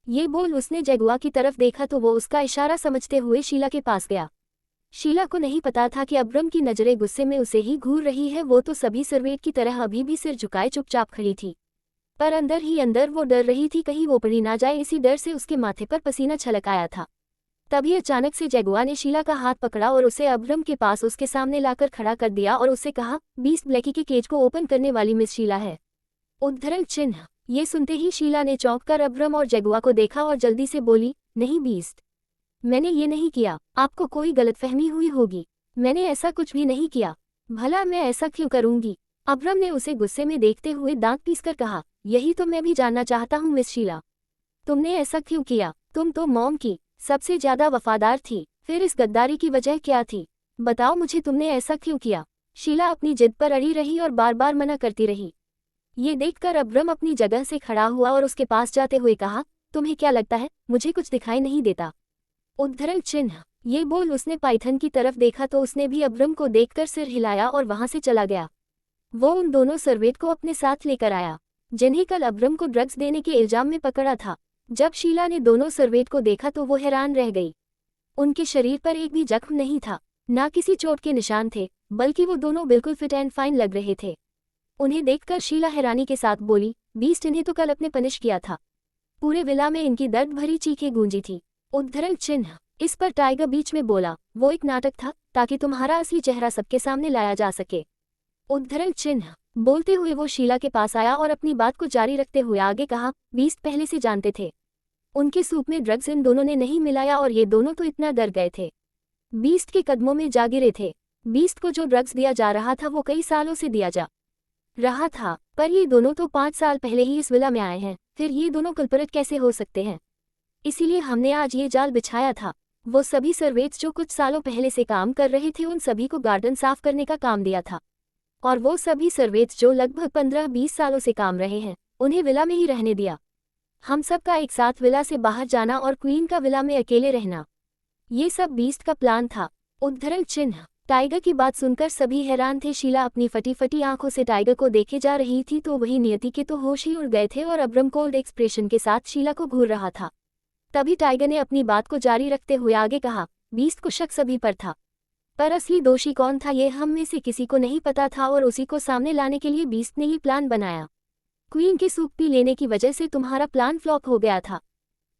ये बोल उसने जगुआ की तरफ देखा तो वो उसका इशारा समझते हुए शीला के पास गया। शीला को नहीं पता था कि अब्रम की नजरें गुस्से में उसे ही घूर रही है। वो तो सभी सर्वेंट की तरह अभी भी सिर झुकाए चुपचाप खड़ी थी, पर अंदर ही अंदर वो डर रही थी कहीं वो पड़ी ना जाए। इसी डर से उसके माथे पर पसीना छलक आया था। तभी अचानक से जगुआ ने शीला का हाथ पकड़ा और उसे अब्रम के पास उसके सामने लाकर खड़ा कर दिया और उससे कहा, बीस्ट ब्लैकी के केज को ओपन करने वाली मिस शीला है। उद्धरण चिन्ह। ये सुनते ही शीला ने चौंक कर अब्रम और जगुआ को देखा और जल्दी से बोली, नहीं बीस्ट, मैंने ये नहीं किया, आपको कोई गलतफहमी हुई होगी, मैंने ऐसा कुछ भी नहीं किया। भला मैं ऐसा क्यों करूंगी? अब्रम ने उसे गुस्से में देखते हुए दांत पीसकर कहा, यही तो मैं भी जानना चाहता हूँ मिस शीला, तुमने ऐसा क्यों किया? तुम तो मॉम की सबसे ज्यादा वफादार थी, फिर इस गद्दारी की वजह क्या थी? बताओ मुझे, तुमने ऐसा क्यों किया? शीला अपनी जिद पर अड़ी रही और बार बार मना करती रही। ये देखकर अब्रम अपनी जगह से खड़ा हुआ और उसके पास जाते हुए कहा, तुम्हें क्या लगता है मुझे कुछ दिखाई नहीं देता? उद्धरण चिन्ह। ये बोल उसने पाइथन की तरफ देखा तो उसने भी अब्रम को देखकर सिर हिलाया और वहां से चला गया। वो उन दोनों सर्वेंट को अपने साथ लेकर आया जिन्हें कल अब्रम को ड्रग्स देने के इल्जाम में पकड़ा था। जब शीला ने दोनों सर्वेंट को देखा तो वो हैरान रह गई। उनके शरीर पर एक भी जख्म नहीं था, ना किसी चोट के निशान थे, बल्कि वो दोनों बिल्कुल फिट एंड फाइन लग रहे थे। उन्हें देखकर शीला हैरानी के साथ बोली, बीस्ट, इन्हें तो कल अपने पनिश किया था। पूरे विला में इनकी दर्द भरी चीखें गूंजी थी। उद्धरण चिन्ह। इस पर टाइगर बीच में बोला, वो एक नाटक था ताकि तुम्हारा असली चेहरा सबके सामने लाया जा सके। उद्धरण चिन्ह। बोलते हुए वो शीला के पास आया और अपनी बात को जारी रखते हुए आगे कहा, बीस्ट पहले से जानते थे, उनके सूप में ड्रग्स इन दोनों ने नहीं मिलाया और ये दोनों तो इतना डर गए थे, बीस्ट के कदमों में जा गिरे थे। बीस्ट को जो ड्रग्स दिया जा रहा था वो कई सालों से दिया जा रहा था, पर ये दोनों तो 5 साल पहले ही इस विला में आए हैं, फिर ये दोनों कल्परेट कैसे हो सकते हैं? इसीलिए हमने आज ये जाल बिछाया था। वो सभी सर्वेंट्स जो कुछ सालों पहले से काम कर रहे थे उन सभी को गार्डन साफ करने का काम दिया था, और वो सभी सर्वेंट्स जो लगभग 15-20 सालों से काम रहे हैं उन्हें विला में ही रहने दिया। हम सब का एक साथ विला से बाहर जाना और क्वीन का विला में अकेले रहना, ये सब बीस्ट का प्लान था। उद्धरण चिन्ह। टाइगर की बात सुनकर सभी हैरान थे। शीला अपनी फटी फटी आंखों से टाइगर को देखे जा रही थी तो वही नियति के तो होश ही उड़ गए थे और अब्रम कोल्ड एक्सप्रेशन के साथ शीला को घूर रहा था। तभी टाइगर ने अपनी बात को जारी रखते हुए आगे कहा, बीस्ट को शक सभी पर था, पर असली दोषी कौन था ये हम में से किसी को नहीं पता था और उसी को सामने लाने के लिए बीस्ट ने ये प्लान बनाया। क्वीन के सूप पी लेने की वजह से तुम्हारा प्लान फ्लॉप हो गया था।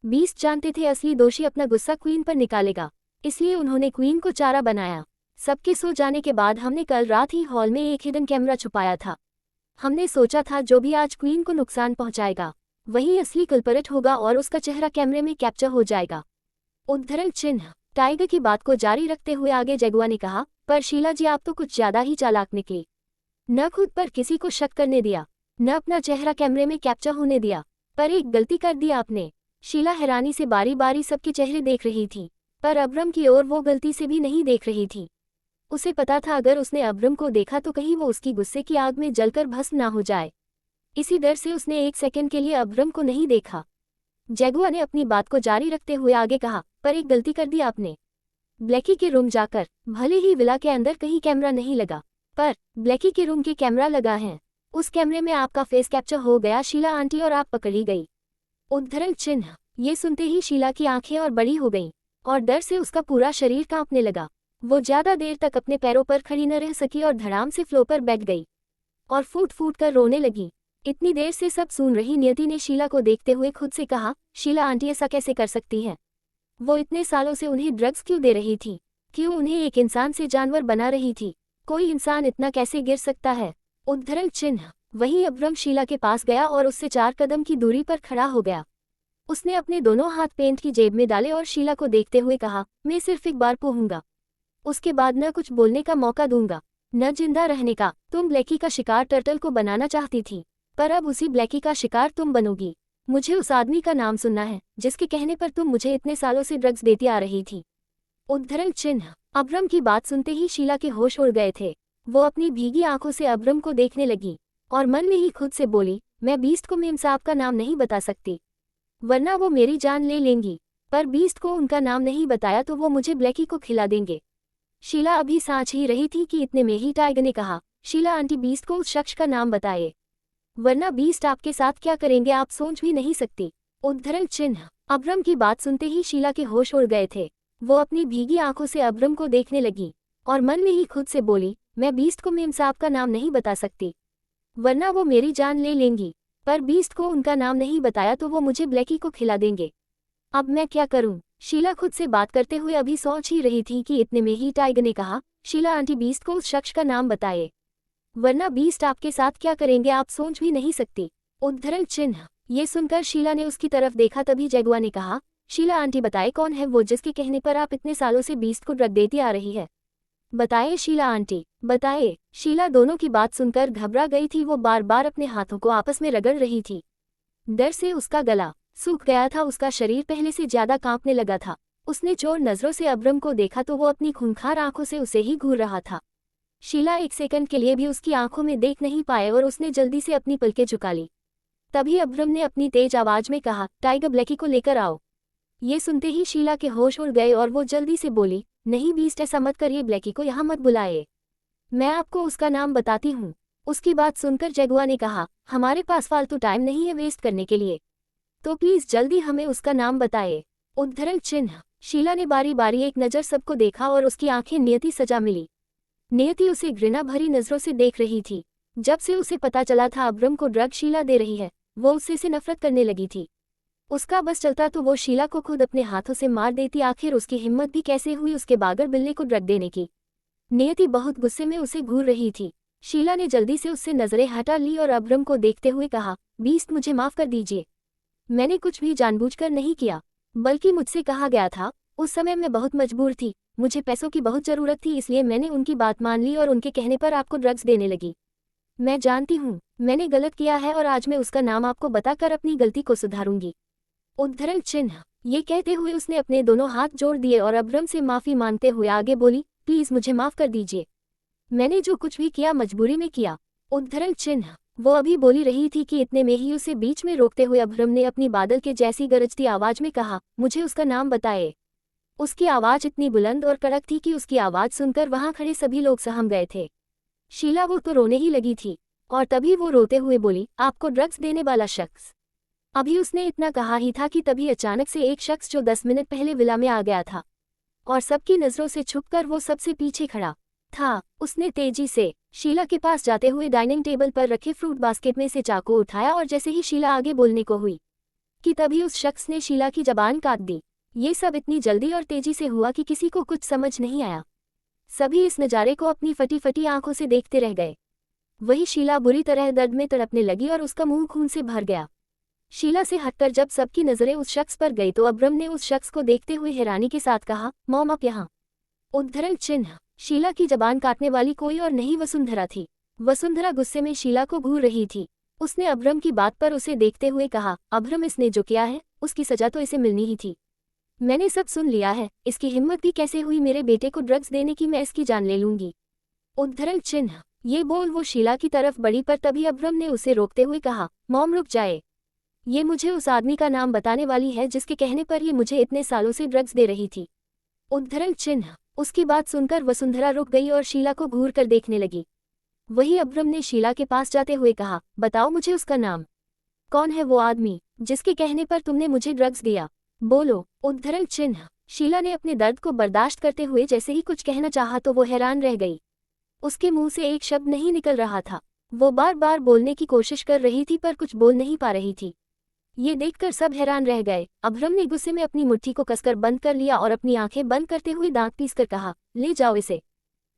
बीस्ट जानते थे असली दोषी अपना गुस्सा क्वीन पर निकालेगा, इसलिए उन्होंने क्वीन को चारा बनाया। सबके सो जाने के बाद हमने कल रात ही हॉल में एक हिडन कैमरा छुपाया था। हमने सोचा था जो भी आज क्वीन को नुकसान पहुंचाएगा वही असली कल्परट होगा और उसका चेहरा कैमरे में कैप्चर हो जाएगा। उद्धरण चिन्ह। टाइगर की बात को जारी रखते हुए आगे जगुआ ने कहा, पर शीला जी आप तो कुछ ज्यादा ही चालाक निकली। न खुद पर किसी को शक करने दिया, न अपना चेहरा कैमरे में कैप्चर होने दिया, पर एक गलती कर दी आपने। शीला हैरानी से बारी बारी सबके चेहरे देख रही थी, पर अब्रम की ओर वो गलती से भी नहीं देख रही थी। उसे पता था अगर उसने अब्रम को देखा तो कहीं वो उसकी गुस्से की आग में जलकर भस्म ना हो जाए। इसी डर से उसने एक सेकंड के लिए अब्रम को नहीं देखा। जगुआ ने अपनी बात को जारी रखते हुए आगे कहा, पर एक गलती कर दी आपने। ब्लैकी के रूम जाकर, भले ही विला के अंदर कहीं कैमरा नहीं लगा, पर ब्लैकी के रूम के कैमरा लगा है। उस कैमरे में आपका फेस कैप्चर हो गया शीला आंटी और आप पकड़ी गई। उद्धरण चिन्ह। ये सुनते ही शीला की आंखें और बड़ी हो गईं और डर से उसका पूरा शरीर कांपने लगा। वो ज्यादा देर तक अपने पैरों पर खड़ी न रह सकी और धड़ाम से फ्लो पर बैठ गई और फूट फूट कर रोने लगी। इतनी देर से सब सुन रही नियति ने शीला को देखते हुए खुद से कहा, शीला आंटी ऐसा कैसे कर सकती है? वो इतने सालों से उन्हें ड्रग्स क्यों दे रही थी? क्यों उन्हें एक इंसान से जानवर बना रही थी? कोई इंसान इतना कैसे गिर सकता है? उद्धरण चिन्ह। वहीं अब्रम शीला के पास गया और उससे 4 कदम की दूरी पर खड़ा हो गया। उसने अपने दोनों हाथ पेंट की जेब में डाले और शीला को देखते हुए कहा, मैं सिर्फ एक बार पूछूंगा, उसके बाद न कुछ बोलने का मौका दूंगा, न जिंदा रहने का। तुम ब्लैकी का शिकार टर्टल को बनाना चाहती थी, पर अब उसी ब्लैकी का शिकार तुम बनोगी। मुझे उस आदमी का नाम सुनना है जिसके कहने पर तुम मुझे इतने सालों से ड्रग्स देती आ रही थी। उद्धरण चिन्ह। अब्रम की बात सुनते ही शीला के होश उड़ गए थे। वो अपनी भीगी आंखों से अब्रम को देखने लगी और मन में ही खुद से बोली, मैं बीस्ट को मेम साहब का नाम नहीं बता सकती, वरना वो मेरी जान ले लेंगी। पर बीस्ट को उनका नाम नहीं बताया तो वो मुझे ब्लैकी को खिला देंगे। शीला अभी सांच ही रही थी कि इतने में ही टाइगर ने कहा, शीला आंटी बीस्ट को उस शख्स का नाम बताए, वरना बीस्ट आपके साथ क्या करेंगे आप सोच भी नहीं सकती। उद्धरण चिन्ह। अब्रम की बात सुनते ही शीला के होश उड़ गए थे। वो अपनी भीगी आंखों से अब्रम को देखने लगी और मन में ही खुद से बोली, मैं बीस्ट को मेम साहब का नाम नहीं बता सकती, वरना वो मेरी जान ले लेंगी। पर बीस्ट को उनका नाम नहीं बताया तो वो मुझे ब्लैकी को खिला देंगे। अब मैं क्या करूं? शीला खुद से बात करते हुए अभी सोच ही रही थी कि इतने में ही टाइगर ने कहा, शीला आंटी बीस्ट को उस शख्स का नाम बताए, वरना बीस्ट आपके साथ क्या करेंगे आप सोच भी नहीं सकती। उद्धरण चिन्ह। ये सुनकर शीला ने उसकी तरफ देखा तभी जगुआ ने कहा, शीला आंटी बताए कौन है वो जिसके कहने पर आप इतने सालों से बीस्ट को ड्रग देती आ रही है? बताए शीला आंटी, बताए। शीला दोनों की बात सुनकर घबरा गई थी। वो बार बार अपने हाथों को आपस में रगड़ रही थी। डर से उसका गला सूख गया था, उसका शरीर पहले से ज्यादा कांपने लगा था। उसने चोर नजरों से अब्रम को देखा तो वो अपनी खूंखार आंखों से उसे ही घूर रहा था। शीला एक सेकंड के लिए भी उसकी आंखों में देख नहीं पाए और उसने जल्दी से अपनी पलकें झुका ली। तभी अब्रम ने अपनी तेज आवाज में कहा, टाइगर ब्लैकी को लेकर आओ। ये सुनते ही शीला के होश उड़ गए और वो जल्दी से बोली, नहीं बीस्ट ऐसा मत करिए, ब्लैकी को यहाँ मत बुलाए, मैं आपको उसका नाम बताती हूँ। उसकी बात सुनकर जगुआ ने कहा, हमारे पास फालतू टाइम नहीं है वेस्ट करने के लिए, तो प्लीज जल्दी हमें उसका नाम बताए। उद्धरण चिन्ह। शीला ने बारी बारी एक नज़र सबको देखा और उसकी आंखें नियति सजा मिली। नियति उसे घृणा भरी नजरों से देख रही थी। जब से उसे पता चला था अब्रम को ड्रग शीला दे रही है, वो उससे से नफरत करने लगी थी। उसका बस चलता तो वो शीला को खुद अपने हाथों से मार देती। आखिर उसकी हिम्मत भी कैसे हुई उसके बागर बिल्ले को ड्रग देने की। नियति बहुत गुस्से में उसे घूर रही थी। शीला ने जल्दी से उससे नजरें हटा ली और अब्रम को देखते हुए कहा, बीस्ट मुझे माफ कर दीजिए, मैंने कुछ भी जानबूझकर नहीं किया, बल्कि मुझसे कहा गया था। उस समय मैं बहुत मजबूर थी, मुझे पैसों की बहुत जरूरत थी, इसलिए मैंने उनकी बात मान ली और उनके कहने पर आपको ड्रग्स देने लगी। मैं जानती हूँ मैंने गलत किया है और आज मैं उसका नाम आपको बताकर अपनी गलती को सुधारूंगी। उद्धरण चिन्ह। ये कहते हुए उसने अपने दोनों हाथ जोड़ दिए और अब्रम से माफी मांगते हुए आगे बोली, प्लीज मुझे माफ कर दीजिए, मैंने जो कुछ भी किया मजबूरी में किया। उद्धरण चिन्ह। वो अभी बोली रही थी कि इतने में ही उसे बीच में रोकते हुए अब्रम ने अपनी बादल के जैसी गरजती आवाज में कहा, मुझे उसका नाम बताए। उसकी आवाज इतनी बुलंद और कड़क थी कि उसकी आवाज सुनकर वहां खड़े सभी लोग सहम गए थे। शीला वो तो रोने ही लगी थी और तभी वो रोते हुए बोली, आपको ड्रग्स देने वाला शख्स। अभी उसने इतना कहा ही था कि तभी अचानक से एक शख्स जो 10 मिनट पहले विला में आ गया था और सबकी नजरों से छुपकर वो सबसे पीछे खड़ा था, उसने तेजी से शीला के पास जाते हुए डाइनिंग टेबल पर रखे फ्रूट बास्केट में से चाकू उठाया और जैसे ही शीला आगे बोलने को हुई कि तभी उस शख्स ने शीला की जबान काट दी। ये सब इतनी जल्दी और तेजी से हुआ कि किसी को कुछ समझ नहीं आया। सभी इस नज़ारे को अपनी फटी फटी आंखों से देखते रह गए। वही शीला बुरी तरह दर्द में तड़पने लगी और उसका मुंह खून से भर गया। शीला से हटकर जब सबकी नजरें उस शख्स पर गई तो अब्रम ने उस शख्स को देखते हुए हैरानी के साथ कहा, मॉम आप यहाँ। उद्धरण चिन्ह। शीला की जबान काटने वाली कोई और नहीं वसुंधरा थी। वसुंधरा गुस्से में शीला को घूर रही थी। उसने अब्रम की बात पर उसे देखते हुए कहा, अब्रम इसने जो किया है उसकी सजा तो इसे मिलनी ही थी। मैंने सब सुन लिया है, इसकी हिम्मत भी कैसे हुई मेरे बेटे को ड्रग्स देने की, मैं इसकी जान ले लूंगी। उद्धरण चिन्ह। ये बोल वो शीला की तरफ बढ़ी पर तभी अब्रम ने उसे रोकते हुए कहा, मॉम रुक जाए। ये मुझे उस आदमी का नाम बताने वाली है जिसके कहने पर ये मुझे इतने सालों से ड्रग्स दे रही थी। उद्धरण चिन्ह। उसकी बात सुनकर वसुंधरा रुक गई और शीला को घूर कर देखने लगी। वही अब्रम ने शीला के पास जाते हुए कहा, बताओ मुझे उसका नाम। कौन है वो आदमी जिसके कहने पर तुमने मुझे ड्रग्स दिया, बोलो। उद्धरण चिन्ह। शीला ने अपने दर्द को बर्दाश्त करते हुए जैसे ही कुछ कहना चाहा तो वो हैरान रह गई। उसके मुंह से एक शब्द नहीं निकल रहा था। वो बार बार बोलने की कोशिश कर रही थी पर कुछ बोल नहीं पा रही थी। ये देखकर सब हैरान रह गए। अब्रम ने गुस्से में अपनी मुट्ठी को कसकर बंद कर लिया और अपनी आंखें बंद करते हुए दांत पीसकर कहा, ले जाओ इसे।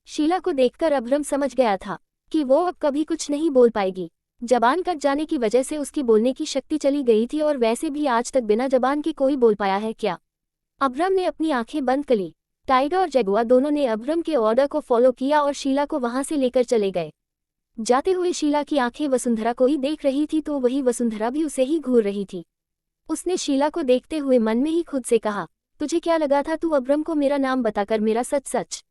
शीला को देखकर अब्रम समझ गया था कि वो अब कभी कुछ नहीं बोल पाएगी। जबान कट जाने की वजह से उसकी बोलने की शक्ति चली गई थी और वैसे भी आज तक बिना जबान के कोई बोल पाया है क्या। अब्रम ने अपनी आंखें बंद कर ली। टाइगर और जगुआ दोनों ने अब्रम के ऑर्डर को फॉलो किया और शीला को वहां से लेकर चले गए। जाते हुए शीला की आंखें वसुंधरा को ही देख रही थी तो वही वसुंधरा भी उसे ही घूर रही थी। उसने शीला को देखते हुए मन में ही खुद से कहा, तुझे क्या लगा था तू अब्रम को मेरा नाम बताकर मेरा सच सच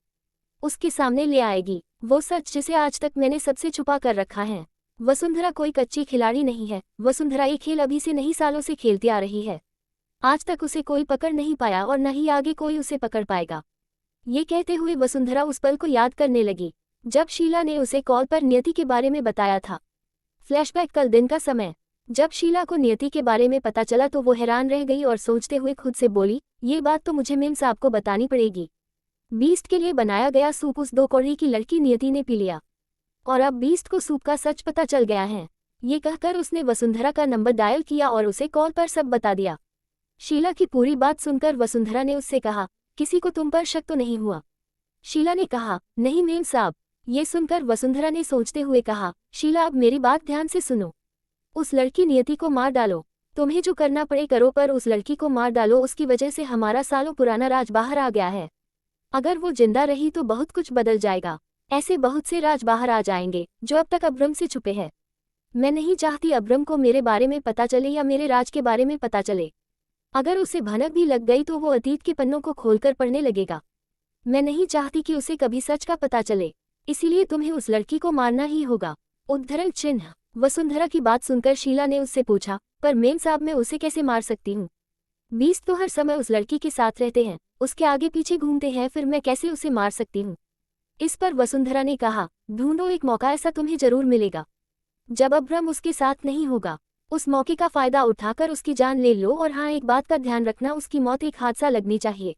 उसके सामने ले आएगी, वो सच जिसे आज तक मैंने सबसे छुपा कर रखा है। वसुंधरा कोई कच्ची खिलाड़ी नहीं है। वसुंधरा ये खेल अभी से नहीं सालों से खेलती आ रही है। आज तक उसे कोई पकड़ नहीं पाया और न ही आगे कोई उसे पकड़ पाएगा। ये कहते हुए वसुंधरा उस पल को याद करने लगी जब शीला ने उसे कॉल पर नियति के बारे में बताया था। फ्लैशबैक। कल दिन का समय। जब शीला को नियति के बारे में पता चला तो वो हैरान रह गई और सोचते हुए खुद से बोली, ये बात तो मुझे मेम साहब को बतानी पड़ेगी। बीस्ट के लिए बनाया गया सूप उस 2 कौड़ी की लड़की नियति ने पी लिया और अब बीस्ट को सूप का सच पता चल गया है। ये कहकर उसने वसुंधरा का नंबर डायल किया और उसे कॉल पर सब बता दिया। शीला की पूरी बात सुनकर वसुंधरा ने उससे कहा, किसी को तुम पर शक तो नहीं हुआ? शीला ने कहा, नहीं मेम साहब। ये सुनकर वसुंधरा ने सोचते हुए कहा, शीला अब मेरी बात ध्यान से सुनो। उस लड़की नियति को मार डालो। तुम्हें जो करना पड़े करो पर उस लड़की को मार डालो। उसकी वजह से हमारा सालों पुराना राज बाहर आ गया है। अगर वो जिंदा रही तो बहुत कुछ बदल जाएगा। ऐसे बहुत से राज बाहर आ जाएंगे जो अब तक अब्रम से छुपे हैं। मैं नहीं चाहती अब्रम को मेरे बारे में पता चले या मेरे राज के बारे में पता चले। अगर उसे भनक भी लग गई तो वो अतीत के पन्नों को खोलकर पढ़ने लगेगा। मैं नहीं चाहती कि उसे कभी सच का पता चले, इसीलिए तुम्हें उस लड़की को मारना ही होगा। उद्धरण चिन्ह। वसुंधरा की बात सुनकर शीला ने उससे पूछा, पर मेम साहब मैं उसे कैसे मार सकती हूँ? बीस्ट तो हर समय उस लड़की के साथ रहते हैं, उसके आगे पीछे घूमते हैं, फिर मैं कैसे उसे मार सकती हूँ? इस पर वसुंधरा ने कहा, ढूंढो एक मौका, ऐसा तुम्हें जरूर मिलेगा जब अब्रम उसके साथ नहीं होगा। उस मौके का फायदा उठाकर उसकी जान ले लो। और हाँ, एक बात का ध्यान रखना, उसकी मौत एक हादसा लगनी चाहिए।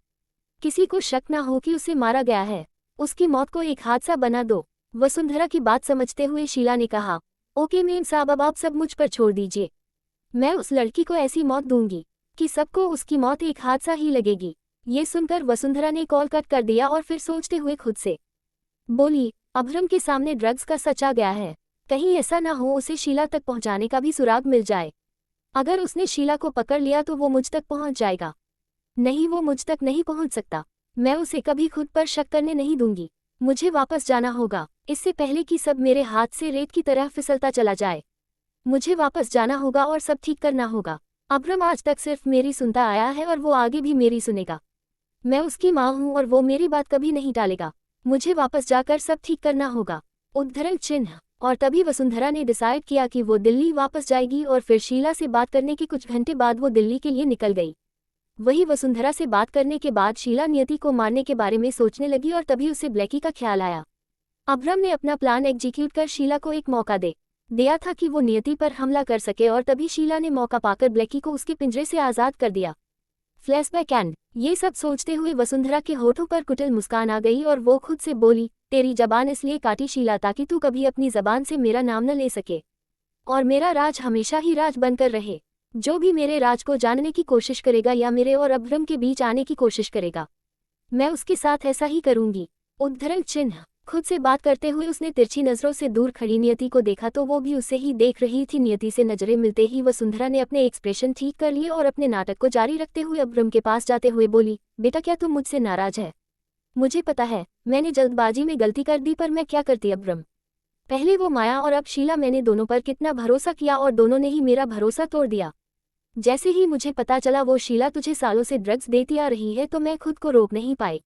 किसी को शक ना हो कि उसे मारा गया है। उसकी मौत को एक हादसा बना दो। वसुंधरा की बात समझते हुए शीला ने कहा, ओके मेम साहब, अब आप सब मुझ पर छोड़ दीजिए। मैं उस लड़की को ऐसी मौत दूंगी कि सबको उसकी मौत एक हादसा ही लगेगी। ये सुनकर वसुंधरा ने कॉल कट कर दिया और फिर सोचते हुए खुद से बोली, अब्रम के सामने ड्रग्स का सच आ गया है। कहीं ऐसा ना हो उसे शीला तक पहुंचाने का भी सुराग मिल जाए। अगर उसने शीला को पकड़ लिया तो वो मुझ तक पहुंच जाएगा। नहीं, वो मुझ तक नहीं पहुंच सकता। मैं उसे कभी खुद पर शक करने नहीं दूंगी। मुझे वापस जाना होगा, इससे पहले कि सब मेरे हाथ से रेत की तरह फिसलता चला जाए। मुझे वापस जाना होगा और सब ठीक करना होगा। अब्रम आज तक सिर्फ मेरी सुनता आया है और वो आगे भी मेरी सुनेगा। मैं उसकी माँ हूँ और वो मेरी बात कभी नहीं टालेगा। मुझे वापस जाकर सब ठीक करना होगा। उद्धरण चिन्ह। और तभी वसुंधरा ने डिसाइड किया कि वो दिल्ली वापस जाएगी और फिर शीला से बात करने के कुछ घंटे बाद वो दिल्ली के लिए निकल गई। वही वसुंधरा से बात करने के बाद शीला नियति को मारने के बारे में सोचने लगी और तभी उसे ब्लैकी का ख्याल आया। अब्रम ने अपना प्लान एग्जीक्यूट कर शीला को एक मौका दे दिया था कि वो नियति पर हमला कर सके और तभी शीला ने मौका पाकर ब्लैकी को उसके पिंजरे से आज़ाद कर दिया। Flashback and. ये सब सोचते हुए वसुंधरा के होठों पर कुटिल मुस्कान आ गई और वो खुद से बोली, तेरी जबान इसलिए काटी शीला ताकि तू कभी अपनी जबान से मेरा नाम न ले सके और मेरा राज हमेशा ही राज बनकर रहे। जो भी मेरे राज को जानने की कोशिश करेगा या मेरे और अब्रम के बीच आने की कोशिश करेगा, मैं उसके साथ ऐसा ही करूंगी। उद्धरण चिन्ह। खुद से बात करते हुए उसने तिरछी नजरों से दूर खड़ी नियति को देखा तो वो भी उसे ही देख रही थी। नियति से नजरें मिलते ही वसुंधरा ने अपने एक्सप्रेशन ठीक कर लिए और अपने नाटक को जारी रखते हुए अब्रम के पास जाते हुए बोली, बेटा क्या तुम मुझसे नाराज है? मुझे पता है मैंने जल्दबाजी में गलती कर दी, पर मैं क्या करती अब्रम। पहले वो माया और अब शीला, मैंने दोनों पर कितना भरोसा किया और दोनों ने ही मेरा भरोसा तोड़ दिया। जैसे ही मुझे पता चला वो शीला तुझे सालों से ड्रग्स देती आ रही है तो मैं खुद को रोक नहीं पाई।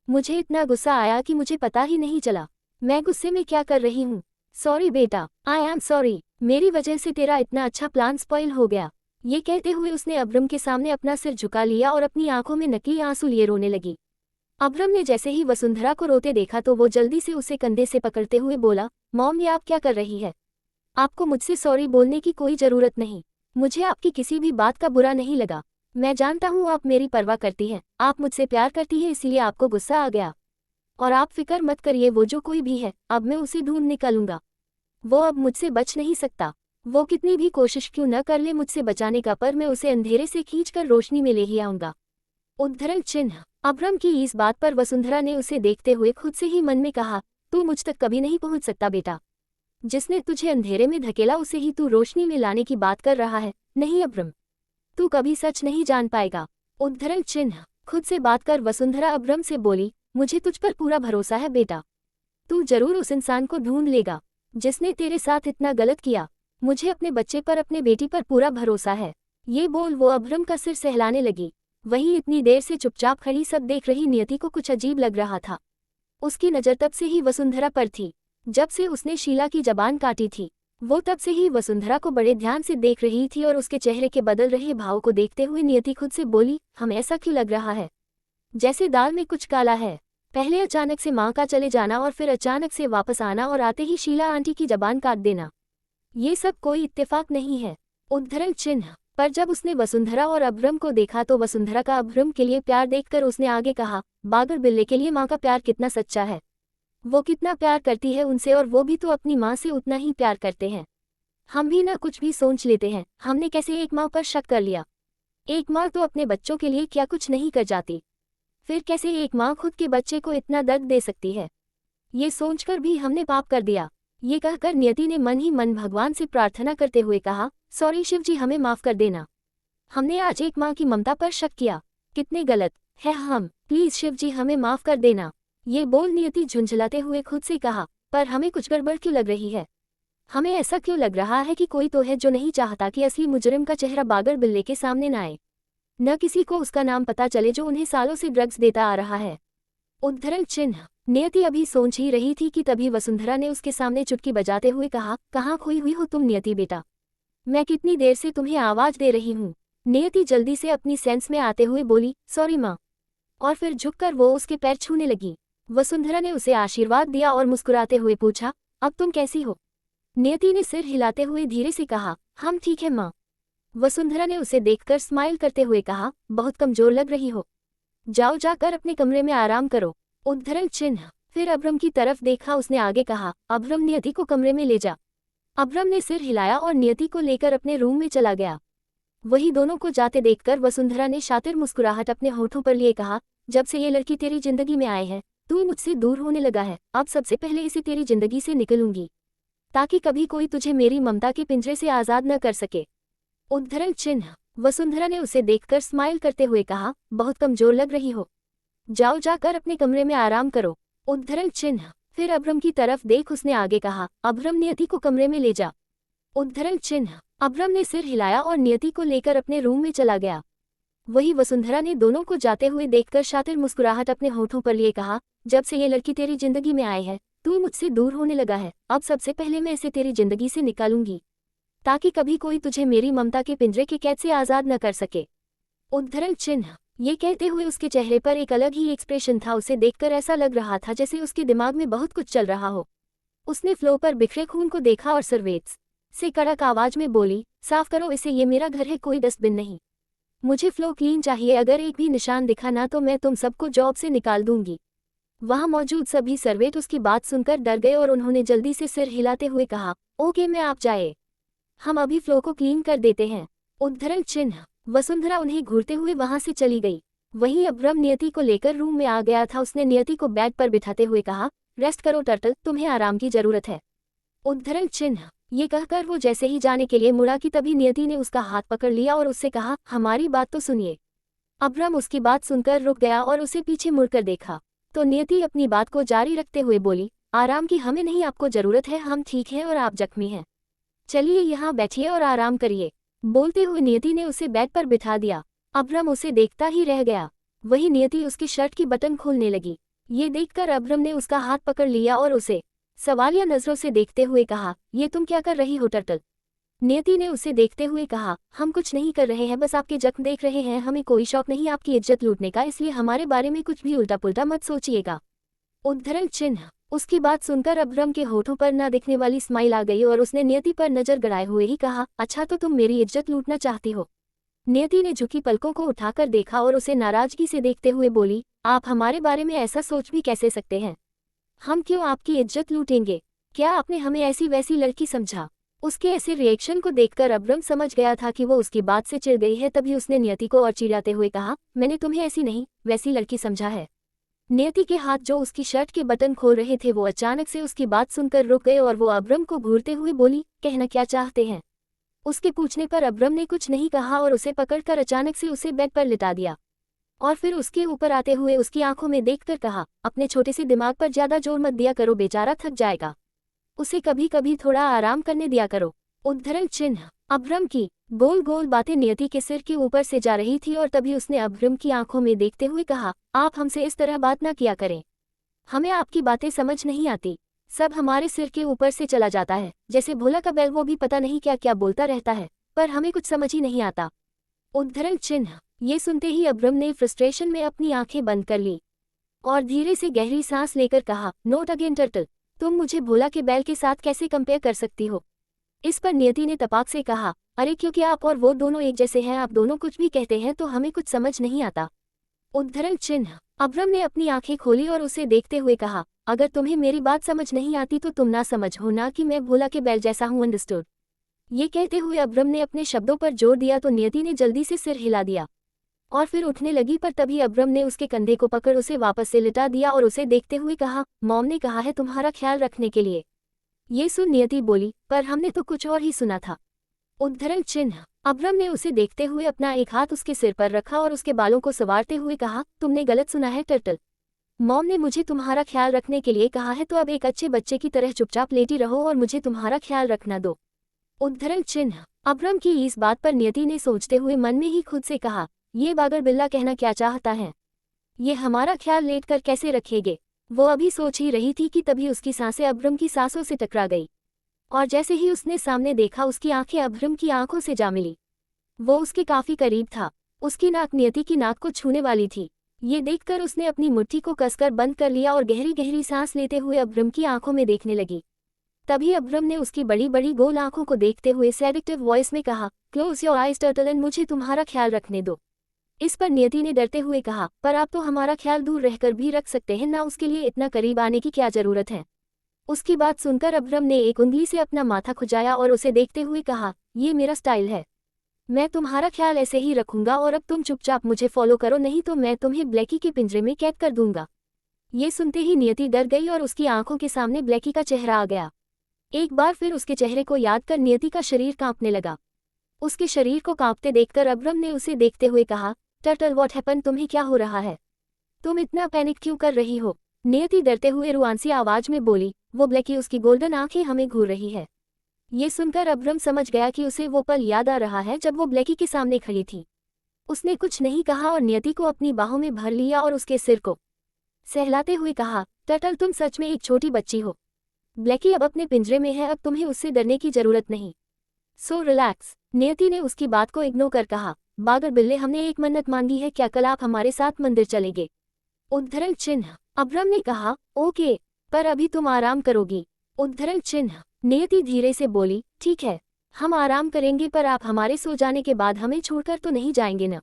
मुझे इतना गुस्सा आया कि मुझे पता ही नहीं चला मैं गुस्से में क्या कर रही हूँ। सॉरी बेटा, आई एम सॉरी, मेरी वजह से तेरा इतना अच्छा प्लान स्पॉइल हो गया। ये कहते हुए उसने अब्रम के सामने अपना सिर झुका लिया और अपनी आंखों में नकली आंसू लिए रोने लगी। अब्रम ने जैसे ही वसुंधरा को रोते देखा तो वो जल्दी से उसे कंधे से पकड़ते हुए बोला, मॉम ये आप क्या कर रही है? आपको मुझसे सॉरी बोलने की कोई जरूरत नहीं। मुझे आपकी किसी भी बात का बुरा नहीं लगा। मैं जानता हूँ आप मेरी परवाह करती हैं, आप मुझसे प्यार करती हैं, इसलिए आपको गुस्सा आ गया। और आप फिक्र मत करिए, वो जो कोई भी है अब मैं उसे ढूंढ निकालूंगा। वो अब मुझसे बच नहीं सकता। वो कितनी भी कोशिश क्यों न कर ले मुझसे बचाने का, पर मैं उसे अंधेरे से खींचकर रोशनी में ले ही आऊंगा। उद्धरण चिन्ह। अब्रम की इस बात पर वसुंधरा ने उसे देखते हुए खुद से ही मन में कहा, तू मुझ तक कभी नहीं पहुंच सकता बेटा। जिसने तुझे अंधेरे में धकेला उसे ही तू रोशनी में लाने की बात कर रहा है। नहीं अब्रम, तू कभी सच नहीं जान पाएगा। उद्धरण चिन्ह। खुद से बात कर वसुंधरा अब्रम से बोली, मुझे तुझ पर पूरा भरोसा है बेटा। तू जरूर उस इंसान को ढूंढ लेगा जिसने तेरे साथ इतना गलत किया। मुझे अपने बच्चे पर, अपने बेटी पर पूरा भरोसा है। ये बोल वो अब्रम का सिर सहलाने लगी। वहीं इतनी देर से चुपचाप खड़ी सब देख रही नियति को कुछ अजीब लग रहा था। उसकी नज़र तब से ही वसुंधरा पर थी जब से उसने शीला की जबान काटी थी। वो तब से ही वसुंधरा को बड़े ध्यान से देख रही थी और उसके चेहरे के बदल रहे भाव को देखते हुए नियति खुद से बोली, हमें ऐसा क्यों लग रहा है जैसे दाल में कुछ काला है। पहले अचानक से माँ का चले जाना और फिर अचानक से वापस आना और आते ही शीला आंटी की जबान काट देना, ये सब कोई इत्तेफाक नहीं है। उद्धरण चिन्ह। पर जब उसने वसुंधरा और अब्रम को देखा तो वसुंधरा का अब्रम के लिए प्यार देखकर उसने आगे कहा, बागर बिल्ले के लिए माँ का प्यार कितना सच्चा है। वो कितना प्यार करती है उनसे और वो भी तो अपनी माँ से उतना ही प्यार करते हैं। हम भी ना कुछ भी सोच लेते हैं, हमने कैसे एक माँ पर शक कर लिया। एक माँ तो अपने बच्चों के लिए क्या कुछ नहीं कर जाती, फिर कैसे एक माँ खुद के बच्चे को इतना दर्द दे सकती है। ये सोचकर भी हमने पाप कर दिया। ये कहकर नियति ने मन ही मन भगवान से प्रार्थना करते हुए कहा, सॉरी शिव जी, हमें माफ कर देना। हमने आज एक माँ की ममता पर शक किया, कितने गलत है हम, प्लीज शिव जी हमें माफ कर देना। ये बोल नियति झुंझलाते हुए खुद से कहा, पर हमें कुछ गड़बड़ क्यों लग रही है। हमें ऐसा क्यों लग रहा है कि कोई तो है जो नहीं चाहता कि असली मुजरिम का चेहरा बागर बिल्ले के सामने न आए, न किसी को उसका नाम पता चले जो उन्हें सालों से ड्रग्स देता आ रहा है। उद्धरण चिन्ह। नियति अभी सोच ही रही थी कि तभी वसुंधरा ने उसके सामने चुटकी बजाते हुए कहा, कहाँ खोई हुई हो तुम नियति बेटा, मैं कितनी देर से तुम्हें आवाज दे रही हूँ। नियति जल्दी से अपनी सेंस में आते हुए बोली, सॉरी माँ, और फिर झुककर वो उसके पैर छूने लगी। वसुंधरा ने उसे आशीर्वाद दिया और मुस्कुराते हुए पूछा, अब तुम कैसी हो। नियति ने सिर हिलाते हुए धीरे से कहा, हम ठीक है माँ। वसुंधरा ने उसे देखकर स्माइल करते हुए कहा, बहुत कमजोर लग रही हो, जाओ जाकर अपने कमरे में आराम करो। उद्धरण चिन्ह। फिर अब्रम की तरफ देखा, उसने आगे कहा, अब्रम नियति को कमरे में ले जा। अब्रम ने सिर हिलाया और नियति को लेकर अपने रूम में चला गया। वही दोनों को जाते देखकर वसुंधरा ने शातिर मुस्कुराहट अपने होठों पर लिए कहा, जब से ये लड़की तेरी जिंदगी में आए है तू मुझसे दूर होने लगा है। अब सबसे पहले इसे तेरी जिंदगी से निकलूंगी ताकि कभी कोई तुझे मेरी ममता के पिंजरे से आजाद न कर सके। उद्धरण चिन्ह। वसुंधरा ने उसे देखकर स्माइल करते हुए कहा, बहुत कमजोर लग रही हो, जाओ जाकर अपने कमरे में आराम करो। उद्धरण चिन्ह। फिर अब्रम की तरफ देख उसने आगे कहा, अब्रम नियति को कमरे में ले जा। उद्धरण चिन्ह। अब्रम ने सिर हिलाया और नियति को लेकर अपने रूम में चला गया। वही वसुंधरा ने दोनों को जाते हुए देखकर शातिर मुस्कुराहट अपने होठों पर लिए कहा, जब से ये लड़की तेरी जिंदगी में आई है तू मुझसे दूर होने लगा है। अब सबसे पहले मैं इसे तेरी जिंदगी से निकालूंगी ताकि कभी कोई तुझे मेरी ममता के पिंजरे के कैद से आजाद न कर सके। उद्धरण चिन्ह। ये कहते हुए उसके चेहरे पर एक अलग ही एक्सप्रेशन था। उसे देखकर ऐसा लग रहा था जैसे उसके दिमाग में बहुत कुछ चल रहा हो। उसने फ्लो पर बिखरे खून को देखा और सर्वेट्स से कड़क आवाज में बोली, साफ करो इसे, ये मेरा घर है, कोई डस्टबिन नहीं। मुझे फ्लो क्लीन चाहिए, अगर एक भी निशान दिखा ना तो मैं तुम सबको जॉब से निकाल दूंगी। वहां मौजूद सभी सर्वेंट उसकी बात सुनकर डर गए और उन्होंने जल्दी से सिर हिलाते हुए कहा, ओके मैं आप जाए, हम अभी फ्लो को क्लीन कर देते हैं। उद्धरण चिन्ह। वसुंधरा उन्हें घूरते हुए वहां से चली गई। वहीं अब्रम नियति को लेकर रूम में आ गया था। उसने नियति को बेड पर बिठाते हुए कहा, रेस्ट करो टर्टल, तुम्हें आराम की जरूरत है। उद्धरण चिन्ह। ये कहकर वो जैसे ही जाने के लिए मुड़ा कि तभी नियति ने उसका हाथ पकड़ लिया और उससे कहा, हमारी बात तो सुनिए। अब्रम उसकी बात सुनकर रुक गया और उसे पीछे मुड़कर देखा तो नियति अपनी बात को जारी रखते हुए बोली, आराम की हमें नहीं, आपको जरूरत है, हम ठीक हैं और आप जख्मी हैं। चलिए यहाँ बैठिए और आराम करिए। बोलते हुए नियति ने उसे बेड पर बिठा दिया। अब्रम उसे देखता ही रह गया। वही नियति उसकी शर्ट की बटन खोलने लगी। ये देखकर अब्रम ने उसका हाथ पकड़ लिया और उसे सवालिया नजरों से देखते हुए कहा, ये तुम क्या कर रही हो टर्टल? नियति ने उसे देखते हुए कहा, हम कुछ नहीं कर रहे हैं, बस आपके जख्म देख रहे हैं, हमें कोई शौक नहीं आपकी इज्जत लूटने का, इसलिए हमारे बारे में कुछ भी उल्टा पुल्टा मत सोचिएगा। उद्धरण चिन्ह। उसकी बात सुनकर अब्रम के होठों पर न दिखने वाली स्माइल आ गई और उसने नियति पर नजर गड़ाए हुए ही कहा, अच्छा तो तुम मेरी इज्जत लूटना चाहती हो? नियति ने झुकी पलकों को उठाकर देखा और उसे नाराजगी से देखते हुए बोली, आप हमारे बारे में ऐसा सोच भी कैसे सकते हैं? हम क्यों आपकी इज्जत लूटेंगे? क्या आपने हमें ऐसी वैसी लड़की समझा? उसके ऐसे रिएक्शन को देखकर अब्रम समझ गया था कि वो उसकी बात से चिढ़ गई है। तभी उसने नियति को और चिढ़ाते हुए कहा, मैंने तुम्हें ऐसी नहीं वैसी लड़की समझा है। नियति के हाथ जो उसकी शर्ट के बटन खोल रहे थे वो अचानक से उसकी बात सुनकर रुक गए और वो अब्रम को घूरते हुए बोली, कहना क्या चाहते हैं? उसके पूछने पर अब्रम ने कुछ नहीं कहा और उसे पकड़कर अचानक से उसे बेड पर लिटा दिया और फिर उसके ऊपर आते हुए उसकी आंखों में देखकर कहा, अपने छोटे से दिमाग पर ज्यादा जोर मत दिया करो, बेचारा थक जाएगा, उसे कभी कभी थोड़ा आराम करने दिया करो। उद्धरण चिन्ह। अब्रम की गोल गोल बातें नियति के सिर के ऊपर से जा रही थी और तभी उसने अब्रम की आंखों में देखते हुए कहा, आप हमसे इस तरह बात ना किया करें, हमें आपकी बातें समझ नहीं आती, सब हमारे सिर के ऊपर से चला जाता है, जैसे भोला का बैल, वो भी पता नहीं क्या क्या बोलता रहता है, पर हमें कुछ समझ ही नहीं आता। उद्धरण चिन्ह। ये सुनते ही अब्रम ने फ्रस्ट्रेशन में अपनी आंखें बंद कर ली और धीरे से गहरी सांस लेकर कहा, नोट अगेन टर्टल, तुम मुझे भोला के बैल के साथ कैसे कंपेयर कर सकती हो? इस पर नियति ने तपाक से कहा, अरे क्योंकि आप और वो दोनों एक जैसे हैं, आप दोनों कुछ भी कहते हैं तो हमें कुछ समझ नहीं आता। उद्धरण चिन्ह। अब्रम ने अपनी आंखें खोली और उसे देखते हुए कहा, अगर तुम्हें मेरी बात समझ नहीं आती तो तुम ना समझ हो, ना कि मैं भोला के बैल जैसा हूं, अंडरस्टूड? ये कहते हुए अब्रम ने अपने शब्दों पर जोर दिया तो नियति ने जल्दी से सिर हिला दिया और फिर उठने लगी, पर तभी अब्रम ने उसके कंधे को पकड़ उसे वापस से लिटा दिया और उसे देखते हुए कहा, मॉम ने कहा है तुम्हारा ख्याल रखने के लिए। ये सुन नियति बोली, पर हमने तो कुछ और ही सुना था। उद्धरण चिन्ह। अब्रम ने उसे देखते हुए अपना एक हाथ उसके सिर पर रखा और उसके बालों को संवारते हुए कहा, तुमने गलत सुना है टर्टल, मॉम ने मुझे तुम्हारा ख्याल रखने के लिए कहा है, तो अब एक अच्छे बच्चे की तरह चुपचाप लेटी रहो और मुझे तुम्हारा ख्याल रखना दो। उद्धरण चिन्ह। अब्रम की इस बात पर नियति ने सोचते हुए मन में ही खुद से कहा, ये बागर बिल्ला कहना क्या चाहता है, ये हमारा ख्याल लेटकर कैसे रखेंगे? वो अभी सोच ही रही थी कि तभी उसकी सांसें अब्रम की सांसों से टकरा गई और जैसे ही उसने सामने देखा उसकी आंखें अब्रम की आंखों से जा मिली। वो उसके काफी करीब था, उसकी नाक नियति की नाक को छूने वाली थी। ये देखकर उसने अपनी मुट्ठी को कसकर बंद कर लिया और गहरी गहरी सांस लेते हुए अब्रम की आंखों में देखने लगी। तभी अब्रम ने उसकी बड़ी बड़ी गोल आंखों को देखते हुए सेडिक्टिव वॉइस में कहा, close your eyes turtle and मुझे तुम्हारा ख्याल रखने दो। इस पर नियति ने डरते हुए कहा, पर आप तो हमारा ख्याल दूर रहकर भी रख सकते हैं ना, उसके लिए इतना करीब आने की क्या जरूरत है? उसकी बात सुनकर अब्रम ने एक उंगली से अपना माथा खुजाया और उसे देखते हुए कहा, ये मेरा स्टाइल है, मैं तुम्हारा ख्याल ऐसे ही रखूंगा और अब तुम चुपचाप मुझे फॉलो करो, नहीं तो मैं तुम्हें ब्लैकी के पिंजरे में कैद कर दूंगा। ये सुनते ही नियति डर गई और उसकी आंखों के सामने ब्लैकी का चेहरा आ गया। एक बार फिर उसके चेहरे को याद कर नियति का शरीर कांपने लगा। उसके शरीर को कांपते देखकर अब्रम ने उसे देखते हुए कहा, टर्टल व्हाट हैपन, तुम्हें क्या हो रहा है? तुम इतना पैनिक क्यों कर रही हो? नियति डरते हुए रुआंसी आवाज में बोली, वो ब्लैकी, उसकी गोल्डन आंखें हमें घूर रही है। ये सुनकर अब्रम समझ गया कि उसे वो पल याद आ रहा है जब वो ब्लैकी के सामने खड़ी थी। उसने कुछ नहीं कहा और नियति को अपनी बाहों में भर लिया और उसके सिर को सहलाते हुए कहा, टर्टल तुम सच में एक छोटी बच्ची हो, ब्लैकी अब अपने पिंजरे में है, अब तुम्हें उससे डरने की जरूरत नहीं, सो रिलैक्स। नियति ने उसकी बात को इग्नोर कर कहा, बागर बिल्ले, हमने एक मन्नत मांगी है, क्या कल आप हमारे साथ मंदिर चलेंगे? उद्धरण चिन्ह। अब्रम ने कहा, ओके, पर अभी तुम आराम करोगी? उद्धरण चिन्ह। नियति धीरे से बोली, ठीक है, हम आराम करेंगे, पर आप हमारे सो जाने के बाद हमें छोड़कर तो नहीं जाएंगे न?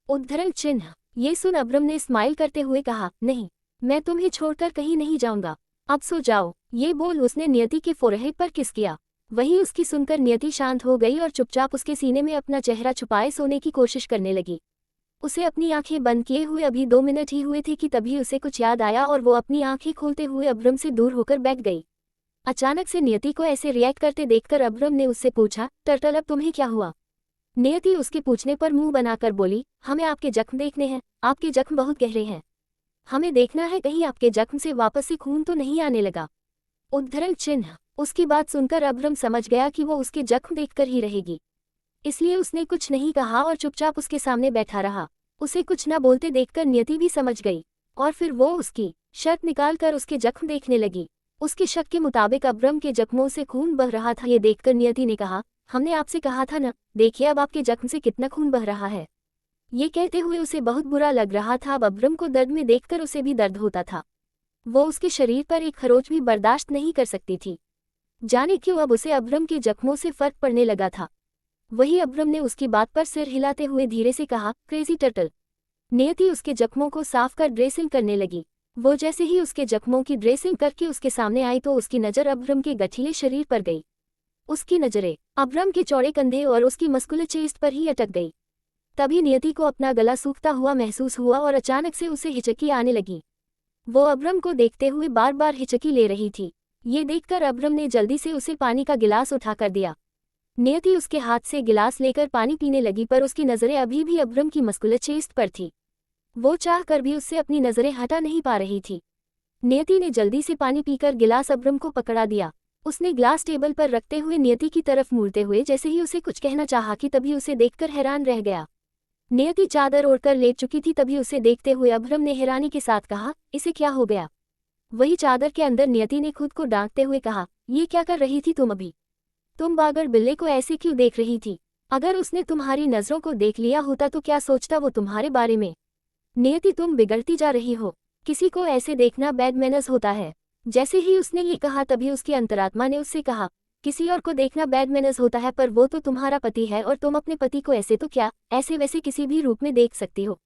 उद्धरण चिन्ह। ये सुन अब्रम ने स्माइल करते हुए कहा, नहीं, मैं तुम्हें छोड़कर कहीं नहीं जाऊंगा, अब सो जाओ। ये बोल उसने नियति के फोरहेड पर किस किया। वहीं उसकी सुनकर नियति शांत हो गई और चुपचाप उसके सीने में अपना चेहरा छुपाए सोने की कोशिश करने लगी। उसे अपनी आंखें बंद किए हुए अभी 2 मिनट ही हुए थे कि तभी उसे कुछ याद आया और वो अपनी आंखें खोलते हुए अब्रम से दूर होकर बैठ गई। अचानक से नियति को ऐसे रिएक्ट करते देखकर अब्रम ने उससे पूछा, टर्टल अब तुम्हें क्या हुआ? नियति उसके पूछने पर मुंह बनाकर बोली, हमें आपके जख्म देखने हैं, आपके जख्म बहुत गहरे हैं। हमें देखना है कहीं आपके जख्म से वापस से खून तो नहीं आने लगा। उद्धरण चिन्ह। उसकी बात सुनकर अब्रम समझ गया कि वो उसके जख्म देखकर ही रहेगी, इसलिए उसने कुछ नहीं कहा और चुपचाप उसके सामने बैठा रहा। उसे कुछ न बोलते देखकर नियति भी समझ गई और फिर वो उसकी शर्ट निकालकर उसके जख्म देखने लगी। उसके शक के मुताबिक अब्रम के जख्मों से खून बह रहा था। ये देखकर नियति ने कहा, हमने आपसे कहा था न, देखिए अब आपके जख्म से कितना खून बह रहा है। ये कहते हुए उसे बहुत बुरा लग रहा था। अब अब्रम को दर्द में देखकर उसे भी दर्द होता था। वो उसके शरीर पर एक खरोच भी बर्दाश्त नहीं कर सकती थी। जाने क्यों अब उसे अब्रम के जख्मों से फर्क पड़ने लगा था। वही अब्रम ने उसकी बात पर सिर हिलाते हुए धीरे से कहा, क्रेजी टर्टल। नियति उसके जख्मों को साफ कर ड्रेसिंग करने लगी। वो जैसे ही उसके जख्मों की ड्रेसिंग करके उसके सामने आई तो उसकी नज़र अब्रम के गठीले शरीर पर गई। उसकी नज़रें अब्रम के चौड़े कंधे और उसकी मस्कुलर चेस्ट पर ही अटक गई। तभी नियति को अपना गला सूखता हुआ महसूस हुआ और अचानक से उसे हिचकी आने लगी। वो अब्रम को देखते हुए बार बार हिचकी ले रही थी। ये देखकर अब्रम ने जल्दी से उसे पानी का गिलास उठाकर दिया। नियति उसके हाथ से गिलास लेकर पानी पीने लगी पर उसकी नज़रें अभी भी अब्रम की मस्कुलर चेस्ट पर थी। वो चाह कर भी उससे अपनी नज़रें हटा नहीं पा रही थी। नियति ने जल्दी से पानी पीकर गिलास अब्रम को पकड़ा दिया। उसने ग्लास टेबल पर रखते हुए नियति की तरफ मुड़ते हुए जैसे ही उसे कुछ कहना चाहा कि तभी उसे देखकर हैरान रह गया। नियति चादर ओढ़कर लेट चुकी थी। तभी उसे देखते हुए अब्रम ने हैरानी के साथ कहा, इसे क्या हो गया? वही चादर के अंदर नियति ने खुद को डांटते हुए कहा, ये क्या कर रही थी तुम अभी? तुम बागर बिल्ले को ऐसे क्यों देख रही थी? अगर उसने तुम्हारी नज़रों को देख लिया होता तो क्या सोचता वो तुम्हारे बारे में? नियति तुम बिगड़ती जा रही हो। किसी को ऐसे देखना बैड मैनर्स होता है। जैसे ही उसने ये कहा तभी उसकी अंतरात्मा ने उससे कहा, किसी और को देखना बैड मैनर्स होता है पर वो तो तुम्हारा पति है और तुम अपने पति को ऐसे तो क्या ऐसे वैसे किसी भी रूप में देख सकती हो।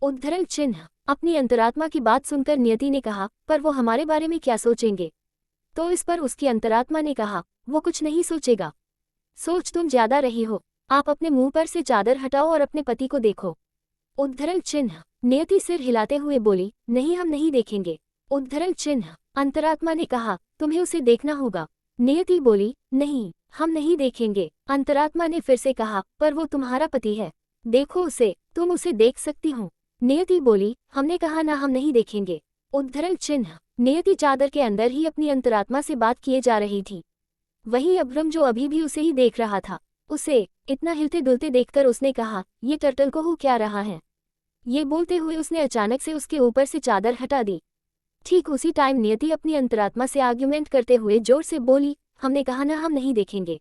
उद्धरण चिन्ह। अपनी अंतरात्मा की बात सुनकर नियति ने कहा, पर वो हमारे बारे में क्या सोचेंगे? तो इस पर उसकी अंतरात्मा ने कहा, वो कुछ नहीं सोचेगा। सोच तुम ज्यादा रही हो। आप अपने मुंह पर से चादर हटाओ और अपने पति को देखो। उद्धरण चिन्ह। नियति सिर हिलाते हुए बोली, नहीं हम नहीं देखेंगे। उद्धरण चिन्ह। अंतरात्मा ने कहा, तुम्हें उसे देखना होगा। नियति बोली, नहीं हम नहीं देखेंगे। अंतरात्मा ने फिर से कहा, पर वो तुम्हारा पति है, देखो उसे, तुम उसे देख सकती हो। नियति बोली, हमने कहा ना हम नहीं देखेंगे। उद्धरण चिन्ह। नियति चादर के अंदर ही अपनी अंतरात्मा से बात किए जा रही थी। वही अब्रम जो अभी भी उसे ही देख रहा था, उसे इतना हिलते डुलते देखकर उसने कहा, ये टर्टल को हो क्या रहा है? ये बोलते हुए उसने अचानक से उसके ऊपर से चादर हटा दी। ठीक उसी टाइम नियति अपनी अंतरात्मा से आर्ग्यूमेंट करते हुए जोर से बोली, हमने कहा ना हम नहीं देखेंगे।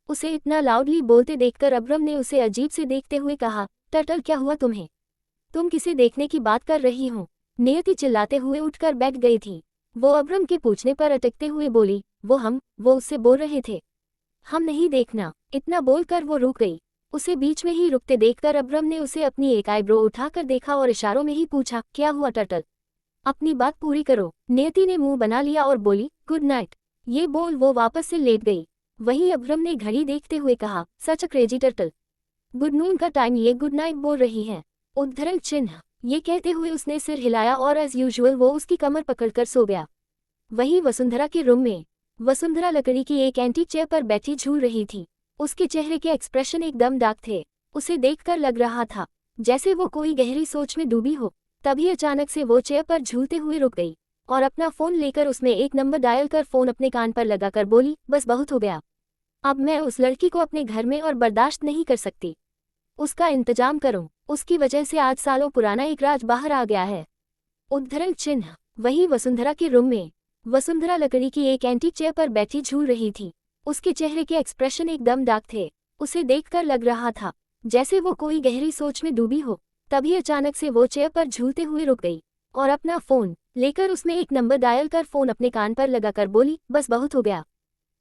उसे इतना लाउडली बोलते देखकर अब्रम ने उसे अजीब से देखते हुए कहा, टर्टल क्या हुआ तुम्हें? तुम किसे देखने की बात कर रही हो? नियति चिल्लाते हुए उठकर बैठ गई थी। वो अब्रम के पूछने पर अटकते हुए बोली, वो उससे बोल रहे थे, हम नहीं देखना। इतना बोलकर वो रुक गई। उसे बीच में ही रुकते देखकर अब्रम ने उसे अपनी एक आईब्रो उठाकर देखा और इशारों में ही पूछा, क्या हुआ टर्टल? अपनी बात पूरी करो। नियति ने मुंह बना लिया और बोली, गुड नाइट। ये बोल वो वापस से लेट गई। वहीं अब्रम ने घड़ी देखते हुए कहा, such a crazy turtle. Good noon का टाइम ये गुड नाइट बोल रही है। उद्धरण चिन्ह। ये कहते हुए उसने सिर हिलाया और एज यूजुअल वो उसकी कमर पकड़कर सो गया। वहीं वसुंधरा के रूम में वसुंधरा लकड़ी की एक एंटीक चेयर पर बैठी झूल रही थी। उसके चेहरे के एक्सप्रेशन एकदम डार्क थे। उसे देखकर लग रहा था जैसे वो कोई गहरी सोच में डूबी हो। तभी अचानक से वो चेयर पर झूलते हुए रुक गई और अपना फोन लेकर उसमें एक नंबर डायल कर फोन अपने कान पर लगाकर बोली, बस बहुत हो गया। अब मैं उस लड़की को अपने घर में और बर्दाश्त नहीं कर सकती। उसका इंतजाम करो। उसकी वजह से आज सालों पुराना एक राज बाहर आ गया है। उद्धरण चिन्ह। वहीं वसुंधरा के रूम में वसुंधरा लकड़ी की एक एंटीक चेयर पर बैठी झूल रही थी। उसके चेहरे के एक्सप्रेशन एकदम डार्क थे। उसे देखकर लग रहा था जैसे वो कोई गहरी सोच में डूबी हो। तभी अचानक से वो चेयर पर झूलते हुए रुक गई और अपना फोन लेकर उसमें एक नंबर डायल कर फोन अपने कान पर लगाकर बोली, बस बहुत हो गया।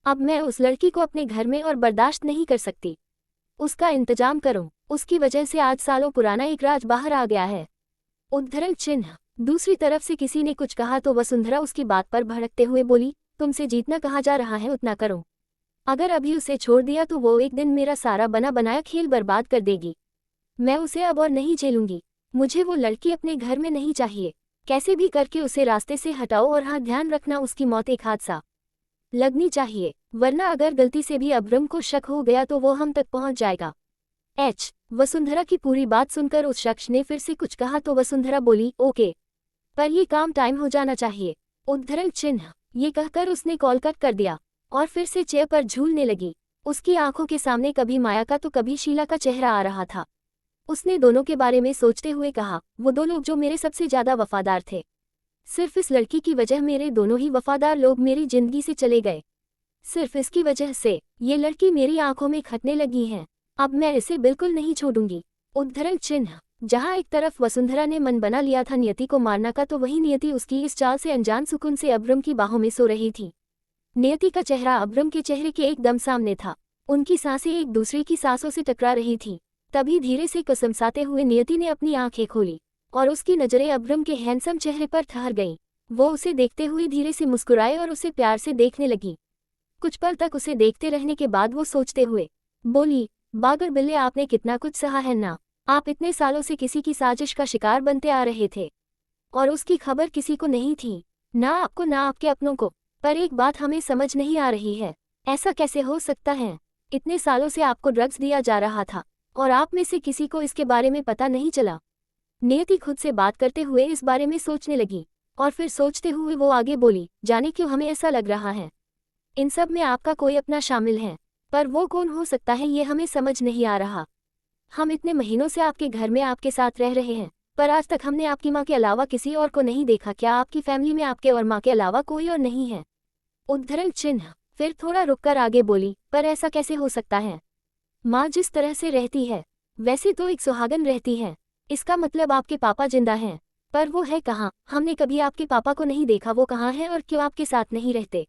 अब मैं उस लड़की को अपने घर में और बर्दाश्त नहीं कर सकती। उसका इंतजाम करो। उसकी वजह से आज सालों पुराना एक राज बाहर आ गया है। उद्धरण चिन्ह। दूसरी तरफ से किसी ने कुछ कहा तो वसुंधरा उसकी बात पर भड़कते हुए बोली, तुमसे जितना कहा जा रहा है उतना करो। अगर अभी उसे छोड़ दिया तो वो एक दिन मेरा सारा बना बनाया खेल बर्बाद कर देगी। मैं उसे अब और नहीं झेलूंगी। मुझे वो लड़की अपने घर में नहीं चाहिए। कैसे भी करके उसे रास्ते से हटाओ और हाँ, ध्यान रखना उसकी मौत एक हादसा लगनी चाहिए, वरना अगर गलती से भी अब्रम को शक हो गया तो वो हम तक पहुंच जाएगा। वसुंधरा की पूरी बात सुनकर उस शख्स ने फिर से कुछ कहा तो वसुंधरा बोली, ओके, पर ये काम टाइम हो जाना चाहिए। उद्धरण चिन्ह, ये कहकर उसने कॉल कट कर दिया और फिर से चेयर पर झूलने लगी। उसकी आंखों के सामने कभी माया का तो कभी शीला का चेहरा आ रहा था। उसने दोनों के बारे में सोचते हुए कहा, वो दो लोग जो मेरे सबसे ज्यादा वफादार थे, सिर्फ इस लड़की की वजह मेरे दोनों ही वफादार लोग मेरी जिंदगी से चले गए। सिर्फ इसकी वजह से ये लड़की मेरी आंखों में खटने लगी है। अब मैं इसे बिल्कुल नहीं छोड़ूंगी। उद्धरण चिन्ह, जहां एक तरफ वसुंधरा ने मन बना लिया था नियति को मारना का, तो वहीं नियति उसकी इस चाल से अनजान सुकून से अब्रम की बाहों में सो रही थी। नियति का चेहरा अब्रम के चेहरे के एकदम सामने था। उनकी सांसें एक दूसरे की सांसों से टकरा रही थीं। तभी धीरे से कसमसाते हुए नियति ने अपनी आंखें खोली और उसकी नजरें अब्रम के हैंडसम चेहरे पर ठहर गईं। वो उसे देखते हुए धीरे से मुस्कुराए और उसे प्यार से देखने लगी। कुछ पल तक उसे देखते रहने के बाद वो सोचते हुए बोली, बागर बिल्ले, आपने कितना कुछ सहा है ना। आप इतने सालों से किसी की साजिश का शिकार बनते आ रहे थे और उसकी खबर किसी को नहीं थी, ना आपको ना आपके अपनों को। पर एक बात हमें समझ नहीं आ रही है, ऐसा कैसे हो सकता है? इतने सालों से आपको ड्रग्स दिया जा रहा था और आप में से किसी को इसके बारे में पता नहीं चला। नियति खुद से बात करते हुए इस बारे में सोचने लगी और फिर सोचते हुए वो आगे बोली, जाने क्यों हमें ऐसा लग रहा है इन सब में आपका कोई अपना शामिल है, पर वो कौन हो सकता है ये हमें समझ नहीं आ रहा। हम इतने महीनों से आपके घर में आपके साथ रह रहे हैं, पर आज तक हमने आपकी माँ के अलावा किसी और को नहीं देखा। क्या आपकी फैमिली में आपके और माँ के अलावा कोई और नहीं है? उद्धरण चिन्ह, फिर थोड़ा रुककर आगे बोली, पर ऐसा कैसे हो सकता है? माँ जिस तरह से रहती है वैसे तो एक सुहागन रहती है। इसका मतलब आपके पापा जिंदा हैं, पर वो है कहाँ? हमने कभी आपके पापा को नहीं देखा। वो कहाँ है और क्यों आपके साथ नहीं रहते?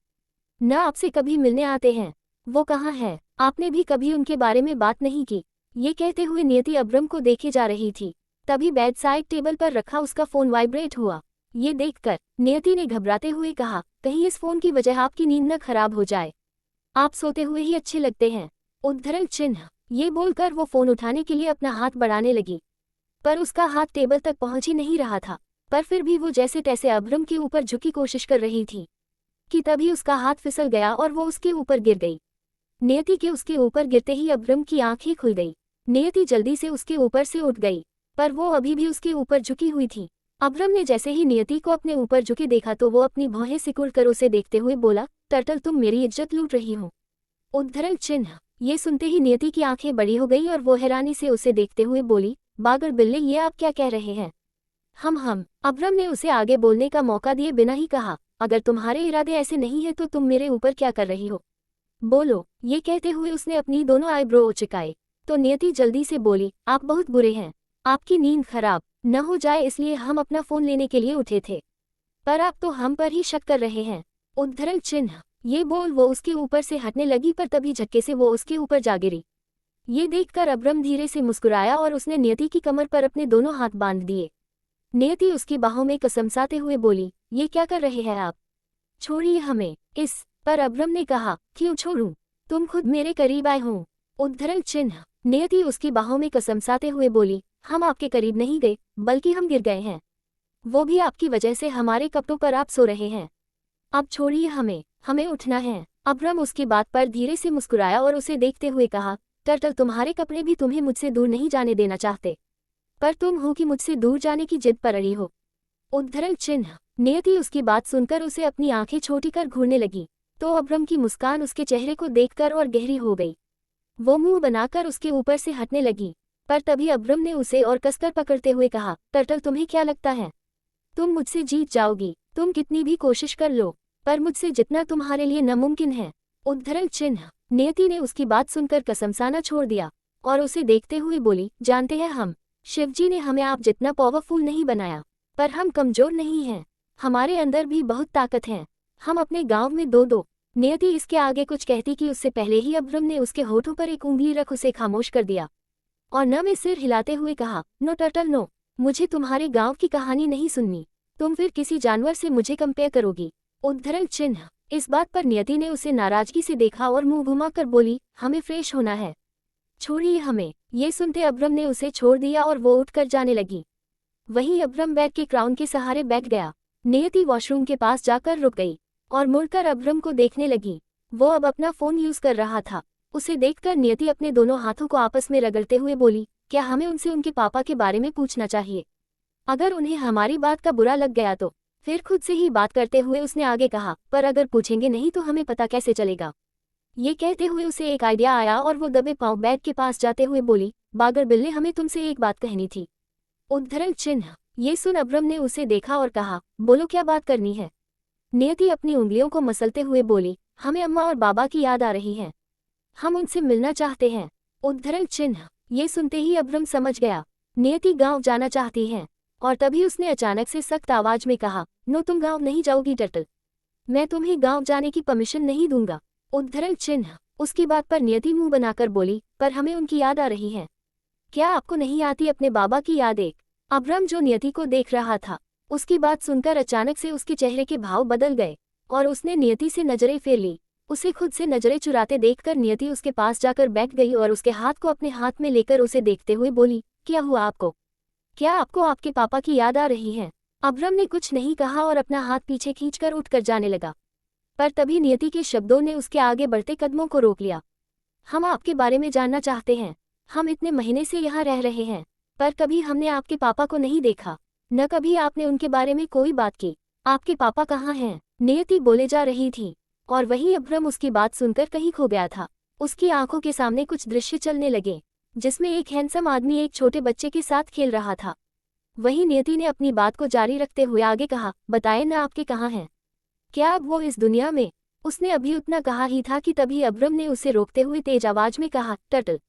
न आपसे कभी मिलने आते हैं। वो कहाँ है? आपने भी कभी उनके बारे में बात नहीं की। ये कहते हुए नियति अब्रम को देखे जा रही थी। तभी बेड साइड टेबल पर रखा उसका फोन वाइब्रेट हुआ। ये देखकर नियति ने घबराते हुए कहा, कहीं इस फोन की वजह आपकी नींद न खराब हो जाए। आप सोते हुए ही अच्छे लगते हैं। उद्धरण चिन्ह, ये बोलकर वो फोन उठाने के लिए अपना हाथ बढ़ाने लगी, पर उसका हाथ टेबल तक पहुंच ही नहीं रहा था। पर फिर भी वो जैसे तैसे अब्रम के ऊपर झुकी कोशिश कर रही थी कि तभी उसका हाथ फिसल गया और वो उसके ऊपर गिर गई। नियति के उसके ऊपर गिरते ही अब्रम की आंखें खुल गई। नियति जल्दी से उसके ऊपर से उठ गई, पर वो अभी भी उसके ऊपर झुकी हुई थी। अब्रम ने जैसे ही नियति को अपने ऊपर झुके देखा तो वो अपनी भौहें सिकुड़ कर उसे देखते हुए बोला, टर्टल, तुम मेरी इज्जत लूट रही हो। उद्धरण चिन्ह, ये सुनते ही नियति की आंखें बड़ी हो गई और वो हैरानी से उसे देखते हुए बोली, बागर बिल्ले, ये आप क्या कह रहे हैं? हम अब्रम ने उसे आगे बोलने का मौका दिए बिना ही कहा, अगर तुम्हारे इरादे ऐसे नहीं है तो तुम मेरे ऊपर क्या कर रही हो? बोलो। ये कहते हुए उसने अपनी दोनों आईब्रो उचकाए तो नियति जल्दी से बोली, आप बहुत बुरे हैं। आपकी नींद खराब न हो जाए इसलिए हम अपना फोन लेने के लिए उठे थे, पर आप तो हम पर ही शक कर रहे हैं। उद्धरण चिन्ह, ये बोल वो उसके ऊपर से हटने लगी, पर तभी झटके से वो उसके ऊपर जा गिरी। ये देखकर अब्रम धीरे से मुस्कुराया और उसने नियति की कमर पर अपने दोनों हाथ बांध दिए। नियति उसकी बाहों में कसमसाते हुए बोली, ये क्या कर रहे हैं आप? छोड़िए हमें। इस पर अब्रम ने कहा, क्यों छोड़ूं? तुम खुद मेरे करीब आए हो। उद्धरण चिन्ह, नियति उसकी बाहों में कसमसाते हुए बोली, हम आपके करीब नहीं गए, बल्कि हम गिर गए हैं। वो भी आपकी वजह से। हमारे कपड़ों पर आप सो रहे हैं। अब छोड़िए हमें, हमें उठना है। अब्रम उसकी बात पर धीरे से मुस्कुराया और उसे देखते हुए कहा, टर्टल, तुम्हारे कपड़े भी तुम्हें मुझसे दूर नहीं जाने देना चाहते, पर तुम हो कि मुझसे दूर जाने की जिद पर अड़ी हो। उद्धरण चिन्ह, नियति उसकी बात सुनकर उसे अपनी आंखें छोटी कर घूरने लगी तो अब्रम की मुस्कान उसके चेहरे को देखकर और गहरी हो गई। वो मुंह बनाकर उसके ऊपर से हटने लगी, पर तभी अब्रम ने उसे और कसकर पकड़ते हुए कहा, टर्टल, तुम्हें क्या लगता है तुम मुझसे जीत जाओगी? तुम कितनी भी कोशिश कर लो, पर मुझसे जितना तुम्हारे लिए नामुमकिन है। उद्धरण चिन्ह, नियति ने उसकी बात सुनकर कसमसाना छोड़ दिया और उसे देखते हुए बोली, जानते हैं हम, शिवजी ने हमें आप जितना पावरफुल नहीं बनाया, पर हम कमजोर नहीं हैं। हमारे अंदर भी बहुत ताकत है। हम अपने गांव में दो। नियति इसके आगे कुछ कहती कि उससे पहले ही अब्रम ने उसके होठों पर एक उंगली रख उसे खामोश कर दिया और न में सिर हिलाते हुए कहा, नो टर्टल नो, मुझे तुम्हारे गांव की कहानी नहीं सुननी। तुम फिर किसी जानवर से मुझे कंपेयर करोगी। उद्धरण चिन्ह, इस बात पर नियति ने उसे नाराजगी से देखा और मुंह घुमाकर बोली, हमें फ्रेश होना है। छोड़िए हमें। ये सुनते अब्रम ने उसे छोड़ दिया और वो उठकर जाने लगी। वहीं अब्रम बैग के क्राउन के सहारे बैठ गया। नियति वॉशरूम के पास जाकर रुक गई और मुड़कर अब्रम को देखने लगी। वो अब अपना फोन यूज कर रहा था। उसे देखकर नियति अपने दोनों हाथों को आपस में रगड़ते हुए बोली, क्या हमें उनसे उनके पापा के बारे में पूछना चाहिए? अगर उन्हें हमारी बात का बुरा लग गया तो? फिर खुद से ही बात करते हुए उसने आगे कहा, पर अगर पूछेंगे नहीं तो हमें पता कैसे चलेगा? ये कहते हुए उसे एक आइडिया आया और वो दबे पांव बैग के पास जाते हुए बोली, बागर बिल्ले, हमें तुमसे एक बात कहनी थी। उद्धरण चिन्ह। ये सुन अब्रम ने उसे देखा और कहा, बोलो क्या बात करनी है? नियति अपनी उंगलियों को मसलते हुए बोली, हमें अम्मा और बाबा की याद आ रही है। हम उनसे मिलना चाहते हैं। उद्धरण चिन्ह। ये सुनते ही अब्रम समझ गया, नियति गांव जाना चाहती है। और तभी उसने अचानक से सख्त आवाज में कहा, नो, तुम गांव नहीं जाओगी टर्टल। मैं तुम्हें गांव जाने की परमिशन नहीं दूंगा। उद्धरण चिन्ह। उसकी बात पर नियति मुंह बनाकर बोली, पर हमें उनकी याद आ रही है। क्या आपको नहीं आती अपने बाबा की याद? एक अब्रम जो नियति को देख रहा था, उसकी बात सुनकर अचानक से उसके चेहरे के भाव बदल गए और उसने नियति से नजरें फेर ली। उसे खुद से नजरें चुराते देखकर नियति उसके पास जाकर बैठ गई और उसके हाथ को अपने हाथ में लेकर उसे देखते हुए बोली, क्या हुआ आपको? क्या आपको आपके पापा की याद आ रही है? अब्रम ने कुछ नहीं कहा और अपना हाथ पीछे खींचकर उठकर जाने लगा, पर तभी नियति के शब्दों ने उसके आगे बढ़ते कदमों को रोक लिया। हम आपके बारे में जानना चाहते हैं। हम इतने महीने से यहाँ रह रहे हैं, पर कभी हमने आपके पापा को नहीं देखा, न कभी आपने उनके बारे में कोई बात की। आपके पापा कहाँ हैं? नियति बोले जा रही थी और वहीं अब्रम उसकी बात सुनकर कहीं खो गया था। उसकी आंखों के सामने कुछ दृश्य चलने लगे, जिसमें एक हैंडसम आदमी एक छोटे बच्चे के साथ खेल रहा था। वहीं नियति ने अपनी बात को जारी रखते हुए आगे कहा, बताएं ना, आपके कहाँ हैं? क्या अब वो इस दुनिया में? उसने अभी उतना कहा ही था कि तभी अब्रम ने उसे रोकते हुए तेज आवाज में कहा, टर्टल,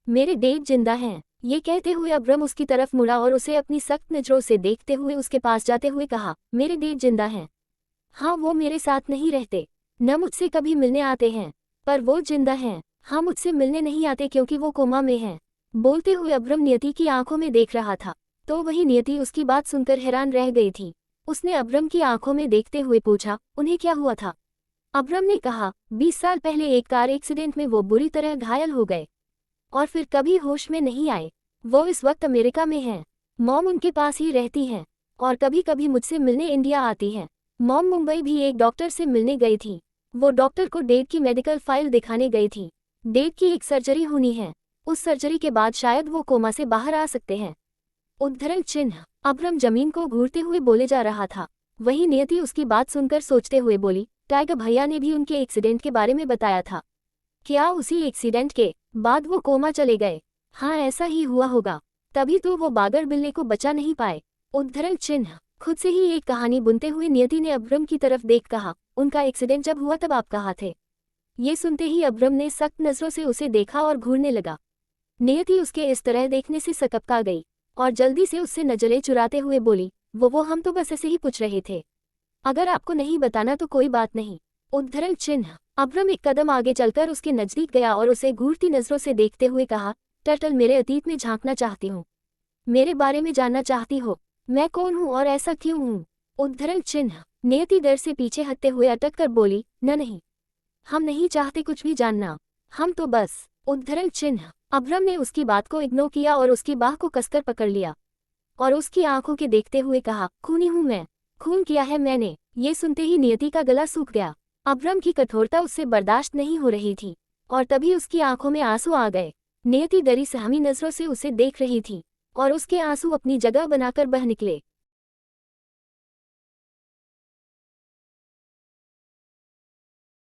मेरे डैड जिंदा हैं। ये कहते हुए अब्रम उसकी तरफ मुड़ा और उसे अपनी सख्त नजरों से देखते हुए उसके पास जाते हुए कहा, मेरे डैड जिंदा हैं। हाँ, वो मेरे साथ नहीं रहते, न मुझसे कभी मिलने आते हैं, पर वो जिंदा हैं। हाँ, मुझसे मिलने नहीं आते क्योंकि वो कोमा में हैं। बोलते हुए अब्रम नियति की आंखों में देख रहा था, तो वही नियति उसकी बात सुनकर हैरान रह गई थी। उसने अब्रम की आंखों में देखते हुए पूछा, उन्हें क्या हुआ था? अब्रम ने कहा, 20 साल पहले एक कार एक्सीडेंट में वो बुरी तरह घायल हो गए और फिर कभी होश में नहीं आए। वो इस वक्त अमेरिका में हैं। मॉम उनके पास ही रहती हैं और कभी कभी मुझसे मिलने इंडिया आती हैं। मॉम मुंबई भी एक डॉक्टर से मिलने गई थी। वो डॉक्टर को डैड की मेडिकल फाइल दिखाने गई थी। डैड की एक सर्जरी होनी है। उस सर्जरी के बाद शायद वो कोमा से बाहर आ सकते हैं। उद्धरण चिन्ह। अब्रम जमीन को घूरते हुए बोले जा रहा था। वहीं नियति उसकी बात सुनकर सोचते हुए बोली, टाइगर भैया ने भी उनके एक्सीडेंट के बारे में बताया था। क्या उसी एक्सीडेंट के बाद वो कोमा चले गए? हाँ, ऐसा ही हुआ होगा, तभी तो वो बागर बिल्ले को बचा नहीं पाए। उद्धरण चिन्ह। खुद से ही एक कहानी बुनते हुए नियति ने अब्रम की तरफ देख कहा, उनका एक्सीडेंट जब हुआ तब आप कहाँ थे? ये सुनते ही अब्रम ने सख्त नजरों से उसे देखा और घूरने लगा। नियति उसके इस तरह देखने से सकपका गई और जल्दी से उससे नजरें चुराते हुए बोली, वो हम तो बस ऐसे ही पूछ रहे थे। अगर आपको नहीं बताना तो कोई बात नहीं। उद्धरण चिन्ह। अब्रम एक कदम आगे चलकर उसके नजदीक गया और उसे घूरती नजरों से देखते हुए कहा, टर्टल, मेरे अतीत में झांकना चाहती हूँ? मेरे बारे में जानना चाहती हो? मैं कौन हूँ और ऐसा क्यों हूँ? उद्धरण चिन्ह। नियति डर से पीछे हटते हुए अटक कर बोली, नहीं, हम नहीं चाहते कुछ भी जानना, हम तो बस। उद्धरण चिन्ह। अब्रम ने उसकी बात को इग्नोर किया और उसकी बाह को कसकर पकड़ लिया और उसकी आंखों के देखते हुए कहा, खूनी हूं मैं, खून किया है मैंने। ये सुनते ही नियति का गला सूख गया। अब्रम की कठोरता उससे बर्दाश्त नहीं हो रही थी और तभी उसकी आंखों में आंसू आ गए। नियति डरी सहमी नजरों से उसे देख रही थी और उसके आंसू अपनी जगह बनाकर बह निकले।